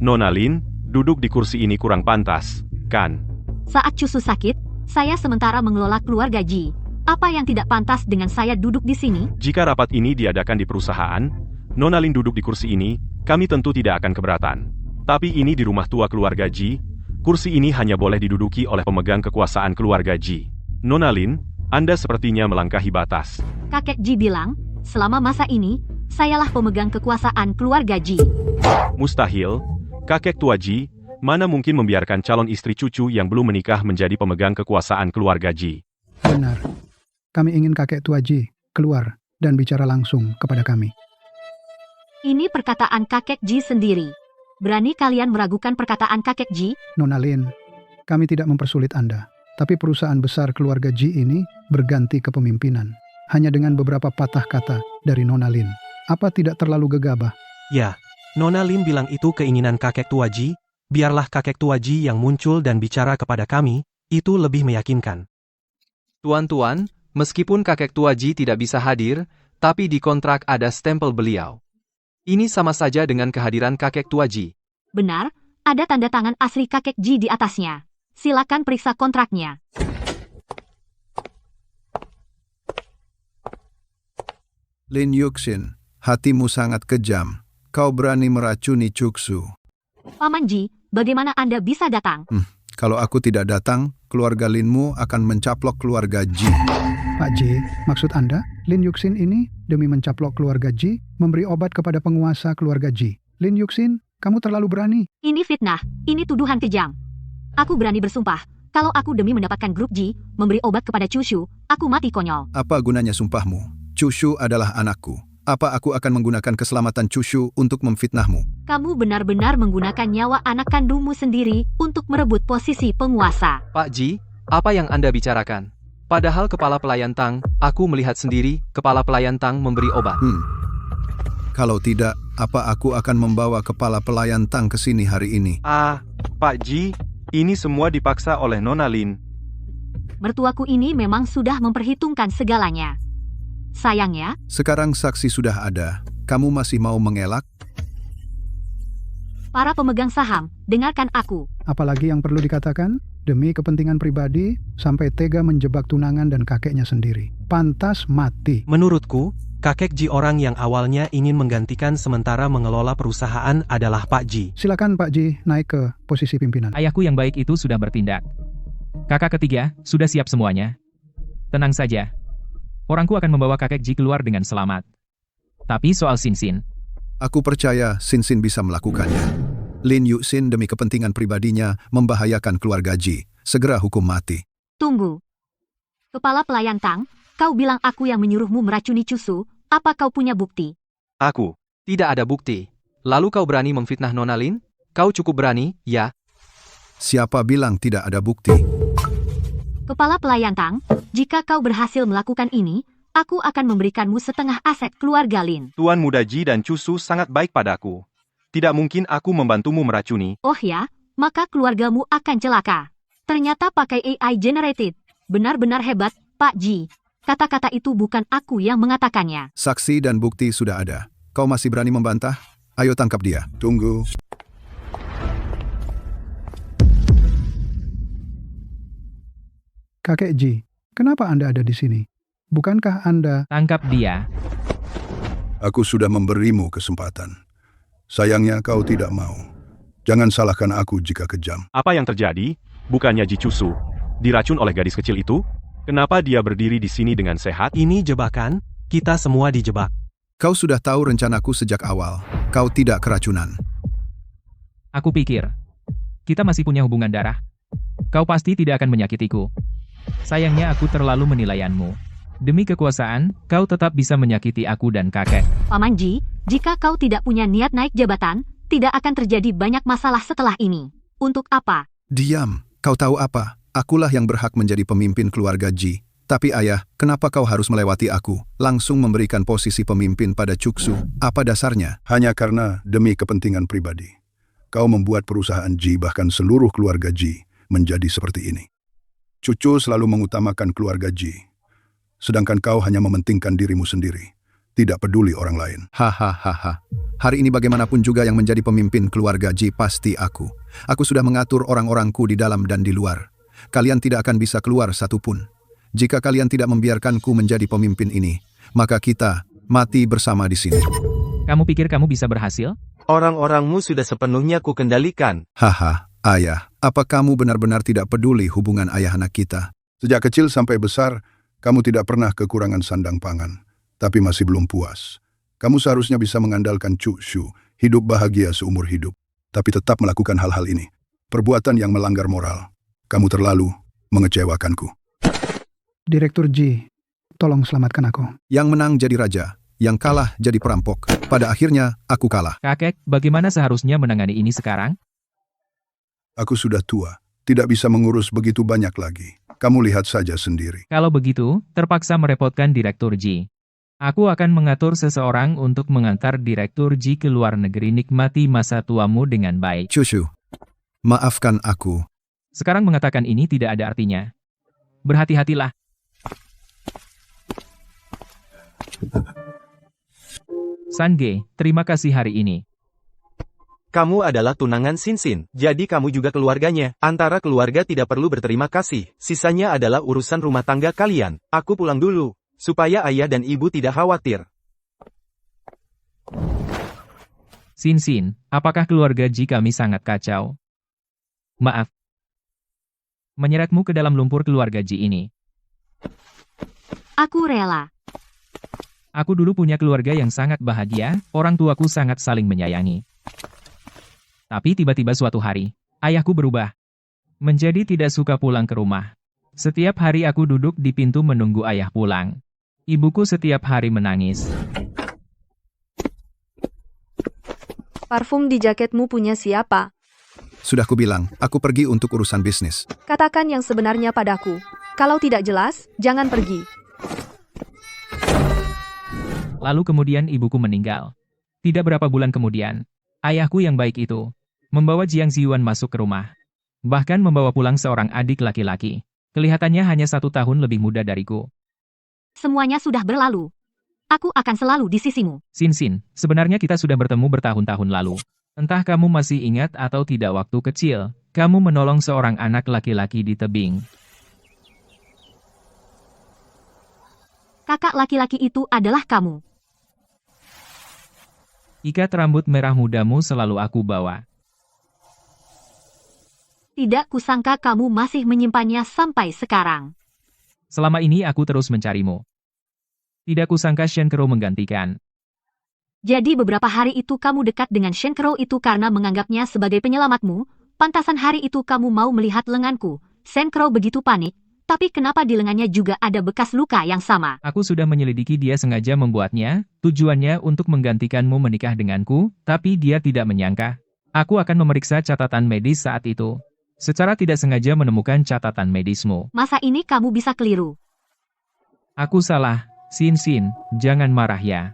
Nona Lin, duduk di kursi ini kurang pantas, kan? Saat Cusu sakit, saya sementara mengelola keluarga Ji. Apa yang tidak pantas dengan saya duduk di sini? Jika rapat ini diadakan di perusahaan, Nona Lin duduk di kursi ini, kami tentu tidak akan keberatan. Tapi ini di rumah tua keluarga Ji, kursi ini hanya boleh diduduki oleh pemegang kekuasaan keluarga Ji. Nona Lin, Anda sepertinya melangkahi batas. Kakek Ji bilang, selama masa ini, sayalah pemegang kekuasaan keluarga Ji. Mustahil, kakek tua Ji, mana mungkin membiarkan calon istri cucu yang belum menikah menjadi pemegang kekuasaan keluarga Ji. Benar. Kami ingin kakek tua Ji keluar dan bicara langsung kepada kami. Ini perkataan kakek Ji sendiri. Berani kalian meragukan perkataan kakek Ji? Nona Lin, kami tidak mempersulit Anda. Tapi perusahaan besar keluarga Ji ini berganti kepemimpinan. Hanya dengan beberapa patah kata dari Nona Lin. Apa tidak terlalu gegabah? Ya, Nona Lin bilang itu keinginan kakek tua Ji, biarlah kakek tua Ji yang muncul dan bicara kepada kami, itu lebih meyakinkan. Tuan-tuan, meskipun kakek tua Ji tidak bisa hadir, tapi di kontrak ada stempel beliau. Ini sama saja dengan kehadiran kakek tua Ji. Benar, ada tanda tangan asli kakek Ji di atasnya. Silakan periksa kontraknya. Lin Yuxin, hatimu sangat kejam. Kau berani meracuni Cuksu. Paman Ji, bagaimana Anda bisa datang? Kalau aku tidak datang, keluarga Linmu akan mencaplok keluarga Ji. Pak Ji, maksud Anda, Lin Yuxin ini demi mencaplok keluarga Ji, memberi obat kepada penguasa keluarga Ji. Lin Yuxin, kamu terlalu berani. Ini fitnah, ini tuduhan kejam. Aku berani bersumpah, kalau aku demi mendapatkan grup Ji, memberi obat kepada Cushu, aku mati konyol. Apa gunanya sumpahmu? Cushu adalah anakku. Apa aku akan menggunakan keselamatan Cushu untuk memfitnahmu? Kamu benar-benar menggunakan nyawa anak kandungmu sendiri untuk merebut posisi penguasa. Pak Ji, apa yang Anda bicarakan? Padahal kepala pelayan Tang, aku melihat sendiri, kepala pelayan Tang memberi obat. Kalau tidak, apa aku akan membawa kepala pelayan Tang ke sini hari ini? Pak Ji, ini semua dipaksa oleh Nona Lin. Mertuaku ini memang sudah memperhitungkan segalanya. Sayangnya, Sekarang saksi sudah ada. Kamu masih mau mengelak? para pemegang saham, dengarkan aku. Apalagi yang perlu dikatakan, demi kepentingan pribadi, sampai tega menjebak tunangan dan kakeknya sendiri. Pantas mati. Menurutku, kakek Ji orang yang awalnya ingin menggantikan sementara mengelola perusahaan adalah Pak Ji. Silakan Pak Ji naik ke posisi pimpinan. Ayahku yang baik itu sudah bertindak. Kakak ketiga, sudah siap semuanya. Tenang saja. Orangku akan membawa kakek Ji keluar dengan selamat. Tapi soal Sinsin, Aku percaya Sinsin bisa melakukannya. Lin Yuxin demi kepentingan pribadinya membahayakan keluarga Ji. Segera hukum mati. Tunggu. Kepala pelayan Tang, kau bilang aku yang menyuruhmu meracuni Cusu, apa kau punya bukti? Aku. Tidak ada bukti. Lalu kau berani memfitnah Nona Lin? Kau cukup berani, ya? Siapa bilang tidak ada bukti? Kepala pelayan Tang, jika kau berhasil melakukan ini, aku akan memberikanmu setengah aset keluarga Lin. Tuan Muda Ji dan Cusu sangat baik padaku. Tidak mungkin aku membantumu meracuni. Oh ya, maka keluargamu akan celaka. Ternyata pakai AI generated. Benar-benar hebat, Pak Ji. Kata-kata itu bukan aku yang mengatakannya. Saksi dan bukti sudah ada. Kau masih berani membantah? Ayo tangkap dia. Tunggu. Kakek Ji, kenapa Anda ada di sini? Bukankah Anda... tangkap dia. Aku sudah memberimu kesempatan. Sayangnya kau tidak mau. Jangan salahkan aku jika kejam. Apa yang terjadi? Bukannya Ji Cusu diracun oleh gadis kecil itu? Kenapa dia berdiri di sini dengan sehat? Ini jebakan, kita semua dijebak. Kau sudah tahu rencanaku sejak awal. Kau tidak keracunan. Aku pikir, kita masih punya hubungan darah. Kau pasti tidak akan menyakitiku. Sayangnya aku terlalu menilaianmu. Demi kekuasaan, kau tetap bisa menyakiti aku dan kakek. Paman Ji, jika kau tidak punya niat naik jabatan, tidak akan terjadi banyak masalah setelah ini. Untuk apa? Diam. Kau tahu apa? Akulah yang berhak menjadi pemimpin keluarga Ji. Tapi ayah, kenapa kau harus melewati aku? Langsung memberikan posisi pemimpin pada Cuksu. Apa dasarnya? Hanya karena demi kepentingan pribadi. Kau membuat perusahaan Ji bahkan seluruh keluarga Ji menjadi seperti ini. Cucu selalu mengutamakan keluarga Ji. Sedangkan kau hanya mementingkan dirimu sendiri. Tidak peduli orang lain. Hahaha. Hari ini bagaimanapun juga yang menjadi pemimpin keluarga Ji pasti aku. Aku sudah mengatur orang-orangku di dalam dan di luar. Kalian tidak akan bisa keluar satupun. Jika kalian tidak membiarkanku menjadi pemimpin ini, maka kita mati bersama di sini. Kamu pikir kamu bisa berhasil? Orang-orangmu sudah sepenuhnya kukendalikan. Haha, ayah, apa kamu benar-benar tidak peduli hubungan ayah anak kita? Sejak kecil sampai besar, kamu tidak pernah kekurangan sandang pangan. Tapi masih belum puas. Kamu seharusnya bisa mengandalkan Cushu, hidup bahagia seumur hidup. Tapi tetap melakukan hal-hal ini. Perbuatan yang melanggar moral. Kamu terlalu mengecewakanku. Direktur Ji, tolong selamatkan aku. Yang menang jadi raja, yang kalah jadi perampok. Pada akhirnya, aku kalah. Kakek, bagaimana seharusnya menangani ini sekarang? Aku sudah tua, tidak bisa mengurus begitu banyak lagi. Kamu lihat saja sendiri. Kalau begitu, terpaksa merepotkan Direktur Ji. Aku akan mengatur seseorang untuk mengantar Direktur Ji ke luar negeri. Nikmati masa tuamu dengan baik. Cushu, maafkan aku. Sekarang mengatakan ini tidak ada artinya. Berhati-hatilah. Sange, terima kasih hari ini. Kamu adalah tunangan Sinsin, jadi kamu juga keluarganya. Antara keluarga tidak perlu berterima kasih, sisanya adalah urusan rumah tangga kalian. Aku pulang dulu, supaya ayah dan ibu tidak khawatir. Sinsin, apakah keluarga Ji kami sangat kacau? Maaf. Menyeretmu ke dalam lumpur keluarga Ji ini. Aku rela. Aku dulu punya keluarga yang sangat bahagia, orang tuaku sangat saling menyayangi. Tapi tiba-tiba suatu hari, ayahku berubah. Menjadi tidak suka pulang ke rumah. Setiap hari aku duduk di pintu menunggu ayah pulang. Ibuku setiap hari menangis. Parfum di jaketmu punya siapa? Sudah kubilang, aku pergi untuk urusan bisnis. Katakan yang sebenarnya padaku. Kalau tidak jelas, jangan pergi. Lalu kemudian ibuku meninggal. Tidak berapa bulan kemudian, ayahku yang baik itu membawa Jiang Ziyuan masuk ke rumah. Bahkan membawa pulang seorang adik laki-laki. Kelihatannya hanya 1 tahun lebih muda dariku. Semuanya sudah berlalu. Aku akan selalu di sisimu. Sinsin, sebenarnya kita sudah bertemu bertahun-tahun lalu. Entah kamu masih ingat atau tidak, waktu kecil, kamu menolong seorang anak laki-laki di tebing. Kakak laki-laki itu adalah kamu. Ikat rambut merah mudamu selalu aku bawa. Tidak kusangka kamu masih menyimpannya sampai sekarang. Selama ini aku terus mencarimu. Tidak kusangka Shen Kero menggantikan. Jadi beberapa hari itu kamu dekat dengan Shen Kero itu karena menganggapnya sebagai penyelamatmu. Pantasan hari itu kamu mau melihat lenganku. Shen Kero begitu panik. Tapi kenapa di lengannya juga ada bekas luka yang sama? Aku sudah menyelidiki, dia sengaja membuatnya, tujuannya untuk menggantikanmu menikah denganku, tapi dia tidak menyangka. Aku akan memeriksa catatan medis saat itu. Secara tidak sengaja menemukan catatan medismu. Masa ini kamu bisa keliru? Aku salah, Sinsin, jangan marah ya.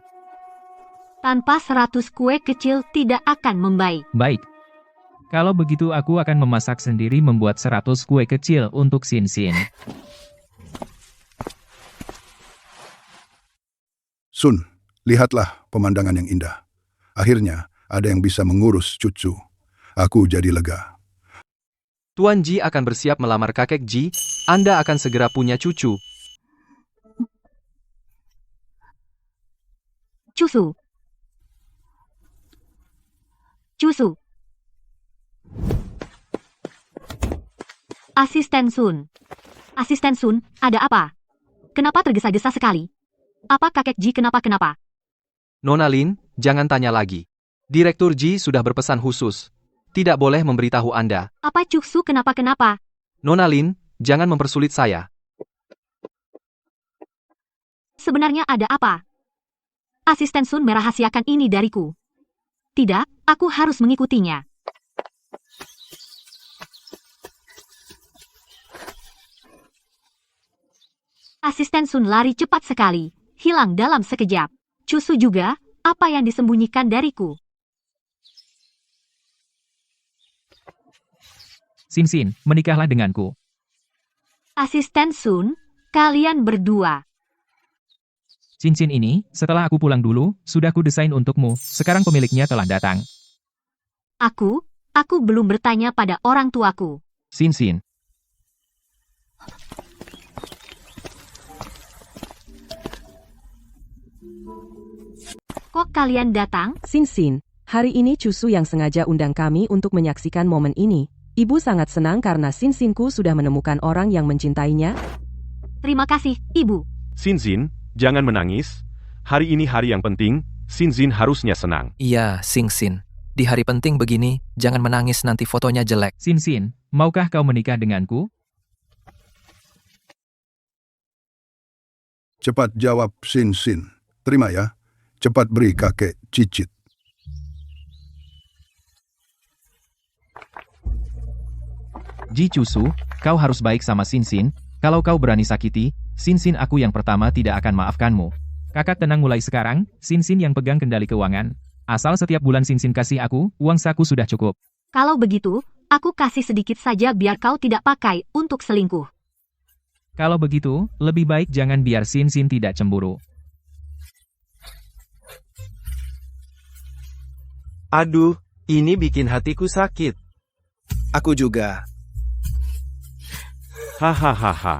Tanpa 100 kue kecil tidak akan membaik. Baik. Kalau begitu aku akan memasak sendiri, membuat 100 kue kecil untuk Sinsin. Sun, lihatlah pemandangan yang indah. Akhirnya, ada yang bisa mengurus cucu. Aku jadi lega. Tuan Ji akan bersiap melamar kakek Ji, Anda akan segera punya cucu. Cusu. Cusu. Asisten Sun. Asisten Sun, ada apa? Kenapa tergesa-gesa sekali? Apa kakek Ji kenapa-kenapa? Nona Lin, jangan tanya lagi. Direktur Ji sudah berpesan khusus. Tidak boleh memberitahu Anda. Apa Cusu kenapa-kenapa? Nona Lin, jangan mempersulit saya. Sebenarnya ada apa? Asisten Sun merahasiakan ini dariku. Tidak, aku harus mengikutinya. Asisten Sun lari cepat sekali, hilang dalam sekejap. Cusu juga, apa yang disembunyikan dariku? Sinsin, menikahlah denganku. Asisten Sun, kalian berdua. Cincin ini, setelah aku pulang dulu, sudah kudesain untukmu, sekarang pemiliknya telah datang. Aku belum bertanya pada orang tuaku. Sinsin. Kok kalian datang? Sinsin, hari ini Cusu yang sengaja undang kami untuk menyaksikan momen ini. Ibu sangat senang karena Sinsinku sudah menemukan orang yang mencintainya. Terima kasih, Ibu. Sinsin, jangan menangis. Hari ini hari yang penting, Sinsin harusnya senang. Iya, Sinsin. Di hari penting begini, jangan menangis nanti fotonya jelek. Sinsin, maukah kau menikah denganku? Cepat jawab, Sinsin. Terima ya. Cepat beri kakek cicit. Ji Cusu, kau harus baik sama Sinsin. Kalau kau berani sakiti, Sinsin aku yang pertama tidak akan maafkanmu. Kakak tenang mulai sekarang, Sinsin yang pegang kendali keuangan. Asal setiap bulan Sinsin kasih aku, uang saku sudah cukup. Kalau begitu, aku kasih sedikit saja biar kau tidak pakai untuk selingkuh. Kalau begitu, lebih baik jangan biar Sinsin tidak cemburu. Aduh, ini bikin hatiku sakit. Aku juga. Hahaha.